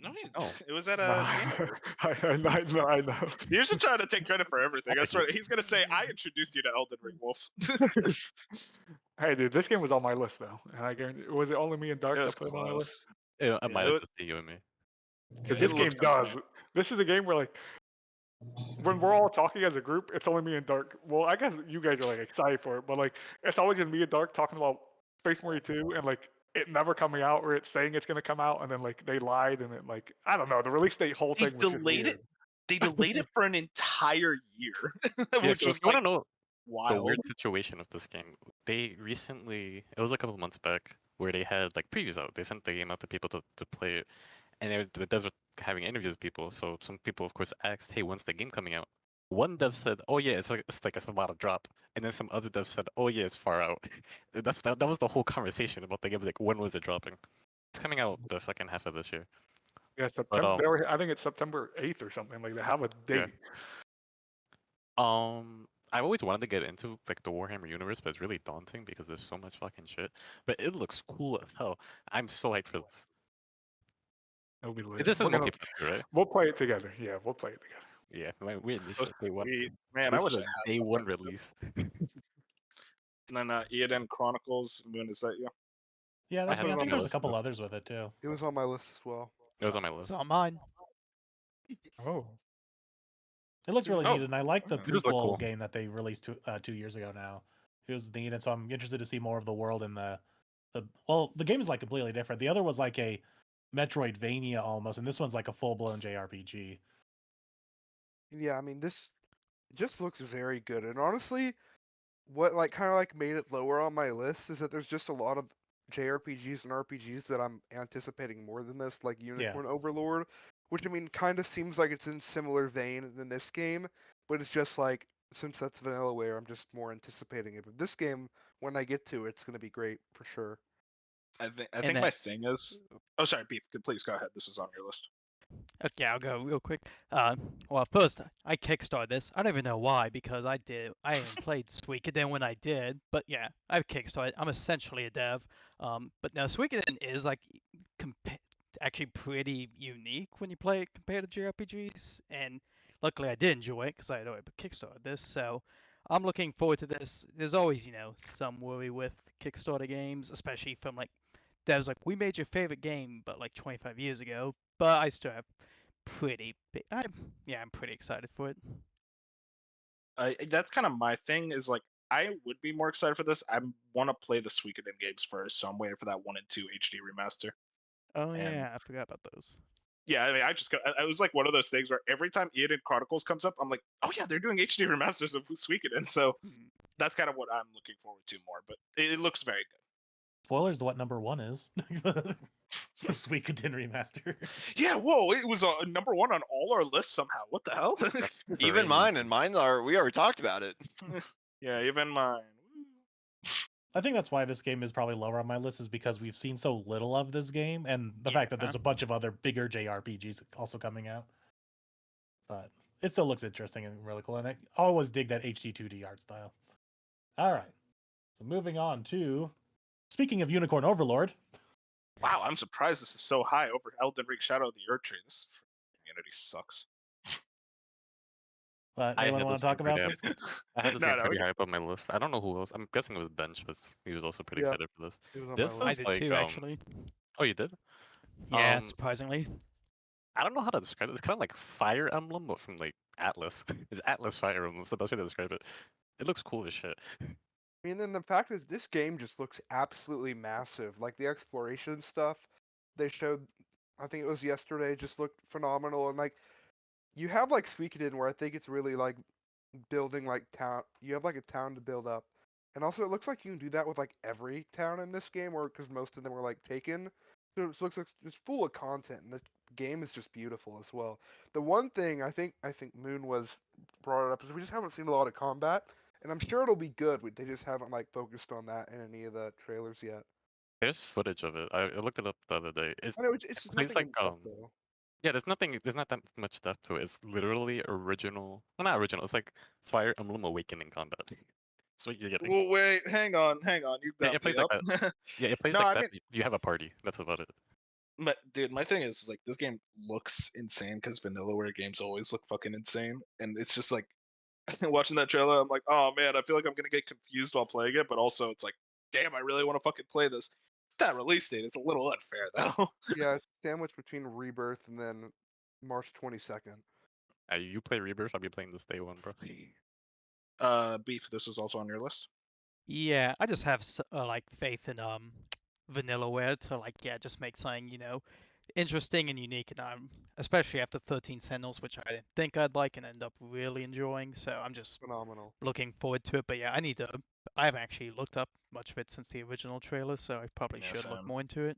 No, Oh. it was at No, a. Game Over. I know. You're just trying to take credit for everything. That's right. He's gonna say, "I introduced you to Elden Ring, Wolf." Hey, dude, this game was on my list though, and I guarantee. Was it only me and Dark It was that put it on my list? close. I might it have was- just been you and me. Because It this game looks does. amazing. This is a game where like, when we're all talking as a group, it's only me and Dark. Well, I guess you guys are like excited for it, but like, it's always just me and Dark talking about Space Marine 2, and like it never coming out, or it's saying it's gonna come out, and then like they lied, and it like I don't know, the release date whole They thing was just delayed weird. it. They delayed it for an entire year, Yeah, which so was if you want like to know the wild. weird situation of this game, they recently, it was a couple months back, where they had like previews out. They sent the game out to people to play it, and the devs were having interviews with people. So some people, of course, asked, "Hey, when's the game coming out?" One dev said, "Oh yeah, it's about to drop," and then some other dev said, "Oh yeah, it's far out." That was the whole conversation about the game. Like, when was it dropping? It's coming out the second half of this year. Yeah, September. I think it's September 8th or something. Like they have a date. Yeah. I always wanted to get into like the Warhammer universe, but it's really daunting because there's so much fucking shit. But it looks cool as hell. I'm so hyped for this. It'll be lit. This is We're gonna, multiplayer, right? we'll play it together. Yeah, we'll play it together. Yeah, we're in this Oh, shit day one. sweet. Man, I This wish is I a had day that one fucking- release. And then Eoden Chronicles. Moon, is that you? Yeah, that's have me. it I on think my there's a list, couple though. others with it too. It was on my list as well. It was on my list. It's on mine. Oh. It looks really Oh, neat, and I like the it does look prequel cool. game that they released 2 years ago now. It was neat, and so I'm interested to see more of the world and the the game is like completely different. The other was like a Metroidvania almost, and this one's like a full blown JRPG. Yeah, I mean this just looks very good. And honestly, what like kind of like made it lower on my list is that there's just a lot of JRPGs and RPGs that I'm anticipating more than this, like Unicorn Overlord, which I mean kind of seems like it's in similar vein than this game, but it's just like since that's Vanillaware, I'm just more anticipating it. But this game, when I get to it, it's gonna be great for sure. I think And my then- thing is. Oh, sorry, Beef. Please go ahead. This is on your list. Okay, I'll go real quick. Well, first I kickstarted this. I don't even know why because I haven't played Suikoden when I did, but yeah, I've kickstarted. I'm essentially a dev. But now Suikoden is like actually pretty unique when you play it compared to JRPGs, and luckily I did enjoy it because I had already kickstarted this. So I'm looking forward to this. There's always some worry with Kickstarter games, especially from like devs like we made your favorite game, but like 25 years ago. But I still have pretty big. I'm pretty excited for it. That's kind of my thing. Is like I would be more excited for this. I want to play the Suikoden games first, so I'm waiting for that 1 and 2 HD remaster. Oh And- yeah, I forgot about those. Yeah, I mean, I was like one of those things where every time Eoden Chronicles comes up, I'm like, oh yeah, they're doing HD remasters of Suikoden, so that's kind of what I'm looking forward to more. But it looks very good. Spoilers to what number 1 is. The Suikoden remaster. Yeah, whoa, it was number 1 on all our lists somehow. What the hell? Even Crazy. mine, and mine are. We already talked about it. Yeah, even mine. I think that's why this game is probably lower on my list, is because we've seen so little of this game, and the fact that there's a bunch of other bigger JRPGs also coming out. But it still looks interesting and really cool, and I always dig that HD 2D art style. All right, so moving on to, speaking of Unicorn Overlord, Wow, I'm surprised this is so high over Elden Ring Shadow of the Erdtree. This community sucks. but I anyone had want this to talk game about pretty this? I had this No, game no, pretty okay. high up on my list. I don't know who else. I'm guessing it was Bench, but he was also pretty Yeah. excited for this. It was on This my I list. is did like, too, actually. Oh, you did? Yeah, Um, surprisingly. I don't know how to describe it. It's kind of like Fire Emblem, but from like Atlas. It's Atlas Fire Emblem. So that's the best way to describe it. It looks cool as shit. I mean, then the fact is, this game just looks absolutely massive. Like the exploration stuff they showed, I think it was yesterday, just looked phenomenal. And like, you have like Suikoden, where I think it's really like building like town. You have like a town to build up, and also it looks like you can do that with like every town in this game, or because most of them were like taken. So it looks like it's full of content, and the game is just beautiful as well. The one thing I think Moon was brought it up is we just haven't seen a lot of combat. And I'm sure it'll be good. They just haven't like focused on that in any of the trailers yet. There's footage of it. I looked it up the other day. I know it's just plays nothing like, in depth, though. Yeah, there's not that much depth to it. It's literally original. Well, not original. It's like Fire Emblem Awakening combat. That's what you're getting. Well, wait, hang on. You Yeah, got it me plays like up. Yeah, it plays No, like I that. You have a party. That's about it. But dude, my thing is like this game looks insane because Vanillaware games always look fucking insane, and it's just like watching that trailer, I'm like, oh man, I feel like I'm gonna get confused while playing it, but also it's like, damn, I really want to fucking play this. That release date is a little unfair though. Yeah, it's sandwiched between Rebirth and then March 22nd. You play Rebirth. I'll be playing this day one, bro. Beef, this is also on your list. Yeah, I just have like faith in Vanillaware to just make something interesting and unique, and especially after 13 Sentinels, which I didn't think I'd like and end up really enjoying. So I'm just Phenomenal. looking forward to it. But yeah, I haven't actually looked up much of it since the original trailer, so I probably Yeah, should look same. more into it.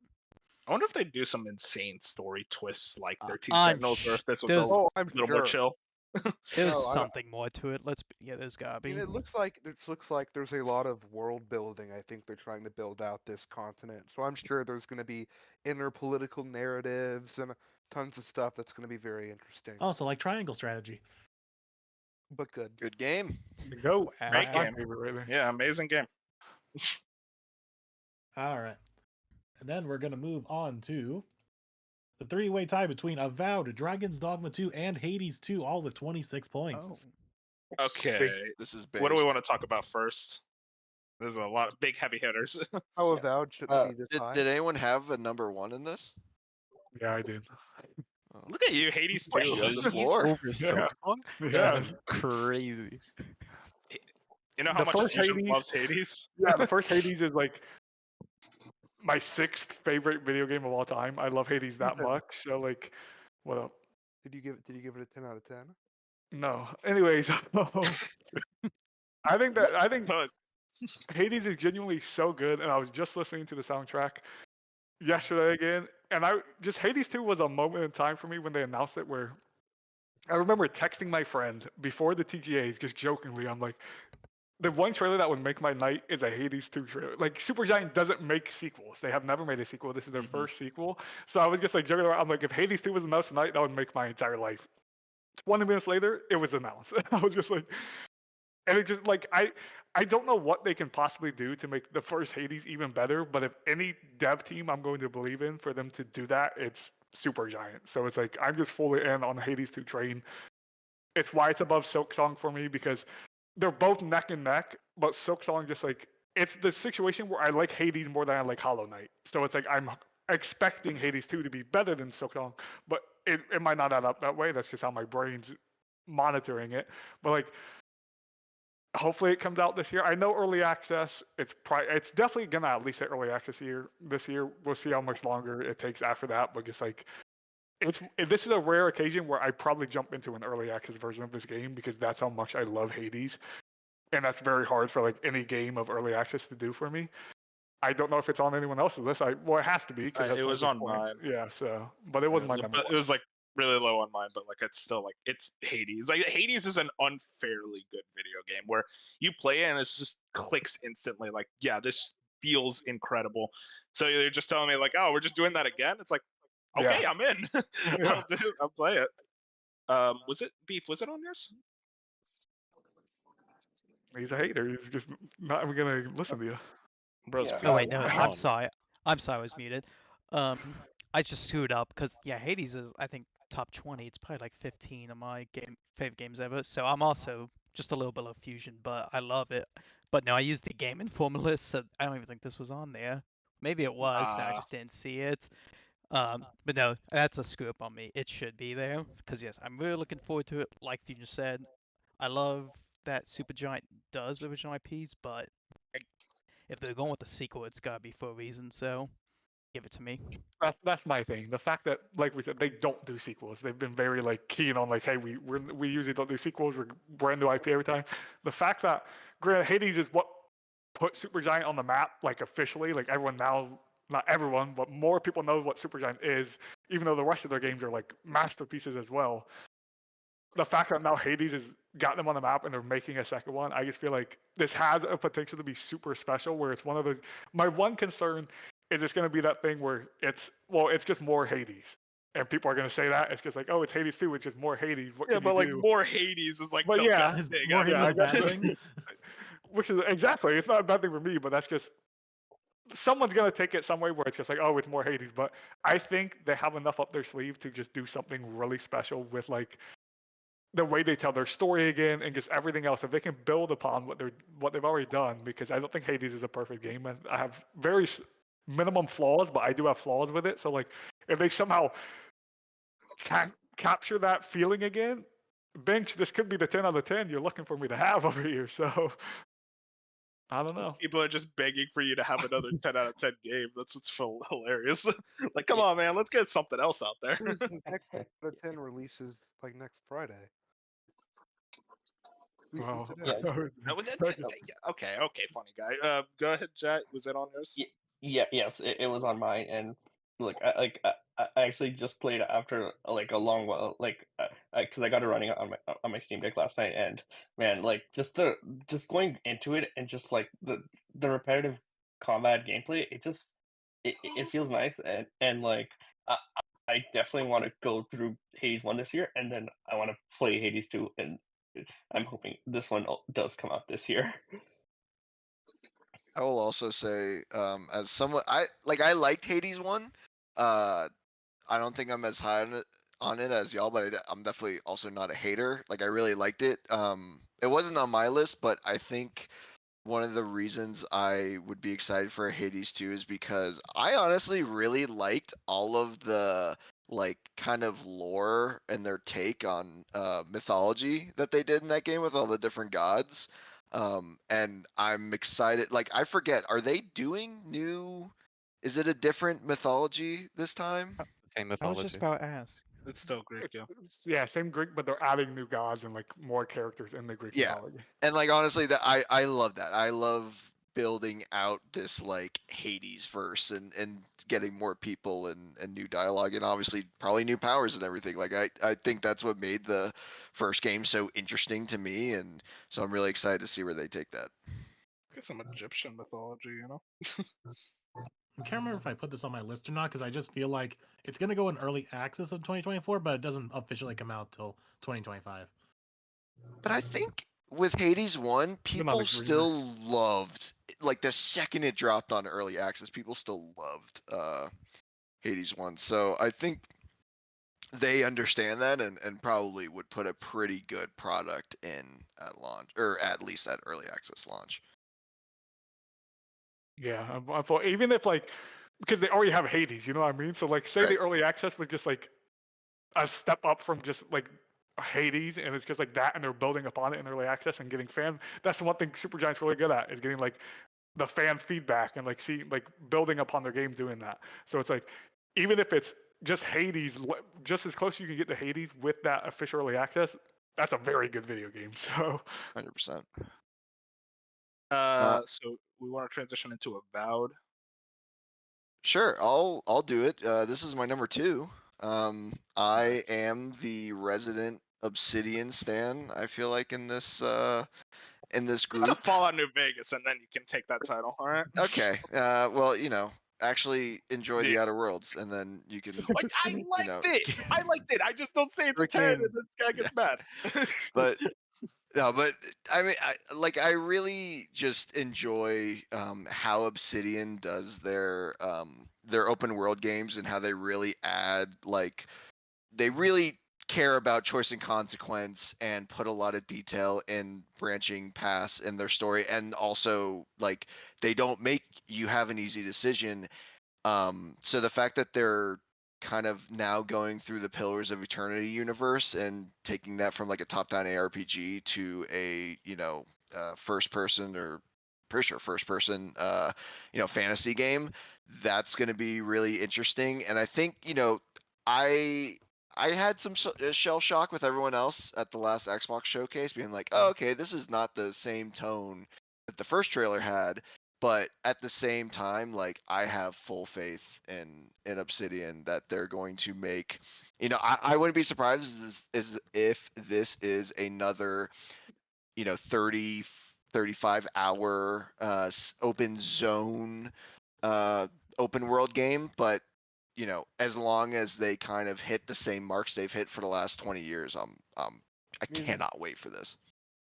I wonder if they do some insane story twists like 13 I'm Sentinels, or if this was there's- a Oh, I'm little sure. more chill. There's No, I don't- something more to it. There's gotta I be. mean, it looks like there's a lot of world building. I think they're trying to build out this continent, so I'm sure there's going to be inner political narratives and tons of stuff that's going to be very interesting. Oh, so like triangle strategy. but good. Good game. Go. Great That's my game. favorite right there. Yeah, amazing game. All right. And then we're going to move on to the three-way tie between Avowed, Dragon's Dogma 2, and Hades 2, all with 26 points. Oh. Okay. This is What do we based. want to talk about first? There's a lot of big heavy hitters. How Avowed shouldn't be this Did, high. did anyone have a number 1 in this? Yeah, I did. Oh. Look at you, Hades 2. You have the floor. Over Yeah. Silksong? Yeah. That's crazy. You know how The much first Asian Hades- loves Hades? Yeah, the first Hades is like my 6th favorite video game of all time. I love Hades that Okay. much. So like, what up? Did you give it a 10 out of 10? No. Anyways, I think But Hades is genuinely so good, and I was just listening to the soundtrack yesterday again, and Hades 2 was a moment in time for me when they announced it where I remember texting my friend before the TGAs, just jokingly, I'm like, the one trailer that would make my night is a Hades 2 trailer. Like, Supergiant doesn't make sequels. They have never made a sequel. This is their first sequel. So I was just like joking around. I'm like, if Hades 2 was announced tonight, that would make my entire life. 20 minutes later, it was announced. I was just like, and it just like, I don't know what they can possibly do to make the first Hades even better, but if any dev team I'm going to believe in for them to do that, it's Supergiant. So it's like, I'm just fully in on the Hades 2 train. It's why it's above Silksong for me, because they're both neck and neck, but Silksong just like, it's the situation where I like Hades more than I like Hollow Knight. So it's like, I'm expecting Hades 2 to be better than Silksong, but it might not add up that way. That's just how my brain's monitoring it. But like, hopefully it comes out this year. I know early access. It's definitely gonna at least hit early access this year. We'll see how much longer it takes after that. But just like, this is a rare occasion where I probably jump into an early access version of this game because that's how much I love Hades, and that's very hard for like any game of early access to do for me. I don't know if it's on anyone else's list. Well, it has to be because it was on mine. Yeah, so but it wasn't my number. It was like really low on mine, but like it's still like it's Hades. Like Hades is an unfairly good video game where you play it and it just clicks instantly. Like, yeah, this feels incredible. So you're just telling me like, oh, we're just doing that again? It's like, okay, Yeah. I'm in. I'll play it. Was it Beef? Was it on yours? He's a hater. He's just not even gonna listen to you. Bros, Yeah. Beef. Oh wait, no, I'm on. sorry. I'm sorry, I was muted. I just screwed up because yeah, Hades is I think top 20. It's probably like 15 of my favorite games ever. So I'm also just a little below Fusion, but I love it. But no, I used the Game Informer list, so I don't even think this was on there. Maybe it was, and I Ah. just didn't see it. But no, that's a screw up on me. It should be there because yes, I'm really looking forward to it. Like you just said, I love that Supergiant does original IPs, but if they're going with the sequel, it's gotta be for a reason. So give it to me. That's my thing. The fact that, like we said, they don't do sequels. They've been very like keen on like, hey, we usually don't do sequels. We're brand new IP every time. The fact that granted Hades is what put Supergiant on the map, like officially, like everyone now, not everyone, but more people know what Supergiant is, even though the rest of their games are like masterpieces as well. The fact that now Hades has got them on the map and they're making a second one, I just feel like this has a potential to be super special. Where it's one of those. My one concern is it's going to be that thing where it's just more Hades, and people are going to say that it's just like, oh, it's Hades 2, which is more Hades. What Yeah, can but you like do? more Hades is like But the yeah, best Is thing. more I mean, Hades a bad guess- thing? Which is exactly, it's not a bad thing for me, but that's just someone's gonna take it some way where it's just like, oh, it's more Hades. But I think they have enough up their sleeve to just do something really special with like the way they tell their story again and just everything else. If they can build upon what they've already done, because I don't think Hades is a perfect game. I have very minimum flaws, but I do have flaws with it. So like, if they somehow can capture that feeling again, Bench, this could be the 10 out of 10 you're looking for me to have over here. So I don't know. people are just begging for you to have another 10 out of 10 game. That's what's hilarious. Like, come on, man, let's get something else out there. The next out of 10 releases like next Friday. 3 from Well, today. No, okay, funny guy. Go ahead, Jet. Was it on yours? Yes, it was on mine, and look, I actually just played it after like a long while, like because I got it running on my Steam Deck last night, and man, like just going into it and just like the repetitive combat gameplay, it feels nice, and like I definitely want to go through Hades 1 this year, and then I want to play Hades 2 and I'm hoping this one does come out this year. I will also say, as someone I liked Hades 1. I don't think I'm as high on it as y'all, but I'm definitely also not a hater. Like I really liked it. It wasn't on my list, but I think one of the reasons I would be excited for Hades 2 is because I honestly really liked all of the like kind of lore and their take on mythology that they did in that game with all the different gods. And I'm excited. Like I forget, are they doing new? Is it a different mythology this time? Same I was just mythology. about to ask. It's still Greek, yeah. Yeah, same Greek, but they're adding new gods and like more characters in the Greek Yeah. mythology. And like honestly, that I love that. I love building out this like Hades verse and getting more people and new dialogue and obviously probably new powers and everything. Like I think that's what made the first game so interesting to me, and so I'm really excited to see where they take that. Get some Egyptian mythology, you know. I can't remember if I put this on my list or not because I just feel like it's gonna go in early access of 2024, but it doesn't officially come out till 2025. But I think with Hades 1, people agree. still loved like the second it dropped on early access, people still loved Hades 1. So I think they understand that and probably would put a pretty good product in at launch, or at least at early access launch. Yeah, I thought even if like because they already have Hades, you know what I mean? So like say the Right. early access was just like a step up from just like Hades and it's just like that and they're building upon it in early access and getting fan. That's the one thing Supergiant's really good at is getting like the fan feedback and like like building upon their games doing that. So it's like even if it's just Hades, just as close as you can get to Hades with that official early access, that's a very good video game. So 100%. So we want to transition into Avowed. Sure, I'll do it. This is my number 2. I am the resident Obsidian stan, I feel like in this group. It's a Fallout New Vegas, and then you can take that title. All right. Okay. Well, actually enjoy the Yeah. Outer Worlds, and then you can. Like I liked it. I liked it. I just don't say it's a 10, Freaking- and this guy gets mad. But no, but I mean, I really just enjoy how Obsidian does their open world games and how they really add they really care about choice and consequence and put a lot of detail in branching paths in their story, and also like they don't make you have an easy decision. So the fact that they're kind of now going through the Pillars of Eternity universe and taking that from like a top-down ARPG to a first person, or pretty sure first person fantasy game, that's going to be really interesting. And I think I had some shell shock with everyone else at the last Xbox showcase, being like, oh, okay, this is not the same tone that the first trailer had. But at the same time, like I have full faith in Obsidian that they're going to make. I wouldn't be surprised is if this is another 30 35 hour open zone open world game, but as long as they kind of hit the same marks they've hit for the last 20 years, I cannot wait for this.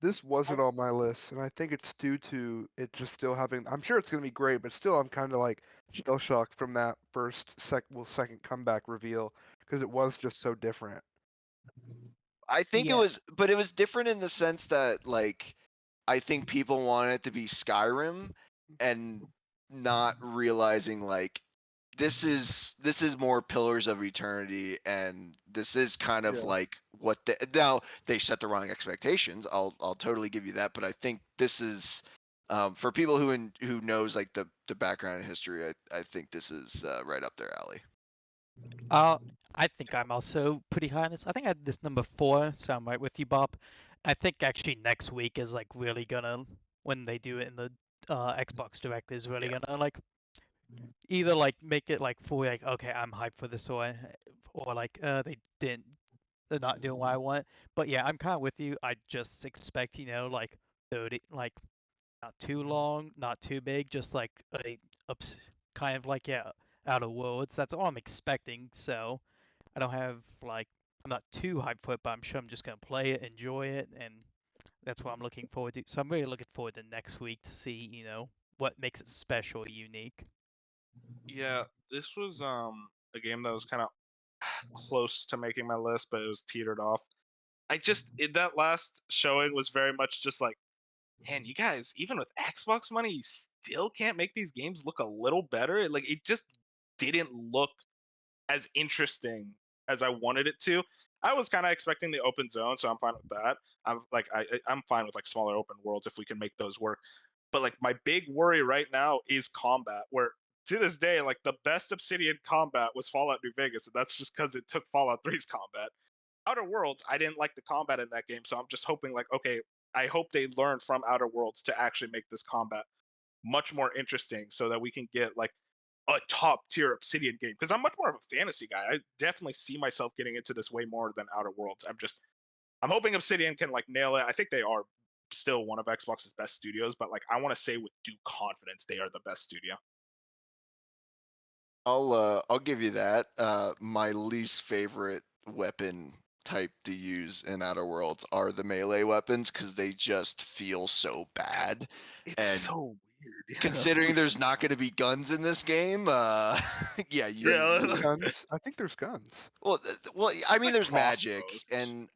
This wasn't on my list, and I think it's due to it just still having. I'm sure it's gonna be great, but still, I'm kind of like shell shocked from that second comeback reveal because it was just so different. I think Yeah. it was different in the sense that like I think people want it to be Skyrim and not realizing like this is more Pillars of Eternity, and this is kind of Yeah. like what now they set the wrong expectations. I'll totally give you that, but I think this is for people who knows like the background and history. I think this is right up their alley. I think I'm also pretty high on this. I think I had this number 4, so I'm right with you, Bob. I think actually next week is like really gonna, when they do it in the Xbox Direct, is really gonna like either like make it like fully like, okay, I'm hyped for this, or like they're not doing what I want. But yeah, I'm kind of with you. I just expect like 30, like not too long, not too big, just like a kind of like Outer Worlds. That's all I'm expecting. So I don't have like I'm not too hyped for it, but I'm sure I'm just gonna play it, enjoy it, and that's what I'm looking forward to. So I'm really looking forward to next week to see, what makes it special, unique. Yeah, this was a game that was kind of close to making my list, but it was teetered off. That last showing was very much just like, man, you guys, even with Xbox money, you still can't make these games look a little better. Like it just didn't look as interesting as I wanted it to. I was kind of expecting the open zone, so I'm fine with that. I'm fine with like smaller open worlds if we can make those work. But like my big worry right now is combat, where to this day, like the best Obsidian combat was Fallout New Vegas, and that's just because it took Fallout 3's combat. Outer Worlds, I didn't like the combat in that game, so I'm just hoping like, okay, I hope they learn from Outer Worlds to actually make this combat much more interesting so that we can get like a top tier Obsidian game, because I'm much more of a fantasy guy. I definitely see myself getting into this way more than Outer Worlds. I'm hoping Obsidian can like nail it. I think they are still one of Xbox's best studios, but like I want to say with due confidence they are the best studio. I'll give you that. My least favorite weapon type to use in Outer Worlds are the melee weapons because they just feel so bad. It's And so weird. considering there's not going to be guns in this game, yeah, you. Yeah. There's guns. I think there's guns. Well, I mean, like there's magic, crossbows. and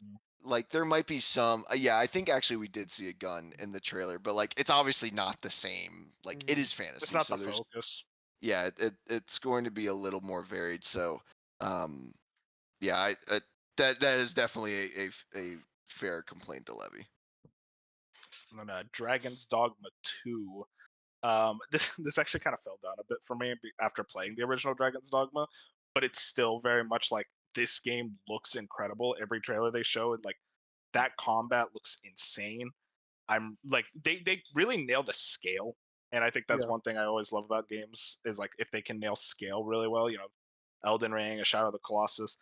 like there might be some. Yeah, I think actually we did see a gun in the trailer, but like it's obviously not the same. Like it is fantasy, It's not so the there's focus. yeah, it's going to be a little more varied. So, yeah, that is definitely a fair complaint to levy. And then Dragon's Dogma 2. This actually kind of fell down a bit for me after playing the original Dragon's Dogma, but it's still very much like this game looks incredible. Every trailer they show, and like that combat looks insane. I'm like they really nail the scale, and I think that's Yeah. one thing I always love about games is like if they can nail scale really well. Elden Ring, A Shadow of the Colossus,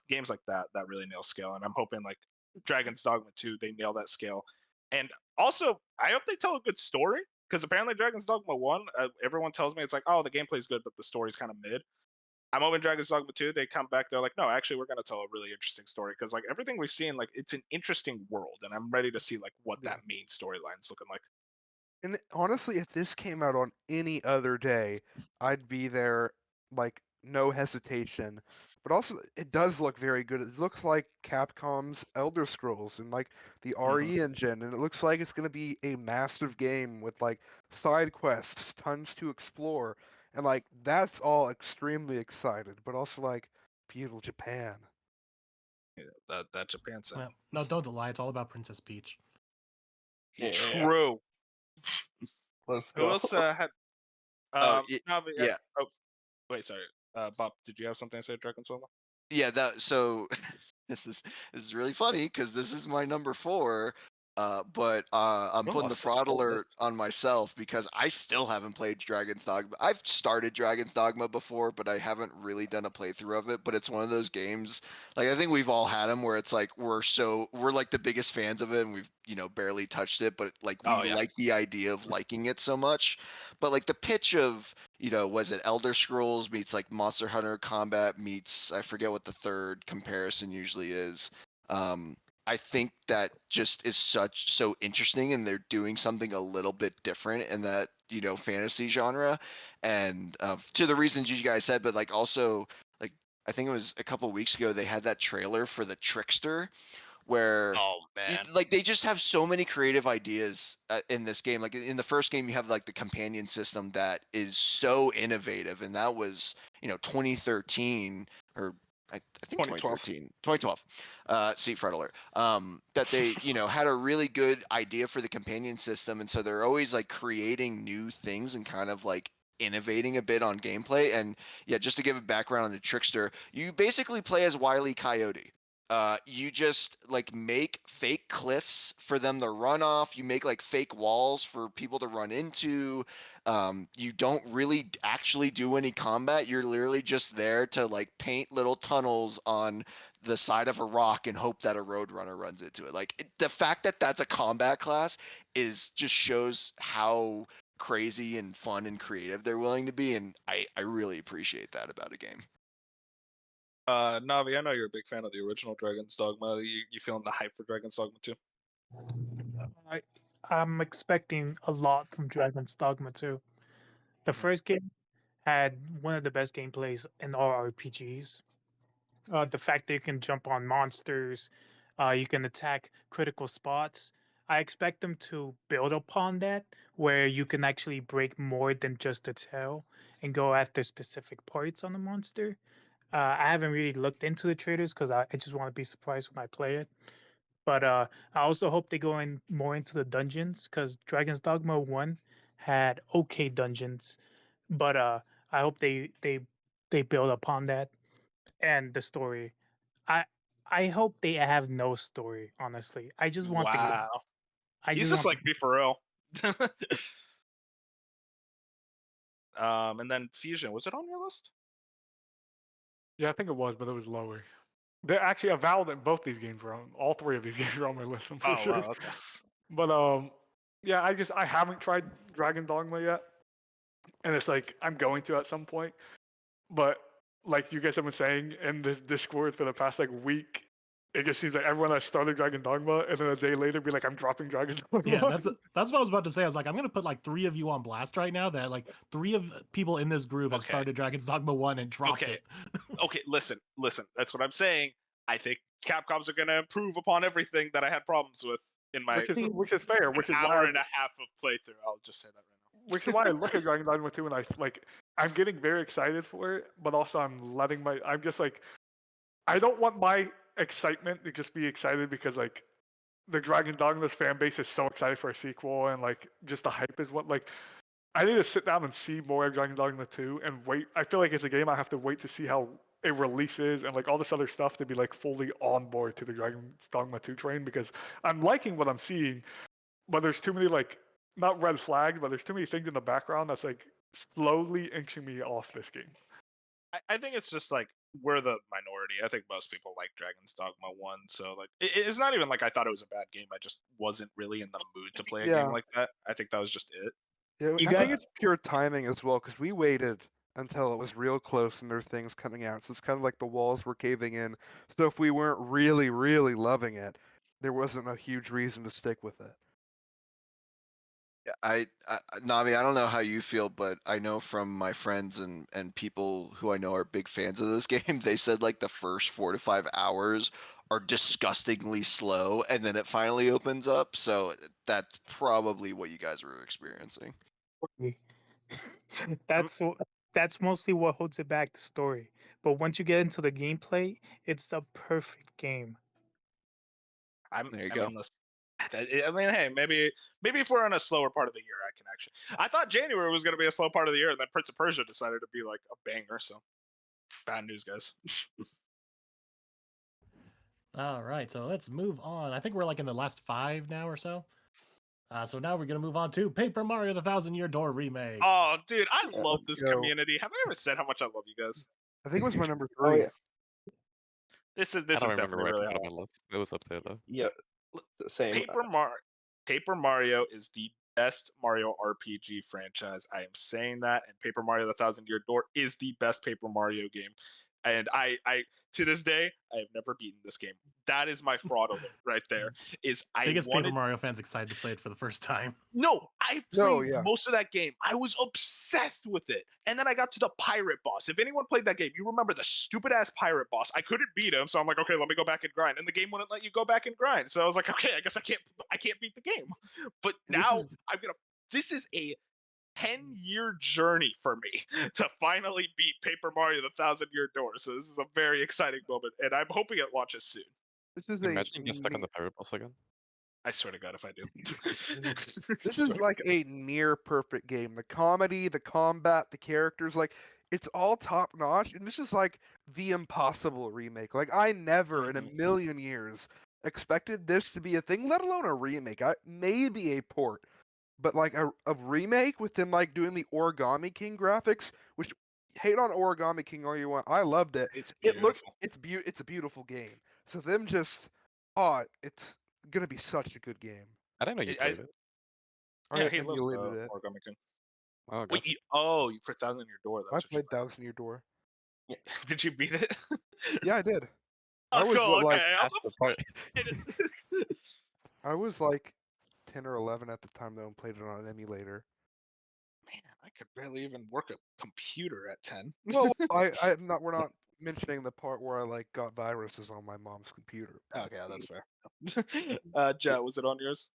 games like that really nail scale, and I'm hoping like Dragon's Dogma 2 they nail that scale, and also I hope they tell a good story because apparently Dragon's Dogma 1 everyone tells me it's like, oh, the gameplay's good but the story's kind of mid. I'm hoping Dragon's Dogma 2 they come back, they're like, no, actually we're going to tell a really interesting story because like everything we've seen, like it's an interesting world, and I'm ready to see like what Yeah. that main storyline's looking like. And honestly, if this came out on any other day, I'd be there, like, no hesitation. But also, it does look very good. It looks like Capcom's Elder Scrolls and like the RE engine, and it looks like it's going to be a massive game with like side quests, tons to explore, and like that's all extremely excited. But also like beautiful Japan. Yeah, that Japan set. Well, no, don't lie. It's all about Princess Peach. Yeah. True. Let's Who go. else had? Oh, no, but yeah. Oh, wait, sorry. Bob, did you have something to say, Dragon's Dogma? Yeah, so this is really funny because this is my number 4. But I'm We're putting the lost this whole fraud alert list. on myself because I still haven't played Dragon's Dogma. I've started Dragon's Dogma before, but I haven't really done a playthrough of it. But it's one of those games, like I think we've all had them where it's like we're like the biggest fans of it, and we've barely touched it, but like we Oh, yeah. like the idea of liking it so much. But like the pitch of was it Elder Scrolls meets like Monster Hunter Combat meets I forget what the third comparison usually is. I think that just is so interesting, and they're doing something a little bit different in that fantasy genre, and to the reasons you guys said, but like also like I think it was a couple weeks ago they had that trailer for the Trickster, where Oh man. like they just have so many creative ideas in this game. Like in the first game, you have like the companion system that is so innovative, and that was 2013 or I think 2012. Seat front alert. That they had a really good idea for the companion system, and so they're always like creating new things and kind of like innovating a bit on gameplay. And yeah, just to give a background on the Trickster, you basically play as Wile E. Coyote. You just like make fake cliffs for them to run off. You make like fake walls for people to run into. You don't really actually do any combat. You're literally just there to like paint little tunnels on the side of a rock and hope that a roadrunner runs into it. Like the fact that that's a combat class just shows how crazy and fun and creative they're willing to be, and I really appreciate that about a game. Navi, I know you're a big fan of the original Dragon's Dogma. You feeling the hype for Dragon's Dogma 2? I'm expecting a lot from Dragon's Dogma 2. The first game had one of the best gameplays in all RPGs. The fact that you can jump on monsters, you can attack critical spots. I expect them to build upon that, where you can actually break more than just the tail and go after specific parts on the monster. I haven't really looked into the traders because I just want to be surprised when I play it. But I also hope they go in more into the dungeons because Dragon's Dogma 1 had okay dungeons, but I hope they build upon that and the story. I I hope they have no story. Honestly, I just want the game. Wow. I He's just just want like, be for real. And then Fusion, was it on your list? Yeah, I think it was, but it was lower. They're actually Avowed and both these games were on. All three of these games were on my list. I'm pretty Oh, sure. wow, okay. But yeah, I haven't tried Dragon Dogma yet, and it's like I'm going to at some point. But like you guys have been saying in this Discord for the past like week, it just seems like everyone has started Dragon Dogma, and then a day later be like, I'm dropping Dragon Dogma. Yeah, that's what I was about to say. I was like, I'm gonna put like 3 of you on blast right now. That like 3 of people in this group have Okay. started Dragon's Dogma 1 and dropped Okay. it. Okay, listen. That's what I'm saying. I think Capcoms are gonna improve upon everything that I had problems with in my which is fair, which is why hour and a half of playthrough. I'll just say that right now. which is why I look at Dragon Dogma 2 and I'm getting very excited for it, but also I'm just like, I don't want my excitement to just be excited because like the Dragon Dogma's fan base is so excited for a sequel and like just the hype is what like I need to sit down and see more of Dragon Dogma 2 and wait. I feel like it's a game I have to wait to see how it releases and like all this other stuff to be like fully on board to the Dragon Dogma 2 train because I'm liking what I'm seeing, but there's too many like not red flags, but there's too many things in the background that's like slowly inching me off this game. I think it's just like we're the minority. I think most people like Dragon's Dogma 1, so like it's not even like I thought it was a bad game. I just wasn't really in the mood to play a Yeah. game like that. I think that was just it. Yeah, You I think got- it's pure timing as well because we waited until it was real close and there were things coming out. So it's kind of like the walls were caving in. So if we weren't really, really loving it, there wasn't a huge reason to stick with it. Yeah, Navi, I don't know how you feel, but I know from my friends and people who I know are big fans of this game, they said like the first 4 to 5 hours are disgustingly slow, and then it finally opens up. So that's probably what you guys were experiencing. That's mostly what holds it back, the story. But once you get into the gameplay, it's a perfect game. There you go. I mean, hey, maybe if we're on a slower part of the year, I can actually. I thought January was going to be a slow part of the year, and then Prince of Persia decided to be like a banger. So, bad news, guys. All right, so let's move on. I think we're like in the last 5 now or so. So now we're gonna move on to Paper Mario: The Thousand Year Door remake. Oh, dude, I Yeah, love let's this go. community. Have I ever said how much I love you guys? I think it was my number Oh 3. yeah, This is I don't remember definitely where really it hot. put on my list. It was up there though. yeah, same. Paper Mario is the best Mario RPG franchise. I am saying that, and Paper Mario: The Thousand Year Door is the best Paper Mario game. And I to this day, I have never beaten this game. That is my fraud alert right there. Is I Biggest wanted Paper Mario fans excited to play it for the first time. No, I No, played yeah. most of that game. I was obsessed with it. And then I got to the pirate boss. If anyone played that game, you remember the stupid ass pirate boss. I couldn't beat him, so I'm like, okay, let me go back and grind. And the game wouldn't let you go back and grind. So I was like, okay, I guess I can't beat the game. But now this is a 10-year journey for me to finally beat Paper Mario: The Thousand Year Door. So this is a very exciting moment, and I'm hoping it launches soon. This is Imagine you get stuck on the pirate boss again. I swear to God, if I do. This is like a near perfect game. The comedy, the combat, the characters, like it's all top notch. And this is like the impossible remake. Like I never in a million years expected this to be a thing, let alone a remake. Maybe a port, but like a remake with them like doing the Origami King graphics, which hate on Origami King all you want. I loved it. It's It looks beautiful. it's a beautiful game. So them just it's gonna be such a good game. I didn't know you played it. Yeah, I he loves emulated it. Origami King. Oh, Wait, gotcha. for Thousand Year Door. I That's what you played Thousand Year Door. Did you beat it? Yeah, I did. Oh, I was cool. what, like Okay. That's the part. I was like 10 or 11 at the time though, and played it on an emulator. Man, I could barely even work a computer at 10. Well, we're not mentioning the part where I like got viruses on my mom's computer. Okay, that's fair. Jet, was it on yours?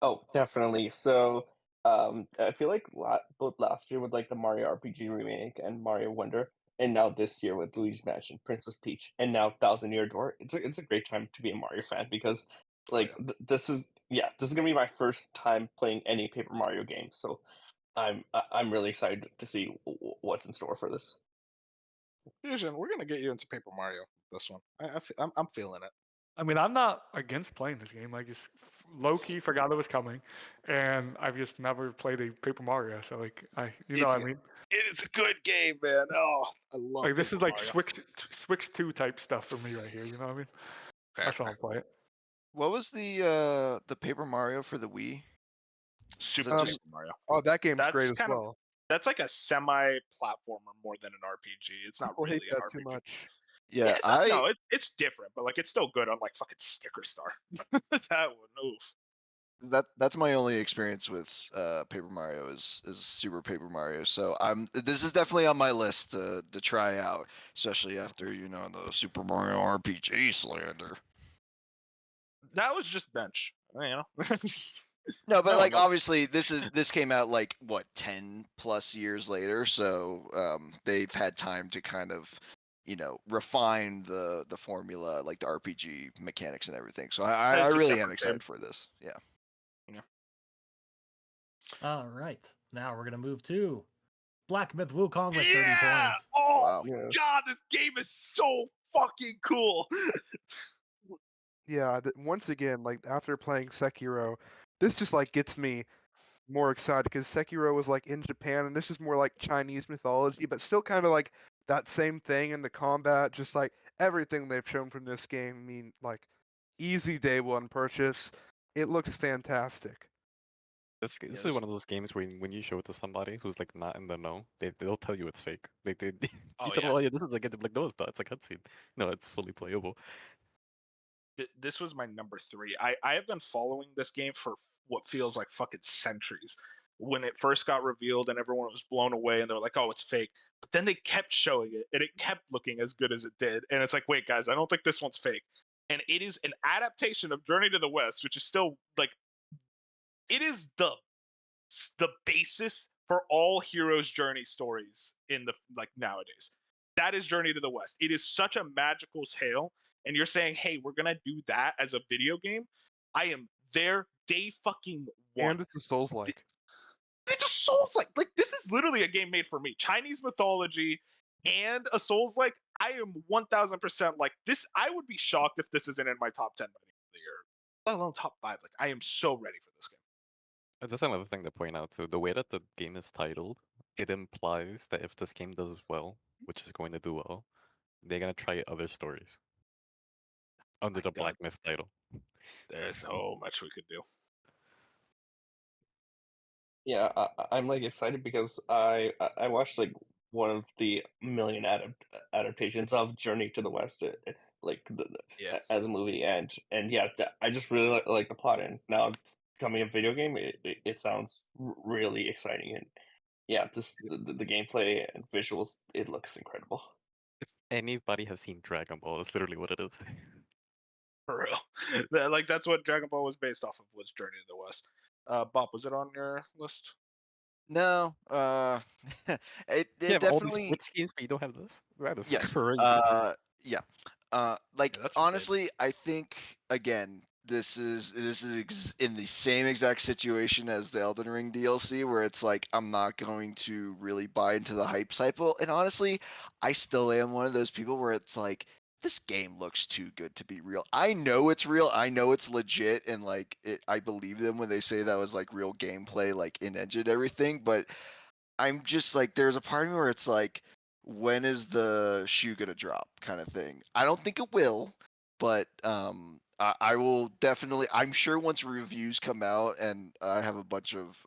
Oh, definitely. So, I feel like both last year with like the Mario RPG remake and Mario Wonder, and now this year with Luigi's Mansion, Princess Peach, and now Thousand Year Door. It's a great time to be a Mario fan because like this is gonna be my first time playing any Paper Mario game. So I'm really excited to see what's in store for this. Fusion, we're gonna get you into Paper Mario. This one, I'm feeling it. I mean, I'm not against playing this game. I just low key forgot it was coming, and I've just never played a Paper Mario. So like, you know what I mean? It is a good game, man. Oh, I love. Like this is Paper like Mario. Switch 2 type stuff for me right here. You know what I mean? Fair, That's why fair. I'll play it. What was the Paper Mario for the Wii? Super that Paper just- Mario. Oh, that game's That's great as kind of- well. That's like a semi-platformer more than an RPG. It's not People really hate an that RPG. too much. Yeah, it's different, but like it's still good on like fucking Sticker Star. That one, oof. that's my only experience with Paper Mario is Super Paper Mario. So this is definitely on my list to try out, especially after the Super Mario RPG slander. That was just bench, you know. No, but No, like no. obviously this came out like what 10 plus years later, so they've had time to kind of refine the formula, like the RPG mechanics and everything. So I It's a really am separate excited game. for this. Yeah. All right. Now we're gonna move to Black Myth Wukong with 30 Yeah! points. Oh Wow. Yes. god, this game is so fucking cool. Yeah, once again, like after playing Sekiro, this just like gets me more excited because Sekiro was like in Japan and this is more like Chinese mythology, but still kind of like that same thing in the combat, just like everything they've shown from this game. I mean, like easy day one purchase. It looks fantastic. This Yeah, is this- one of those games where when you show it to somebody who's like not in the know, they'll tell you it's fake. You Oh, tell them, yeah. oh yeah, this is like no, it's not. It's a cutscene. No, it's fully playable. This was my number 3. I have been following this game for what feels like fucking centuries. When it first got revealed and everyone was blown away and they were like, oh, it's fake. But then they kept showing it and it kept looking as good as it did. And it's like, wait, guys, I don't think this one's fake. And it is an adaptation of Journey to the West, which is still like, it is the basis for all heroes' journey stories in the like nowadays. That is Journey to the West. It is such a magical tale, and you're saying, "Hey, we're gonna do that as a video game." I am there day fucking one. And it's a Souls like. It's a Souls like this is literally a game made for me. Chinese mythology and a Souls like. I am 1000% like this. I would be shocked if this isn't in my top 10 by the end of the year, let alone top 5. Like I am so ready for this game. Just another thing to point out too, the way that the game is titled, it implies that if this game does well, which is going to do well, they're gonna try other stories under the God. Black Myth title. There's so much we could do. Yeah, I'm like excited because I watched like one of the million adaptations of Journey to the West, like Yeah. as a movie, and yeah, I just really like the plot, and now it's becoming a video game. It sounds really exciting, and yeah, the gameplay and visuals, it looks incredible. If anybody has seen Dragon Ball, that's literally what it is. For real. Like that's what Dragon Ball was based off of, was Journey to the West. Bob, was it on your list? No, it You have all these definitely. Switch games, but you don't have this. That is Yes. crazy. Yeah. Yeah, Like that's insane. honestly, I think again, this is in the same exact situation as the Elden Ring DLC, where it's like I'm not going to really buy into the hype cycle. And honestly, I still am one of those people where it's like this game looks too good to be real. I know it's real. I know it's legit, and like I believe them when they say that was like real gameplay, like in engine everything. But I'm just like, there's a part of me where it's like, when is the shoe gonna drop, kind of thing. I don't think it will, but I will definitely. I'm sure once reviews come out, and I have a bunch of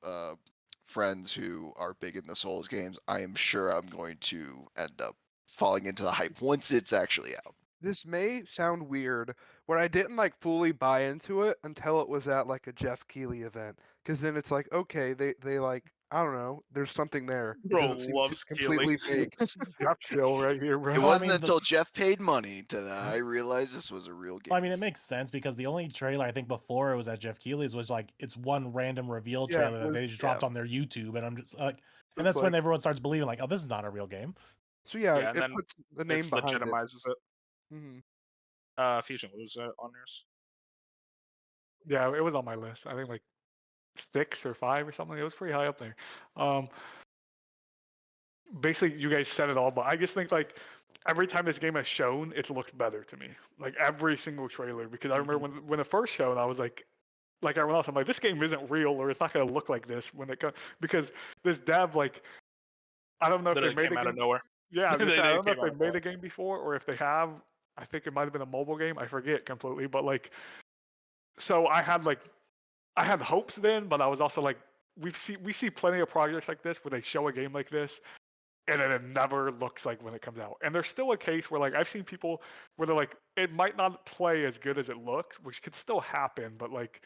friends who are big in the Souls games, I am sure I'm going to end up falling into the hype once it's actually out. This may sound weird, but I didn't like fully buy into it until it was at like a Jeff Keighley event. Because then it's like, okay, they like, I don't know, there's something there. It Bro doesn't seem loves completely fake. Yep, chill right here, bro. It Well, I wasn't mean, the- until Jeff paid money that I realized this was a real game. Well, I mean, it makes sense because the only trailer I think before it was at Jeff Keighley's was like it's one random reveal Yeah, trailer it that was- they just dropped on their YouTube, and I'm just like, It's and that's when like- everyone starts believing like, oh, this is not a real game. So yeah, Yeah, and it then puts the name It behind it. legitimizes it. Mhm. Fusion, what was that on yours? Yeah, it was on my list. I think like 6 or 5 or something. It was pretty high up there. Basically, you guys said it all, but I just think like every time this game has shown, it's looked better to me. Like every single trailer, because I remember when it first showed, I was like everyone else, I'm like, this game isn't real, or it's not gonna look like this when it comes, because this dev like, I don't know if Literally they made came a out game. of nowhere. Yeah, I was gonna say, I don't know came if out of they made nowhere. a game before, or if they have. I think it might have been a mobile game. I forget completely, but like, so I had hopes then, but I was also like, we see plenty of projects like this where they show a game like this, and then it never looks like when it comes out. And there's still a case where like I've seen people where they're like, it might not play as good as it looks, which could still happen, but like,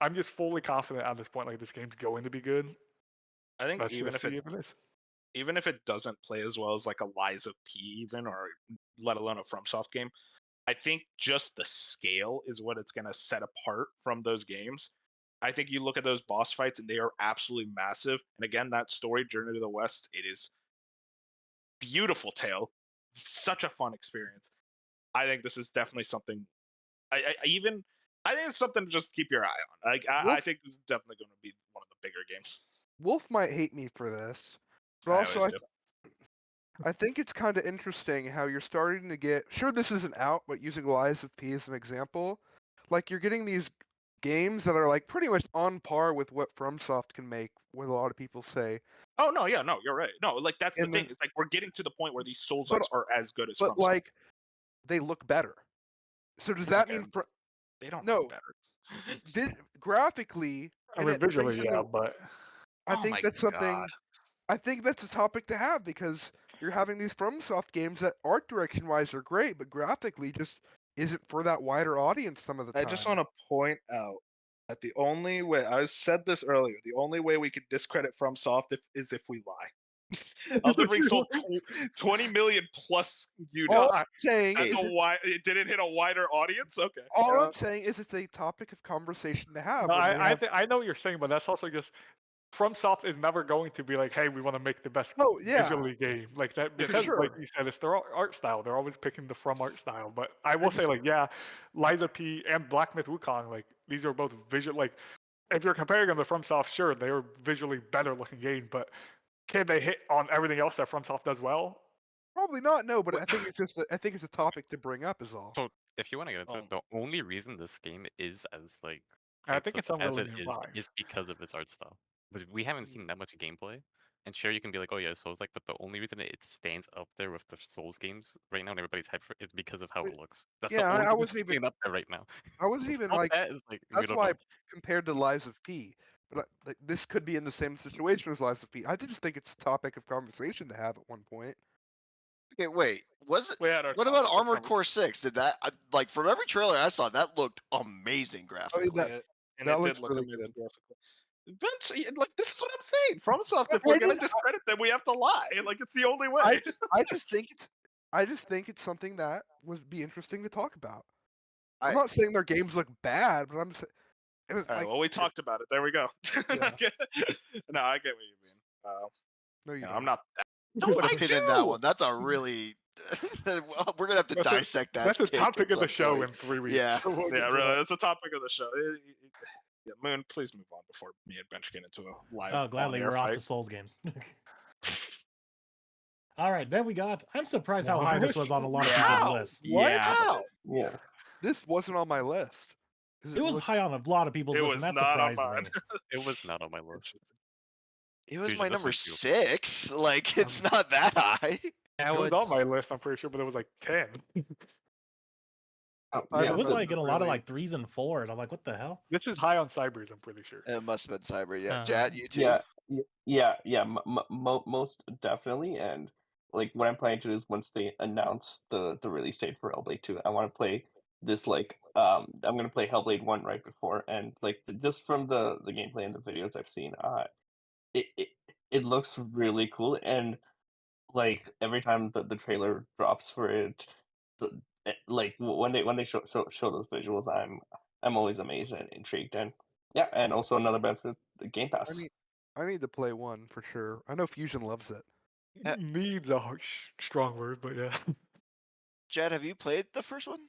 I'm just fully confident at this point, like this game's going to be good. I think Let's even just if see it if it is. even if it doesn't play as well as like a Lies of P even, or let alone a FromSoft game, I think just the scale is what it's gonna set apart from those games. I think you look at those boss fights and they are absolutely massive. And again, that story, Journey to the West, it is beautiful tale, such a fun experience. I think this is definitely something. I think it's something to just keep your eye on. Like I Wolf- think this is definitely going to be one of the bigger games. Wolf might hate me for this, but I also always do. I think it's kind of interesting how you're starting to get. Sure, this isn't out, but using Lies of P as an example, like you're getting these games that are like pretty much on par with what FromSoft can make. What a lot of people say, Oh no, yeah, no, you're right. No, like that's the And thing. then- It's like we're getting to the point where these Souls But- likes are as good as but FromSoft. like they look better. So does that mean Okay. They don't no. look better. graphically? I and mean, it brings visually, in yeah, the- but I Oh think my that's something. God. I think that's a topic to have because you're having these FromSoft games that art direction wise are great, but graphically just isn't for that wider audience some of the time. I just want to point out that the only way I said this earlier, the only way we could discredit FromSoft is if we lie. Elden Ring sold 20 million plus All units. I'm saying That's is it didn't hit a wider audience. Okay. all I'm saying is it's a topic of conversation to have. no, when they have- I know what you're saying, but that's also just FromSoft is never going to be like, hey, we want to make the best Oh, yeah. visually game like that, For because like sure. you said, it's their art style. They're always picking the From art style. But I will say, like, yeah, Liza P and Black Myth Wukong, like these are both visual. Like, if you're comparing them to FromSoft, sure, they are visually better looking games, but can they hit on everything else that FromSoft does well? Probably not. No, but I think it's just I think it's a topic to bring up is all. So if you want to get into it, Oh. the only reason this game is as like I hyped think up it's as it unwilling to is because of its art style. Because we haven't Mm. seen that much gameplay. And sure, you can be like, oh yeah, Souls like, but the only reason it stands up there with the Souls games right now and everybody's hyped for it is because of how it looks. That's yeah, the only I reason wasn't it's staying up there right now. I wasn't even Without like that, it's like we that's don't why know. I compared to Lies of P. But like, this could be in the same situation as Lies of P. I just think it's a topic of conversation to have at one point. Okay, wait. Was it? We had our What talk- about our Armored conversation. Core 6? Did that like from every trailer I saw that looked amazing graphically? that- And that it looks did look really amazing graphically. Eventually, like this is what I'm saying. FromSoft, if we're gonna discredit them, we have to lie. Like it's the only way. I just think it's something that would be interesting to talk about. I'm I- not saying their games look bad, but I'm just and it's All right, like, well, we talked about it. There we go. Yeah. No, I get what you mean. no, you You know, don't. I'm not. Don't put I a pin in that do! one. That's a really. Well, we're gonna have to That's a- dissect that. That's the take at topic of the some show point. in 3 weeks. Yeah. so we'll get Yeah, to really, that. that's a topic of the show. Yeah, Moon, please move on before me and Bench get into a live. Oh, gladly, on-air we're off fight. to Souls games. All right, then we got. I'm surprised how high this was on a lot of Yeah. people's lists. What? Yeah. How? Yes. This wasn't on my list. 'Cause It was high on a lot of people's It lists, was and that not on surprised me. mine. It was not on my list. It was Fusion, my this number was you. 6. Like it's not that high. Now It was it's on my list, I'm pretty sure, but it was like 10. Oh, I It yeah, was but- like in a lot of really- like 3s and 4s. I'm like, what the hell? This is high on Cybers, I'm pretty sure. It must have been Cyber. Yeah, Uh-huh. Jat, you too. yeah, most definitely. And like what I'm planning to do is once they announce the release date for Hellblade 2, I want to play this like I'm gonna play Hellblade 1 right before, and like just from the gameplay and the videos I've seen, it it, it looks really cool, and like every time the trailer drops for it, like when they show those visuals, I'm always amazed and intrigued, and yeah, and also another benefit, the Game Pass. I need to play one for sure. I know Fusion loves it. Needs a strong word, but yeah. Jed, have you played the first one?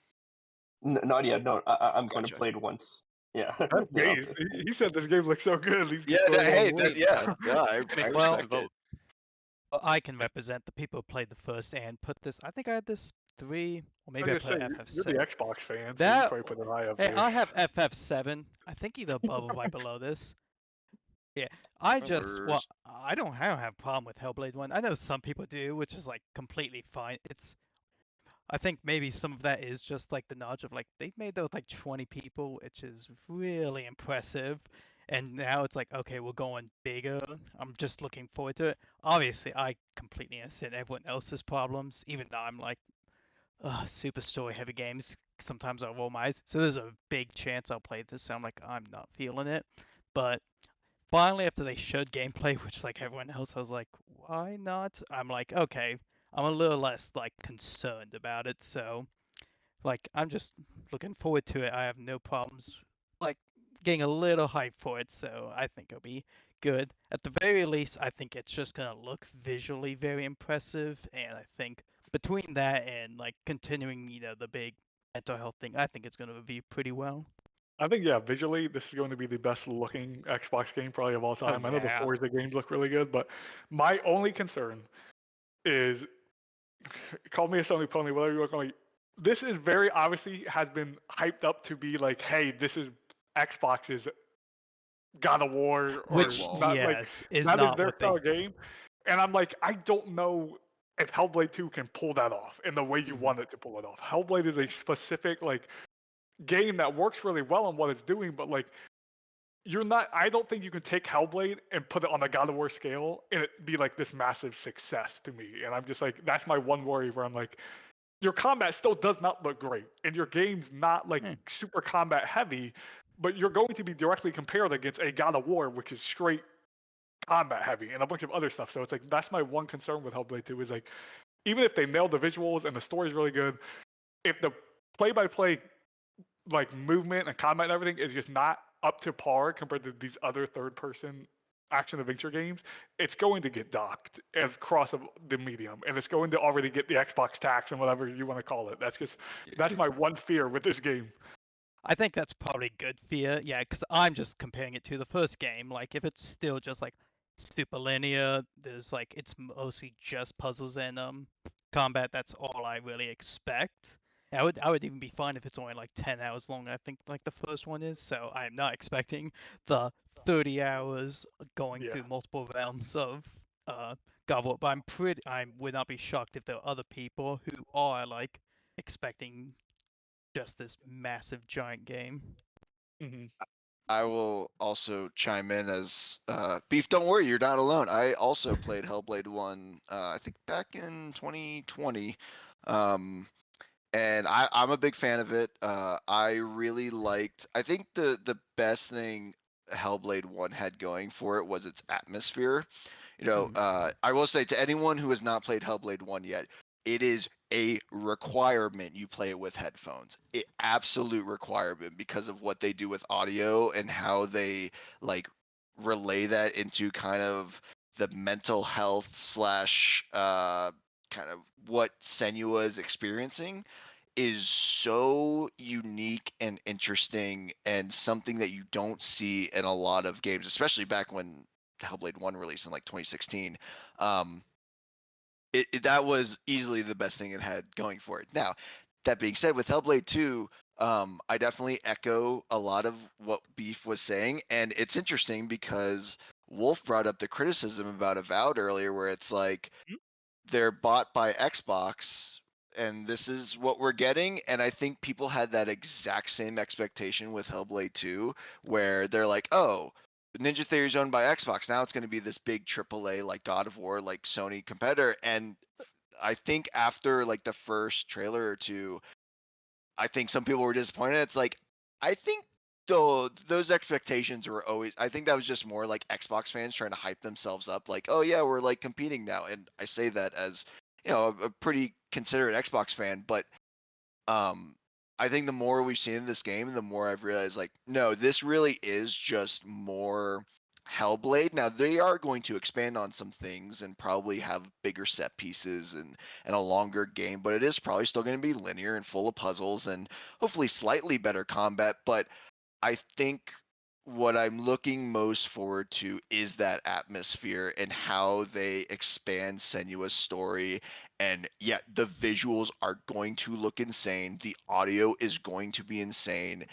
Not yet. No, I'm gonna Gotcha. play it once. Yeah. That's then I'll game. say- He said this game looks so good. He's Yeah, going hey, all the way. I Well- respect it. Well, I can represent the people who played the first and put this. I think I had this 3, or maybe I was put gonna say, FF6. you're the Xbox fan, so That- you probably put an eye up Hey, there. I have FF7. I think either above or right below this. Yeah, I Numbers. don't have a problem with Hellblade 1. I know some people do, which is like completely fine. I think maybe some of that is just like the nudge of like they made that with like 20 people, which is really impressive. And now it's like, okay, we're going bigger. I'm just looking forward to it. Obviously, I completely understand everyone else's problems, even though I'm like, super story heavy games. Sometimes I'll roll my eyes. So there's a big chance I'll play this. So I'm like, I'm not feeling it. But finally, after they showed gameplay, which like everyone else, I was like, why not? I'm like, okay, I'm a little less like concerned about it. So like, I'm just looking forward to it. I have no problems like getting a little hype for it. So I think it'll be good. At the very least, I think it's just gonna look visually very impressive, and I think between that and like continuing, the big mental health thing, I think it's gonna review pretty well. I think yeah, visually this is going to be the best looking Xbox game probably of all time. I know the yeah. Forza games look really good, but my only concern is call me a Sony pony, whatever you want to call me. This is very obviously has been hyped up to be like, hey, this is Xbox's God of War, or Which, not like yes, is that is not their what they. style game. And I'm like, I don't know if Hellblade 2 can pull that off in the way you want it to pull it off. Hellblade is a specific like game that works really well on what it's doing, but like I don't think you can take Hellblade and put it on the God of War scale and it be like this massive success to me. And I'm just like, that's my one worry where I'm like, your combat still does not look great, and your game's not like super combat heavy, but you're going to be directly compared against a God of War, which is straight combat heavy and a bunch of other stuff. So it's like that's my one concern with Hellblade 2 is like, even if they nail the visuals and the story's really good, if the play-by-play like movement and combat and everything is just not up to par compared to these other third-person action adventure games, it's going to get docked as cross of the medium, and it's going to already get the Xbox tax and whatever you want to call it. That's my one fear with this game. I think that's probably good fear, yeah, because I'm just comparing it to the first game. Like, if it's still just like super linear, there's like it's mostly just puzzles and combat. That's all I really expect. I would even be fine if it's only like 10 hours long. I think like the first one is. So I'm not expecting the 30 hours going through multiple realms of God of War. But I would not be shocked if there are other people who are like expecting just this massive giant game. I will also chime in as Beef. Don't worry, you're not alone. I also played Hellblade 1. I think back in 2020, and I'm a big fan of it. I really liked. I think the best thing Hellblade 1 had going for it was its atmosphere. I will say to anyone who has not played Hellblade 1 yet, it is a requirement you play it with headphones. Absolute requirement because of what they do with audio and how they like relay that into kind of the mental health / kind of what Senua is experiencing is so unique and interesting and something that you don't see in a lot of games, especially back when Hellblade 1 released in like 2016. That was easily the best thing it had going for it. Now, that being said, with Hellblade 2, I definitely echo a lot of what Beef was saying, and it's interesting because Wolf brought up the criticism about Avowed earlier, where it's like they're bought by Xbox, and this is what we're getting. And I think people had that exact same expectation with Hellblade 2, where they're like, oh, Ninja Theory is owned by Xbox. Now it's going to be this big AAA like God of War, like Sony competitor. And I think after like the first trailer or two, I think some people were disappointed. It's like, I think though those expectations were always, I think that was just more like Xbox fans trying to hype themselves up. Like, oh yeah, we're like competing now. And I say that as, a pretty considerate Xbox fan, but I think the more we've seen in this game, the more I've realized like, no, this really is just more Hellblade. Now they are going to expand on some things and probably have bigger set pieces and a longer game, but it is probably still going to be linear and full of puzzles and hopefully slightly better combat. But I think what I'm looking most forward to is that atmosphere and how they expand Senua's story. And yet the visuals are going to look insane. The audio is going to be insane.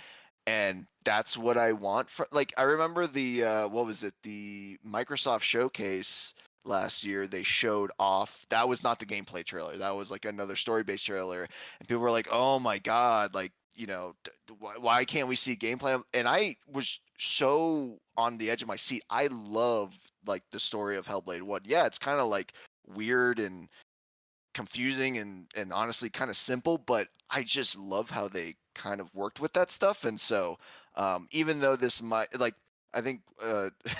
And that's what I want for, like, I remember the what was it, the Microsoft showcase last year. They showed off, that was not the gameplay trailer, that was like another story-based trailer, and people were like, oh my god, like, why can't we see gameplay? And I was so on the edge of my seat. I love like the story of Hellblade 1. Yeah, it's kind of like weird and confusing and honestly kind of simple, but I just love how they kind of worked with that stuff. And so even though this might, like, I think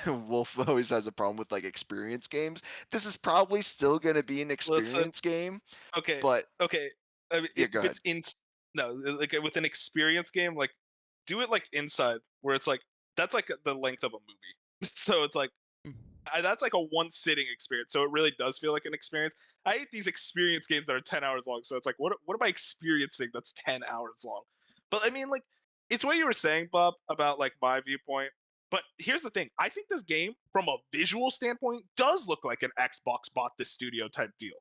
Wolf always has a problem with like experience games, this is probably still going to be an experience game. Okay. But okay. I mean, Yeah, if go it's no, like with an experience game, like do it like Inside, where it's like that's like the length of a movie. So it's like that's like a one sitting experience. So it really does feel like an experience. I hate these experience games that are 10 hours long. So it's like, what am I experiencing that's 10 hours long? But I mean, like, it's what you were saying, Bob, about like my viewpoint. But here's the thing. I think this game, from a visual standpoint, does look like an Xbox bought this studio type deal.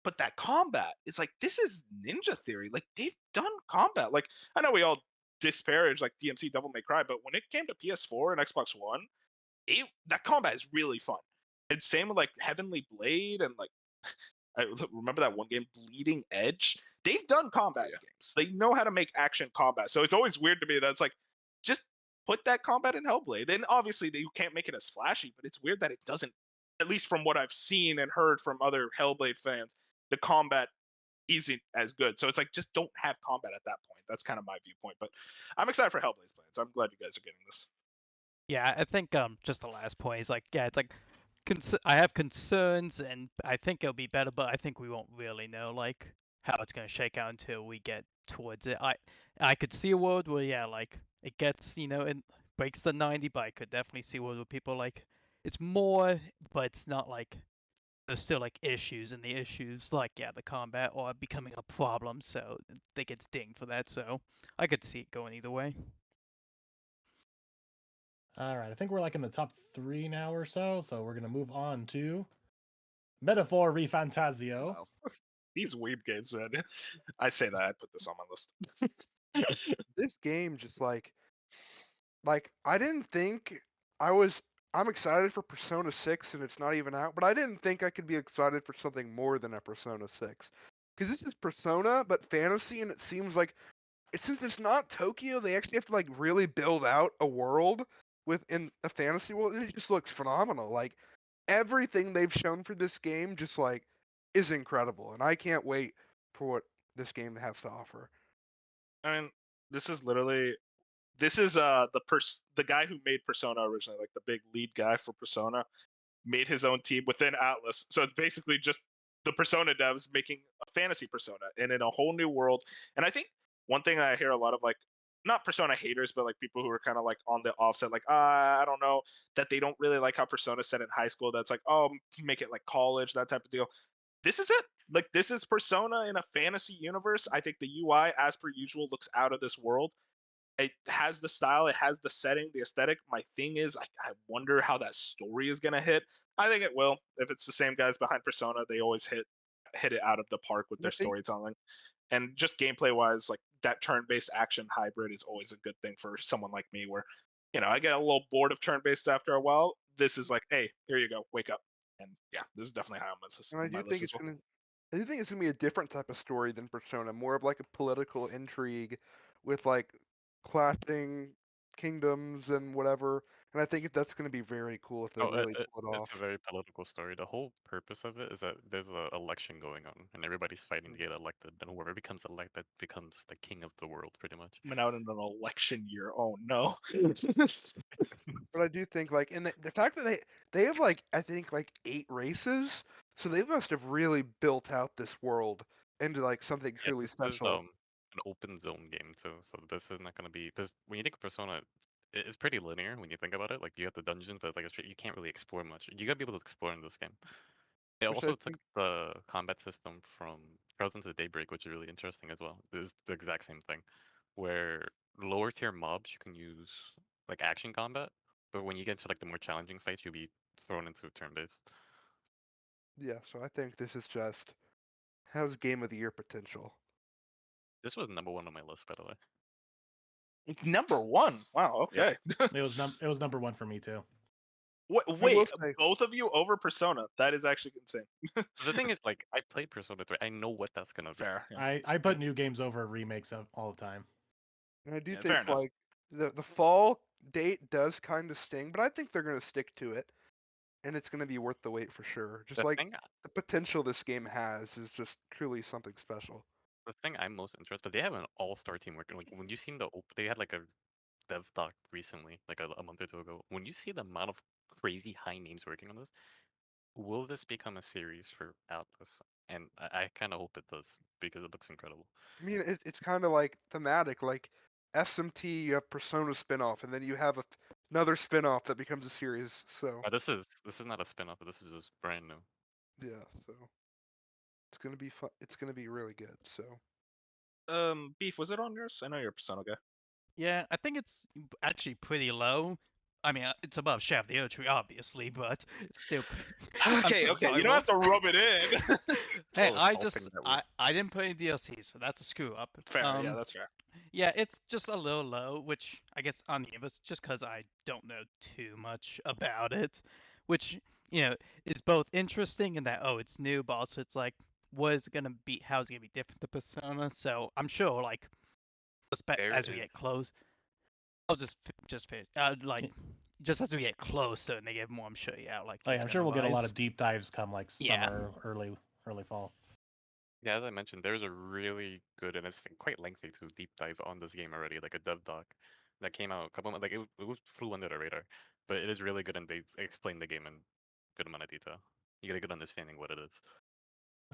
But that combat, it's like, this is Ninja Theory. Like, they've done combat. Like, I know we all disparage like DMC Devil May Cry, but when it came to PS4 and Xbox One, that combat is really fun. And same with like Heavenly Blade and like I remember that one game, Bleeding Edge. They've done combat games. They know how to make action combat. So it's always weird to me that it's like, just put that combat in Hellblade. And obviously you can't make it as flashy, but it's weird that it doesn't, at least from what I've seen and heard from other Hellblade fans, the combat isn't as good. So it's like, just don't have combat at that point. That's kind of my viewpoint. But I'm excited for Hellblade's plans. I'm glad you guys are getting this. Yeah, I think just the last point is like, yeah, it's like I have concerns, and I think it'll be better, but I think we won't really know like how it's gonna shake out until we get towards it. I could see a world where yeah, like it gets it breaks the 90, but I could definitely see a world where people like it's more, but it's not like there's still like issues, and the issues like yeah, the combat are becoming a problem, so they get dinged for that. So I could see it going either way. All right, I think we're like in the top 3 now or so. So we're gonna move on to Metaphor ReFantazio. Wow. These weeb games, man. I say that, I put this on my list. This game just like I didn't think I'm excited for Persona 6 and it's not even out, but I didn't think I could be excited for something more than a Persona 6. Because this is Persona, but fantasy, and it seems like since it's not Tokyo, they actually have to like really build out a world within a fantasy world, and it just looks phenomenal. Like everything they've shown for this game just like is incredible, and I can't wait for what this game has to offer. I mean, this is the guy who made Persona originally, like the big lead guy for Persona, made his own team within Atlas. So it's basically just the Persona devs making a fantasy Persona and in a whole new world. And I think one thing I hear a lot of like, not Persona haters, but like people who are kind of like on the offset, like, I don't know, that they don't really like how Persona set in high school. That's like, oh, make it like college, that type of deal. This is it. Like, this is Persona in a fantasy universe. I think the UI, as per usual, looks out of this world. It has the style, it has the setting, the aesthetic. My thing is, I wonder how that story is gonna hit. I think it will. If it's the same guys behind Persona, they always hit it out of the park with their storytelling. And just gameplay wise, like that turn-based action hybrid is always a good thing for someone like me, where I get a little bored of turn-based after a while. This is like, hey, here you go, wake up. And yeah, this is definitely high on my list. And I do think it's gonna be a different type of story than Persona, more of like a political intrigue with like clashing kingdoms and whatever, and I think that's going to be very cool if they Oh, really pull it it's a off. very political story. The whole purpose of it is that there's an election going on, and everybody's fighting to get elected, and whoever becomes elected becomes the king of the world, pretty much. Coming out in an election year. Oh no. But I do think like, and the fact that they have like I think like 8 races, so they must have really built out this world into like something Yeah, truly this is special. an open zone game too, so this is not gonna be because when you think of Persona, it's pretty linear when you think about it. Like you have the dungeon, but like you can't really explore much. You gotta be able to explore in this game. It Which I also took think, the combat system from Trails into the Daybreak, which is really interesting as well. It's the exact same thing, where lower tier mobs you can use like action combat, but when you get into like the more challenging fights, you'll be thrown into turn based. yeah. So I think this is just has game of the year potential. This was number 1 on my list, by the way. Number 1. Wow. Yeah. Okay. It was number 1 for me too. Wait, say- both of you over Persona? That is actually insane. The thing is, like, I played Persona 3. I know what that's gonna be. Fair. Yeah. I put new games over remakes all the time. And I do Yeah, fair think enough. like the fall date does kind of sting, but I think they're going to stick to it, and it's going to be worth the wait for sure. Just The like thing, the potential this game has is just truly something special. the thing I'm most interested, but they have an all-star team working. Like when you seen they had like a dev doc recently, like a month or two ago. When you see the amount of crazy high names working on this, will this become a series for Atlas? And I kind of hope it does because it looks incredible. I mean, it's kind of like thematic, like SMT. You have Persona spinoff, and then you have another spinoff that becomes a series. So This is not a spin-off, but this is just brand new. yeah, so it's gonna be fun. It's gonna be really good. So Beef, was it on yours? I know you're a Persona guy. Yeah, I think it's actually pretty low. I mean, it's above Shadow of the Erdtree, obviously, but it's still. I'm Okay, so okay. sorry, You don't have to rub it in. Hey, little I insulting just that way. I didn't put any DLC, so that's a screw up. Fair. Yeah, that's fair. Yeah, it's just a little low, which I guess on the it's just because I don't know too much about it, which is both interesting in that it's new, but also it's like what is it gonna be? How is it gonna be different to Persona? So I'm sure like There as we get is- close, I'll just finish. Like just as we get closer and they get more, I'm sure like. Oh, yeah, things I'm gonna sure we'll get a lot rise. of deep dives come like Yeah. summer, early fall. Yeah, as I mentioned, there's a really good and it's quite lengthy to deep dive on this game already, like a dev doc that came out a couple months. Like it flew under the radar, but it is really good and they've explained the game in good amount of detail. You get a good understanding what it is.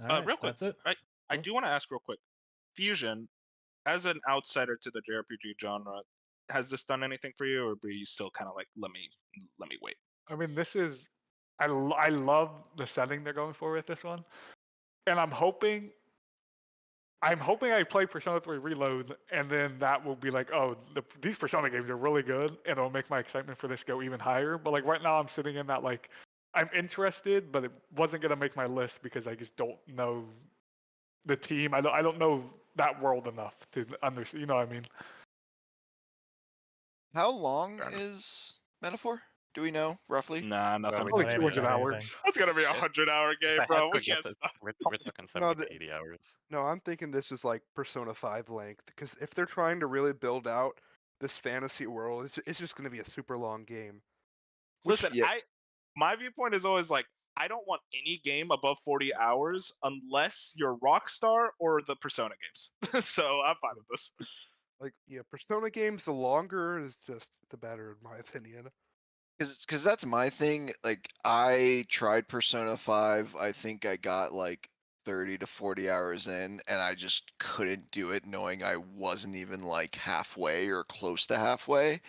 All right, Real quick, that's it. I do want to ask real quick. Fusion, as an outsider to the JRPG genre, has this done anything for you, or are you still kind of like let me wait? I mean, this is I love the setting they're going for with this one, and I'm hoping I play Persona 3 Reload, and then that will be like, oh, these Persona games are really good, and it'll make my excitement for this go even higher. But like right now, I'm sitting in that like I'm interested, but it wasn't gonna make my list because I just don't know the team. I don't know that world enough to understand. You know what I mean? How long Fair enough. is Metaphor? Do we know roughly? Nah, nothing. we Probably They haven't 200 said hours. anything. That's gonna be a If- 100-hour If I game, had bro. to We guess can't it, stop. we're talking No, 70 to 80 hours. no, I'm thinking this is like Persona 5 length because if they're trying to really build out this fantasy world, it's just going to be a super long game. Listen, Yeah. my viewpoint is always like I don't want any game above 40 hours unless you're Rockstar or the Persona games. So I'm fine with this. Like, yeah, Persona games, the longer is just the better, in my opinion. Because that's my thing. Like I tried Persona 5. I think I got like 30 to 40 hours in, and I just couldn't do it, knowing I wasn't even like halfway or close to halfway.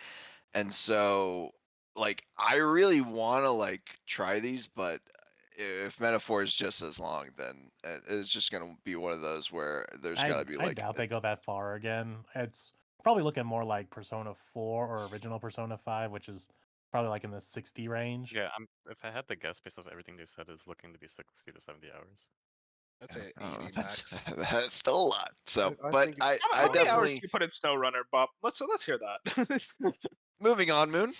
And so, like, I really want to like try these, but if Metaphor is just as long, then it's just gonna be one of those where there's I gotta be like doubt they go that far again. It's probably looking more like Persona 4 or original Persona 5, which is probably like in the 60 range. Yeah, if I had to guess based off everything they said, is looking to be 60 to 70 hours. That's a Oh, 80 that's max. that's still a lot. So, I but think I How many hours definitely do you put in SnowRunner, Bob? Let's hear that. moving on, Moon.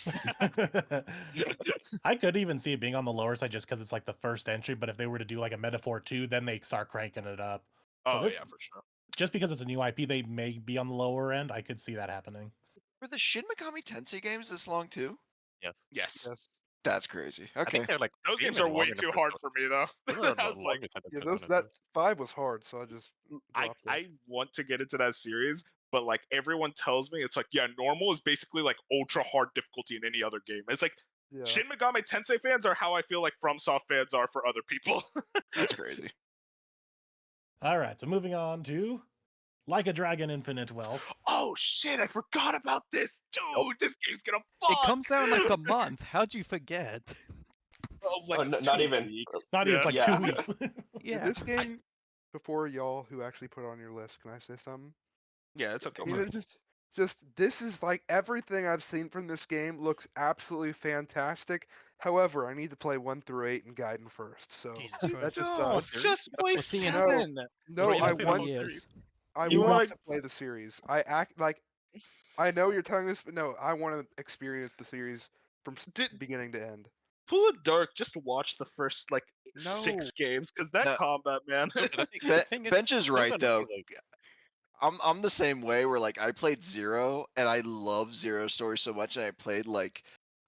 I could even see it being on the lower side just because it's like the first entry, but if they were to do like a Metaphor 2, then they start cranking it up. So Oh this- yeah, for sure. Just because it's a new IP, they may be on the lower end. I could see that happening. Were the Shin Megami Tensei games this long too? Yes. Yes. Yes. That's crazy. I Okay. think they're like Those even games are way longer than too Persona. hard for me though. Those are I was like, longer than Yeah, Persona that games. 5 was hard, so I just I dropped it. I want to get into that series, but like everyone tells me, it's like, yeah, normal is basically like ultra hard difficulty in any other game. It's like Yeah. Shin Megami Tensei fans are how I feel like FromSoft fans are for other people. That's crazy. All right, so moving on to Like a Dragon Infinite Wealth. Oh shit, I forgot about this, dude. This game's gonna It fuck. comes out in like a month. How'd you forget? Oh, like Oh, not 2 even. weeks. Not even, it's like 2 Yeah. weeks. Yeah, Yeah. this game, before y'all who actually put it on your list, can I say something? Yeah, it's okay. I mean, it just this is like everything I've seen from this game looks absolutely fantastic. However, I need to play 1 through 8 and Gaiden first, so Jesus that Christ. just No, sucks. just play We'll see in- 7. No, See in I a few want years. I You want wanna- to play the series. I act like I know you're telling this, but no, I want to experience the series from Did- beginning to end. Pull a Dark, just watch the first like No. 6 games, because that No. combat, man. No, but the thing is, Bench is still right gonna though. be, like, I'm the same way where like I played Zero and I love Zero story so much, and I played like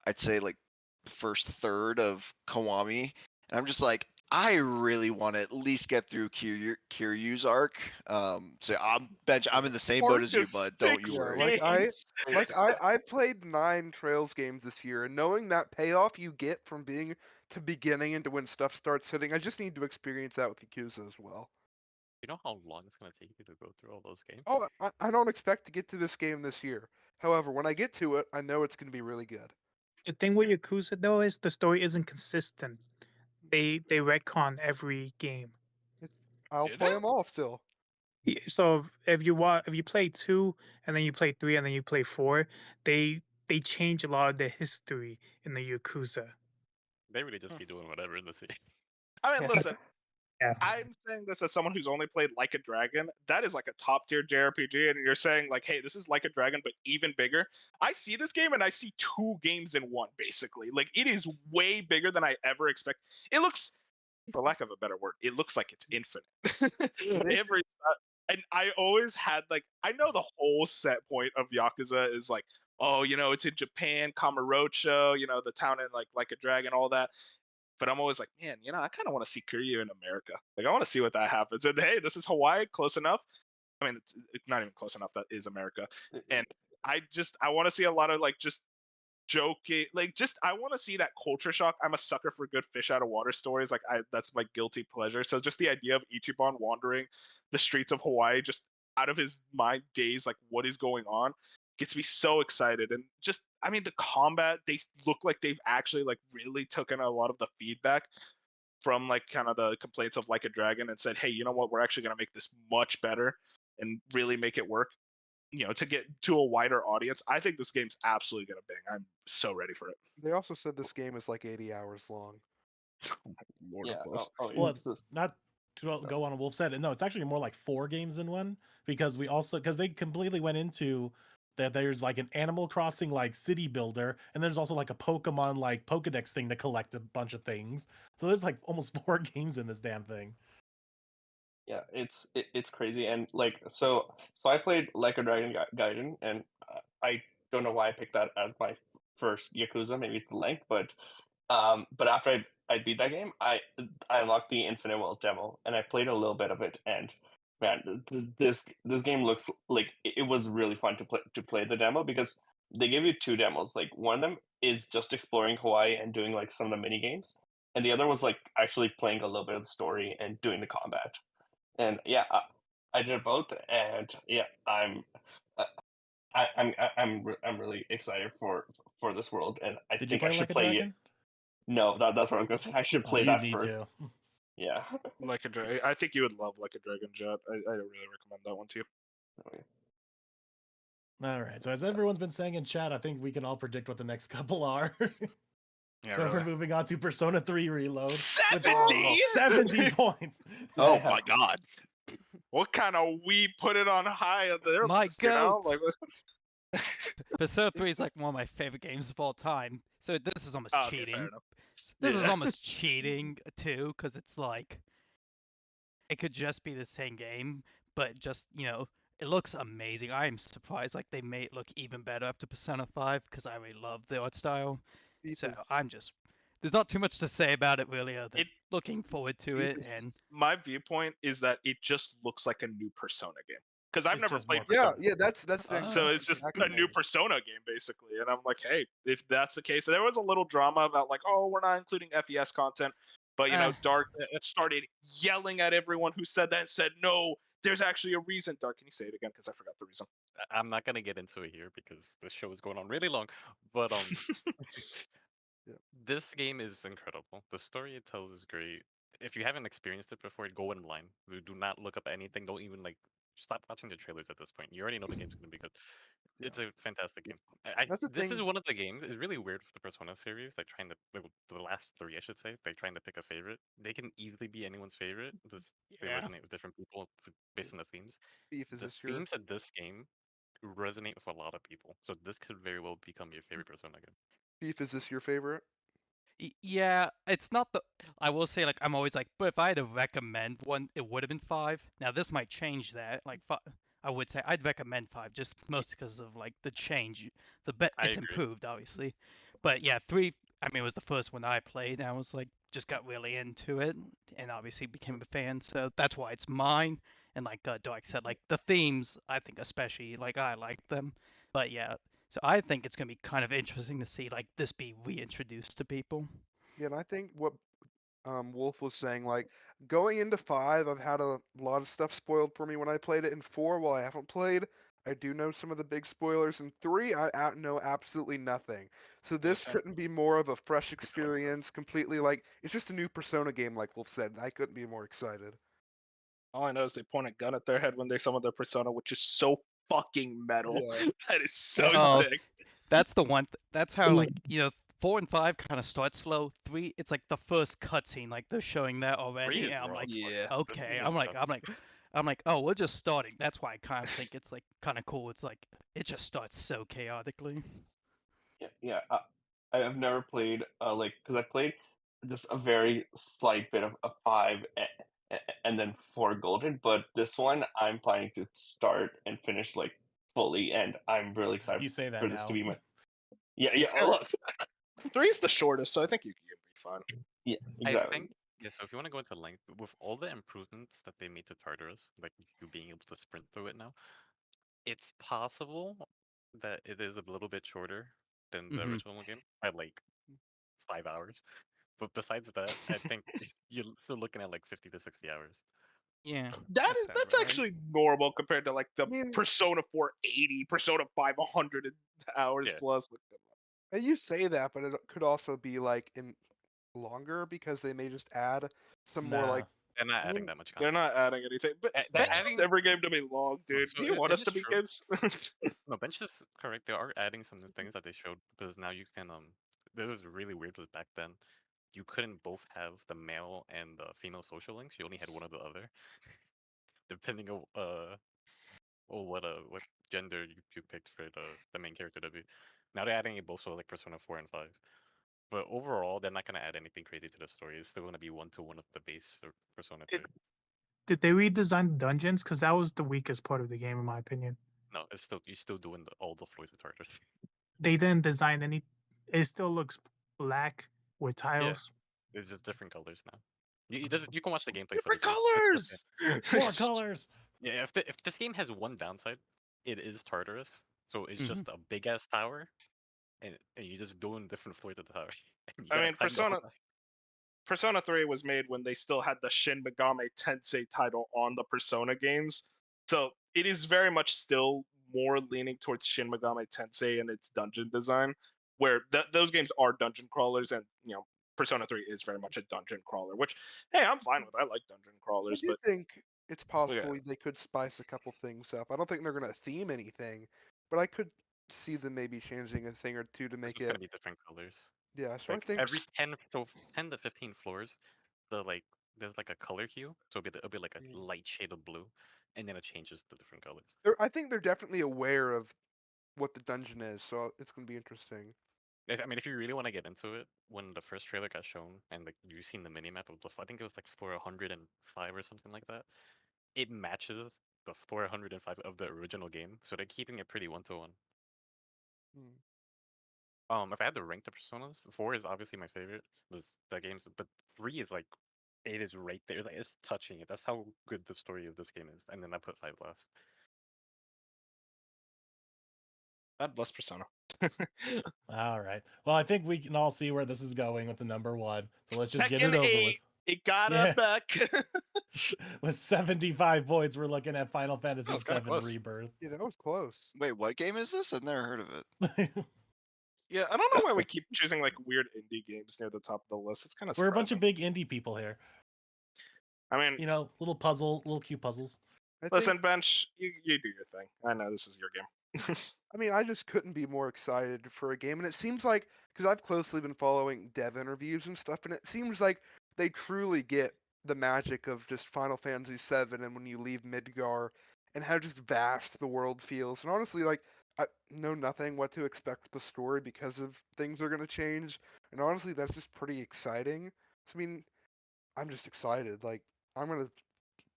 I'd say like first third of Kiwami, and I'm just like I really want to at least get through Kiryu's arc. So I'm in the same boat as you, bud. Don't you Yeah, worry. like I played 9 Trails games this year, and knowing that payoff you get from being to beginning into when stuff starts hitting, I just need to experience that with Yakuza as well. you know how long it's gonna take you to go through all those games? Oh, I don't expect to get to this game this year. However, when I get to it, I know it's going to be really good. The thing with Yakuza though is the story isn't consistent. They retcon every game. I'll Did play it? them all still. So if you play 2 and then you play 3 and then you play 4, they change a lot of the history in the Yakuza. They really just be doing whatever in the city. I mean, listen, Yeah. I'm saying this as someone who's only played Like a Dragon. That is like a top tier JRPG, and you're saying like, hey, this is Like a Dragon, but even bigger. I see this game and I see 2 games in one, basically. Like it is way bigger than I ever expect. It looks, for lack of a better word, it looks like it's infinite. Every and I always had like, I know the whole set point of Yakuza is like, oh, it's in Japan, Kamurocho, the town in like a dragon, all that. But I'm always like, man, I kind of want to see Kiryu in America. Like, I want to see what that happens. And hey, this is Hawaii, close enough. I mean, it's not even close enough. That is America. And I want to see a lot of like just joking, like just I want to see that culture shock. I'm a sucker for good fish out of water stories. Like that's my guilty pleasure. So just the idea of Ichiban wandering the streets of Hawaii, just out of his mind days, like what is going on, gets me so excited. And just, I mean, the combat, they look like they've actually like really taken a lot of the feedback from like kind of the complaints of Like a Dragon and said, hey, you know what, we're actually going to make this much better and really make it work, to get to a wider audience. I think this game's absolutely going to bang. I'm so ready for it. They also said this game is like 80 hours long. Lord Yeah. above. Well, It's just- not to go on what Wolf said. No, it's actually more like 4 games in one, because they completely went into that. There's like an Animal Crossing like city builder, and there's also like a Pokemon like Pokedex thing to collect a bunch of things. So there's like almost 4 games in this damn thing. Yeah, it's crazy. And like so I played Like a Dragon Gaiden, and I don't know why I picked that as my first Yakuza. Maybe it's the length, but after I beat that game, I unlocked the Infinite World demo, and I played a little bit of it, and man, this game looks like it was really fun to play the demo, because they gave you 2 demos. Like one of them is just exploring Hawaii and doing like some of the mini games, and the other was like actually playing a little bit of the story and doing the combat. And yeah, I did both, and yeah, I'm really excited for this world, and I Did you think I play should Like a play it. Dragon? No, that's what I was gonna say. I should play you that need first. to. Yeah. Like a Dragon. I think you would love Like a Dragon, Jet. I really recommend that one to you. All right. So as everyone's been saying in chat, I think we can all predict what the next couple are. Yeah, So really. we're moving on to Persona 3 Reload. 70? 70 points. Oh Yeah. my god. What kind of we put it on high of their My list, you know? goat. Like, Persona 3 is like one of my favorite games of all time. So this is almost okay, fair cheating. enough. This is Yeah. almost cheating too, because it's like it could just be the same game, but just it looks amazing. I am surprised like they made it look even better after Persona 5 because I really love the art style. Thief So is I'm just there's not too much to say about it really other than It- looking forward to Thief it is and My viewpoint is that it just looks like a new Persona game because I've It's never just more played Persona. yeah, that's So it's just a new exactly. Persona game, basically. And I'm like, hey, if that's the case, there was a little drama about like, oh, we're not including FES content, but Eh. Dark started yelling at everyone who said that and said, no, there's actually a reason. Dark, can you say it again? Because I forgot the reason. I'm not gonna get into it here because this show is going on really long. But Yeah. this game is incredible. The story it tells is great. If you haven't experienced it before, go in blind. Do not look up anything. Don't even like stop watching the trailers at this point. You already know the game's gonna be good. Yeah. It's a fantastic game. I That's the this is thing. one of the games. It's really weird for the Persona series. Like trying to the last three, I should say. Like trying to pick a favorite. They can easily be anyone's favorite because they yeah. resonate with different people based on the themes. Thief, is The this your themes of this game resonate with a lot of people. So this could very well become your favorite Persona game. Thief? Is this your favorite? Yeah, it's not the. I will say, like, I'm always like, but if I had to recommend one, it would have been 5. Now, this might change that. Like, I would say I'd recommend 5, just mostly because of like the change. I It's agree. improved, obviously. But yeah, 3. I mean, it was the first one I played, and I was like, just got really into it, and obviously became a fan. So that's why it's mine. And like Dark said, like the themes, I think especially, like I like them. But yeah, so I think it's gonna be kind of interesting to see like this be reintroduced to people. Yeah, and I think what Wolf was saying, like going into 5, I've had a lot of stuff spoiled for me when I played it. In 4, while I haven't played, I do know some of the big spoilers. In 3, I know absolutely nothing. So this Same. couldn't be more of a fresh experience. Completely like it's just a new Persona game, like Wolf said. I couldn't be more excited. All I know is they point a gun at their head when they summon their Persona, which is so fucking metal. Yeah. That is so Oh, sick. that's the one. That's how Ooh. like 4 and 5 kind of start slow. 3, it's like the first cutscene, like they're showing that already, is and I'm raw like, as fuck. Yeah. This okay. game is tough. I'm like, oh, we're just starting. That's why I kind of think it's like kind of cool. It's like it just starts so chaotically. Yeah. I've never played like because I played just a very slight bit of a 5 and then 4 golden, but this one I'm planning to start and finish like fully, and I'm really excited You say that for this to now. be my yeah. kinda- Look, 3 is the shortest, so I think you can be fine. yeah, I exactly. think yeah. So if you want to go into length, with all the improvements that they made to Tartarus, like you being able to sprint through it now, it's possible that it is a little bit shorter than the Mhm. original game by like 5 hours. But besides that, I think you're still looking at like 50 to 60 hours. Yeah. That's sounds right. actually normal compared to like the I mean- Persona 4 80, Persona 5 100 hours Yeah. plus. And you say that, but it could also be like in longer because they may just add some more Nah. like They're not I adding mean, that much They're content. not adding anything, but They're Bench wants adding- every game to be long, dude. so Do you want it us is to beat true. games? No, Bench is correct. They are adding some new things that they showed because now you can It was really weird because back then you couldn't both have the male and the female social links. You only had one or the other, depending on what gender you picked for the main character to be. Now they're adding it both, so like Persona 4 and 5. But overall, they're not gonna add anything crazy to the story. It's still gonna be one to one of the base or Persona 3. Did they redesign the dungeons? Because that was the weakest part of the game, in my opinion. No, it's still you're still doing all the floors of Tartarus. They didn't design any. It still looks black with tiles. It's just different colors now. You can watch the gameplay Different footage. It's okay. colors. More colors. Yeah, if this game has one downside, it is Tartarus. So it's Mhm. just a big ass tower, and you're just doing different floors of the tower. And you I gotta mean, climb the whole thing. Persona 3 was made when they still had the Shin Megami Tensei title on the Persona games. So it is very much still more leaning towards Shin Megami Tensei and its dungeon design, where those games are dungeon crawlers, and Persona 3 is very much a dungeon crawler, which hey, I'm fine with. I like dungeon I crawlers, do but think it's possible they could spice a couple things up. I don't think they're gonna theme anything, but I could see them maybe changing a thing or two to It's make just it. gonna be different colors. Yeah, so Like I think every 10 to 15 floors, there's like a color hue, so it'll be like a Yeah. light shade of blue, and then it changes to different colors. I think they're definitely aware of what the dungeon is, so it's gonna be interesting. I mean, if you really want to get into it, when the first trailer got shown and like you seen the mini map of I think it was like 405 or something like that, it matches the 405 of the original game, so they're keeping it pretty 1-to-1. If I had to rank the Personas, 4 is obviously my favorite. Was that game's, but 3 is like, it is right there. Like, it's touching it. That's how good the story of this game is. And then I put 5 last. God bless Persona. All right. Well, I think we can all see where this is going with the number 1. So let's just get it Tekken over 8, with. it got Yeah. up back. With 75 points, we're looking at Final Fantasy was kinda VII close. Rebirth. Yeah, that was close. Wait, what game is this? I've never heard of it. Yeah, I don't know why we keep choosing like weird indie games near the top of the list. It's kind of We're a bunch of big indie people here. I mean, You know, little cute puzzles. listen, Bench, you do your thing. I know this is your game. I mean, I just couldn't be more excited for a game, and it seems like, because I've closely been following dev interviews and stuff, and it seems like they truly get the magic of just Final Fantasy VII and when you leave Midgar, and how just vast the world feels. And honestly, like, I know nothing what to expect with the story because of things are going to change, and honestly, that's just pretty exciting. So, I mean, I'm just excited. Like, I'm going to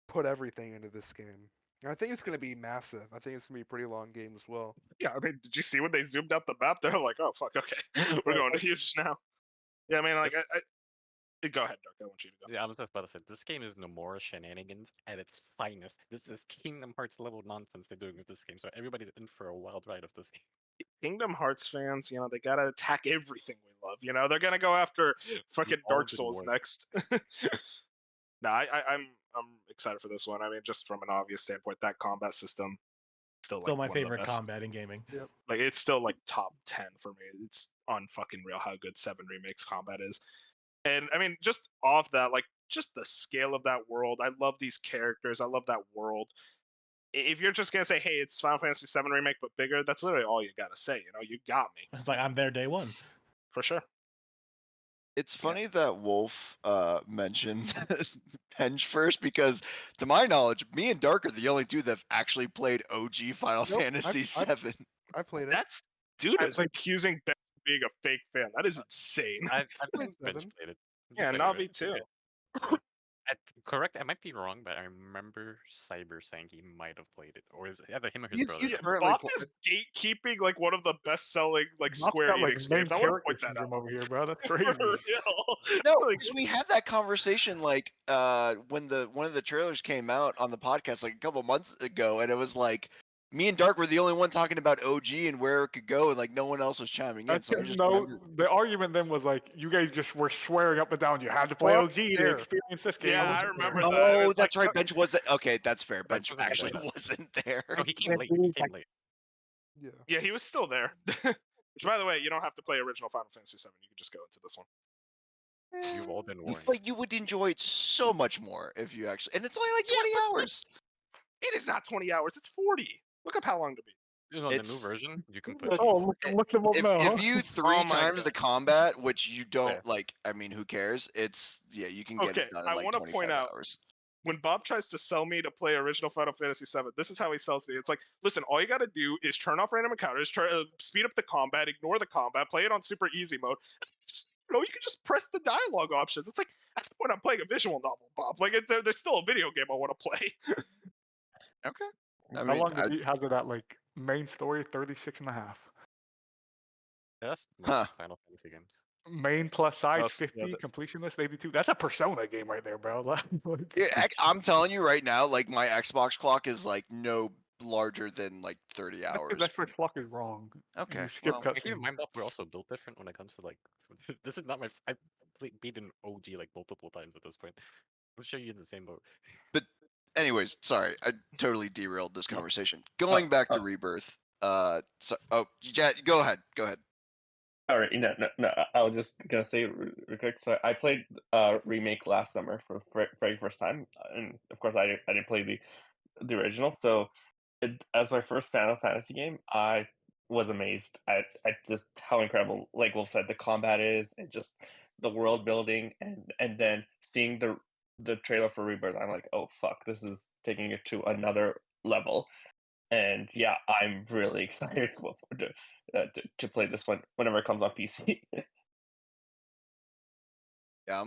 put everything into this game. And I think it's going to be massive. I think it's going to be a pretty long game as well. Yeah, I mean, did you see when they zoomed out the map? They're like, oh fuck, okay, we're going to huge now. Yeah, I mean, like, This- go ahead, Dark. I want you to go. Yeah, I was just about to say, this game is Nomura shenanigans at its finest. This is Kingdom Hearts level nonsense they're doing with this game, so everybody's in for a wild ride of this game. Kingdom Hearts fans, you know, they gotta attack everything we love. You know, they're gonna go after fucking all Dark good Souls work. next. No, I'm excited for this one. I mean, just from an obvious standpoint, that combat system still like Still my one of the favorite best. combat in gaming. Like it's still like top 10 for me. It's unfucking real how good 7 Remakes combat is. And I mean, just off that, like just the scale of that world. I love these characters. I love that world. If you're just gonna say, "Hey, it's Final Fantasy VII Remake but bigger," that's literally all you gotta say. You know, you got me It's like I'm there day one. for sure. It's funny that Wolf mentioned Penge first because, to my knowledge, me and Dark are the only two that have actually played OG Final Nope, Fantasy VII. I played it. That's dude I is think- accusing Ben of being a fake fan. That is insane. I've played bench Seven. played it. Yeah, Played Navi it. too. Correct, I might be wrong, but I remember Cyber saying he might have played it, or is it either him or his He's- brother? he's Yeah, currently Bob pl- is gatekeeping like one of the best-selling like Bob's Square got, like, Enix main games. I want to character point that out. syndrome over here, bro. That's For crazy. real. No, Like, because we had that conversation like when one of the trailers came out on the podcast like a couple months ago, and it was like me and Dark were the only one talking about OG and where it could go, and like no one else was chiming in. So I just no, remember. the argument then was like, you guys just were swearing up and down. You had to play Well, OG to there. experience this game. Yeah, I wasn't remember there. that. It Oh, was that's like, right. Bench wasn't. Okay, that's fair. Bench Bench wasn't actually there. wasn't there. No, he came Yeah, late. he He was came like- late. Yeah. Yeah, he was still there. Which, by the way, you don't have to play original Final Fantasy VII. You can just go into this one. You've all been warned. But you would enjoy it so much more if you actually. And it's only like 20 hours. It is not 20 hours. It's 40. Look up how long to beat. You know, the new it's- version, you can put. Oh, look him up If, now. if you three Oh my times the God. combat, which you don't Yeah. like, I mean, who cares? It's you can get Okay, it done in I like wanna 25 point out- hours. When Bob tries to sell me to play original Final Fantasy VII, this is how he sells me. It's like, listen, all you got to do is turn off random encounters, try to speed up the combat, ignore the combat, play it on super easy mode. You can just press the dialogue options. It's like, at the point I'm playing a visual novel, Bob. Like, there's still a video game I want to play. Okay. I How mean, long to beat has it at like main story 36 and a half. That's most Huh. Final Fantasy games. Main plus sides Plus, yeah, 50, completionist 82. That's a Persona game right there, bro. Like, yeah, I'm telling you right now, like my Xbox clock is like no larger than like 30 hours. That's where clock is wrong. Okay. You skip well, cutscenes. Keep in mind that we're also built different when it comes to like. This is not my. I beat an OG like multiple times at this point. I'm sure you're in the same boat. anyways, sorry, I totally derailed this conversation. Going back to Rebirth. Yeah, go ahead. Go ahead. All right, no. I was just gonna say real quick. So I played remake last summer for very first time, and of course I didn't play the original. So as my first Final Fantasy game, I was amazed at just how incredible, like Wolf said, the combat is, and just the world building, and then seeing the trailer for Rebirth, I'm like, oh fuck, this is taking it to another level. And yeah, I'm really excited to play this one whenever it comes on PC. Yeah,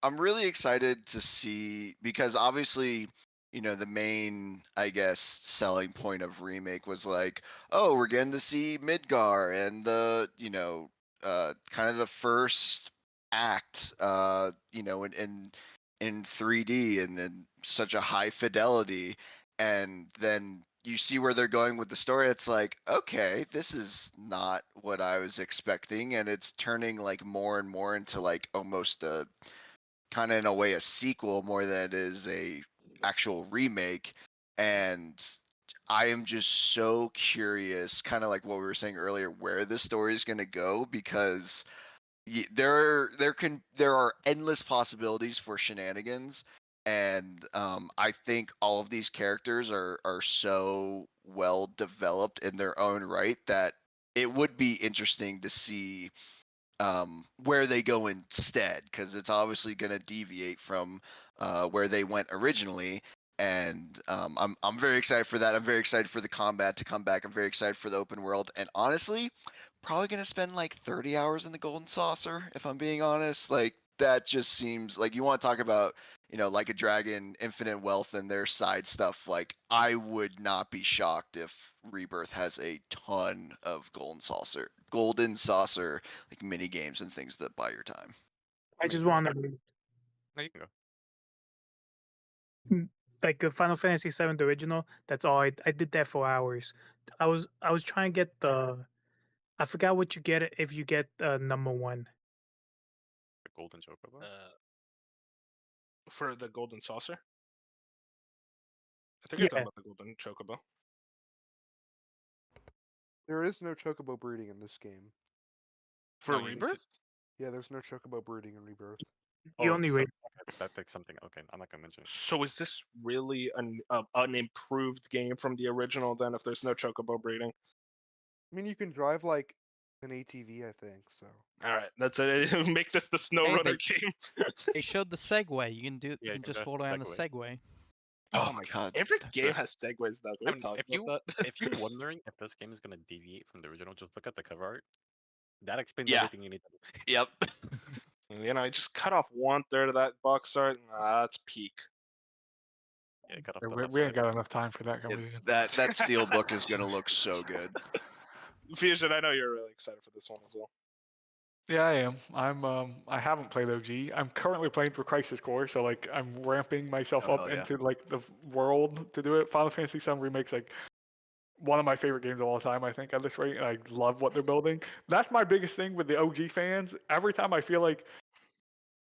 I'm really excited to see because obviously, the main, I guess, selling point of Remake was like, oh, we're getting to see Midgar and the, kind of the first act, in 3D and in such a high fidelity. And then you see where they're going with the story. It's like, okay, this is not what I was expecting. And it's turning like more and more into like almost a kind of in a way a sequel more than it is a actual remake. And I am just so curious, kind of like what we were saying earlier, where the story is going to go, because there are endless possibilities for shenanigans, and I think all of these characters are so well developed in their own right that it would be interesting to see where they go instead, because it's obviously going to deviate from where they went originally. And I'm very excited for that. I'm very excited for the combat to come back. I'm very excited for the open world. And honestly, probably going to spend like 30 hours in the Golden Saucer, if I'm being honest. Like, that just seems like, you want to talk about, like a dragon, infinite wealth, and their side stuff. Like, I would not be shocked if Rebirth has a ton of Golden Saucer like mini games and things that buy your time. I just want to No, you can go. like Final Fantasy VII the original. That's all I did that for hours. I was trying to get I forgot what you get if you get number 1. The Golden Chocobo. For the Golden Saucer? I think you're talking about the Golden Chocobo. There is no chocobo breeding in this game. For No, you- Rebirth? Yeah, there's no chocobo breeding in Rebirth. You Oh, only so- wait. okay, that takes something. Okay, I'm not gonna mention it. So is this really an improved game from the original then, if there's no chocobo breeding? I mean, you can drive like an ATV, I think. So Alright, that's it. Make this the SnowRunner game. They showed the Segway. You can you can just drive fall the down the Segway. Segway. Oh my god. Every that's game right. has segues though. Can we I mean, talk if about that? if you're wondering if this game is gonna deviate from the original, just look at the cover art. That explains Yeah. everything you need to do. Yep. I just cut off 1/3 of that box art. Nah, that's peak. Yeah, cut off Yeah, the we left ain't side. got enough time for that Yeah, conversation. that steelbook is gonna look so good. Fusion, I know you're really excited for this one as well. Yeah, I am. I haven't played OG. I'm currently playing for Crisis Core, so like I'm ramping myself Oh, up hell yeah. into like the world to do it. Final Fantasy VII Remake's like one of my favorite games of all time, I think, at this rate. And I love what they're building. That's my biggest thing with the OG fans. Every time I feel like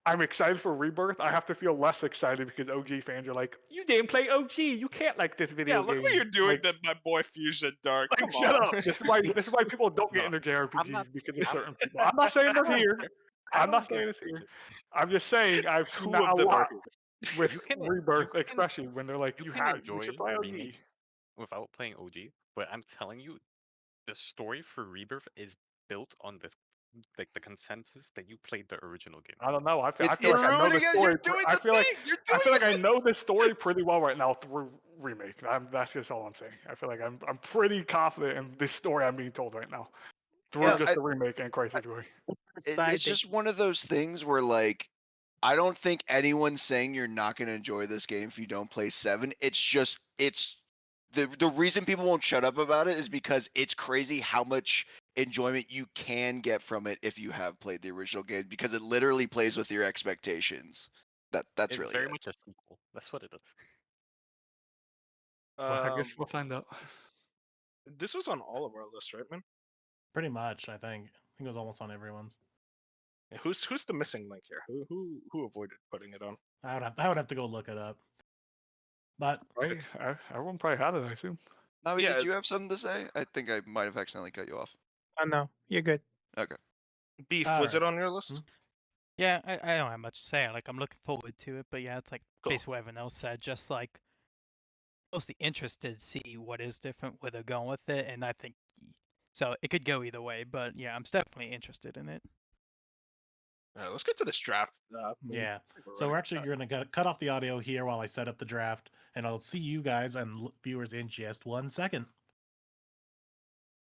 I'm excited for Rebirth, I have to feel less excited because OG fans are like, "You didn't play OG. You can't like this video Yeah, game." look what you're doing Like, to my boy Fusion Dark. like, Come shut on. up. This is why people don't get No, into JRPGs not- because of I'm- certain people. I'm not saying they're here. I I'm not don't saying give it's here. a shit. I'm just saying I've seen Two that a of them are lot here. with You can- Rebirth, you can- especially when they're like, you "You can have enjoy you should play OG." Remake without playing OG, but I'm telling you, the story for Rebirth is built on the consensus that you played the original game. I don't know. I feel It's like I know the ruining it. story. You're doing I the feel like thing. You're I doing feel like the I know this story pretty well right now through Remake. That's just all I'm saying. I feel like I'm pretty confident in this story I'm being told right now through Yeah, just the Remake and Crisis Core. It's just one of those things where, like, I don't think anyone's saying you're not going to enjoy this game if you don't play 7. It's just, the reason people won't shut up about it is because it's crazy how much enjoyment you can get from it if you have played the original game, because it literally plays with your expectations. That's It's really very it. much a sequel. That's what it is. Well, I guess we'll find out. This was on all of our lists, right, man? Pretty much, I think. I think it was almost on everyone's. Yeah, who's the missing link here? Who avoided putting it on? I would have to go look it up. But Right? Everyone probably had it, I assume. Navi, Yeah. did you have something to say? I think I might have accidentally cut you off. Oh no, you're good. Okay. Beef, All was right. it on your list? Hmm? Yeah, I don't have much to say. Like, I'm looking forward to it, but yeah, it's like Cool. basically what everyone else said. Just like mostly interested to see what is different, where they're going with it, and I think so. It could go either way, but yeah, I'm definitely interested in it. All right, let's get to this draft. yeah, so we're actually going to cut off the audio here while I set up the draft, and I'll see you guys and viewers in just 1 second.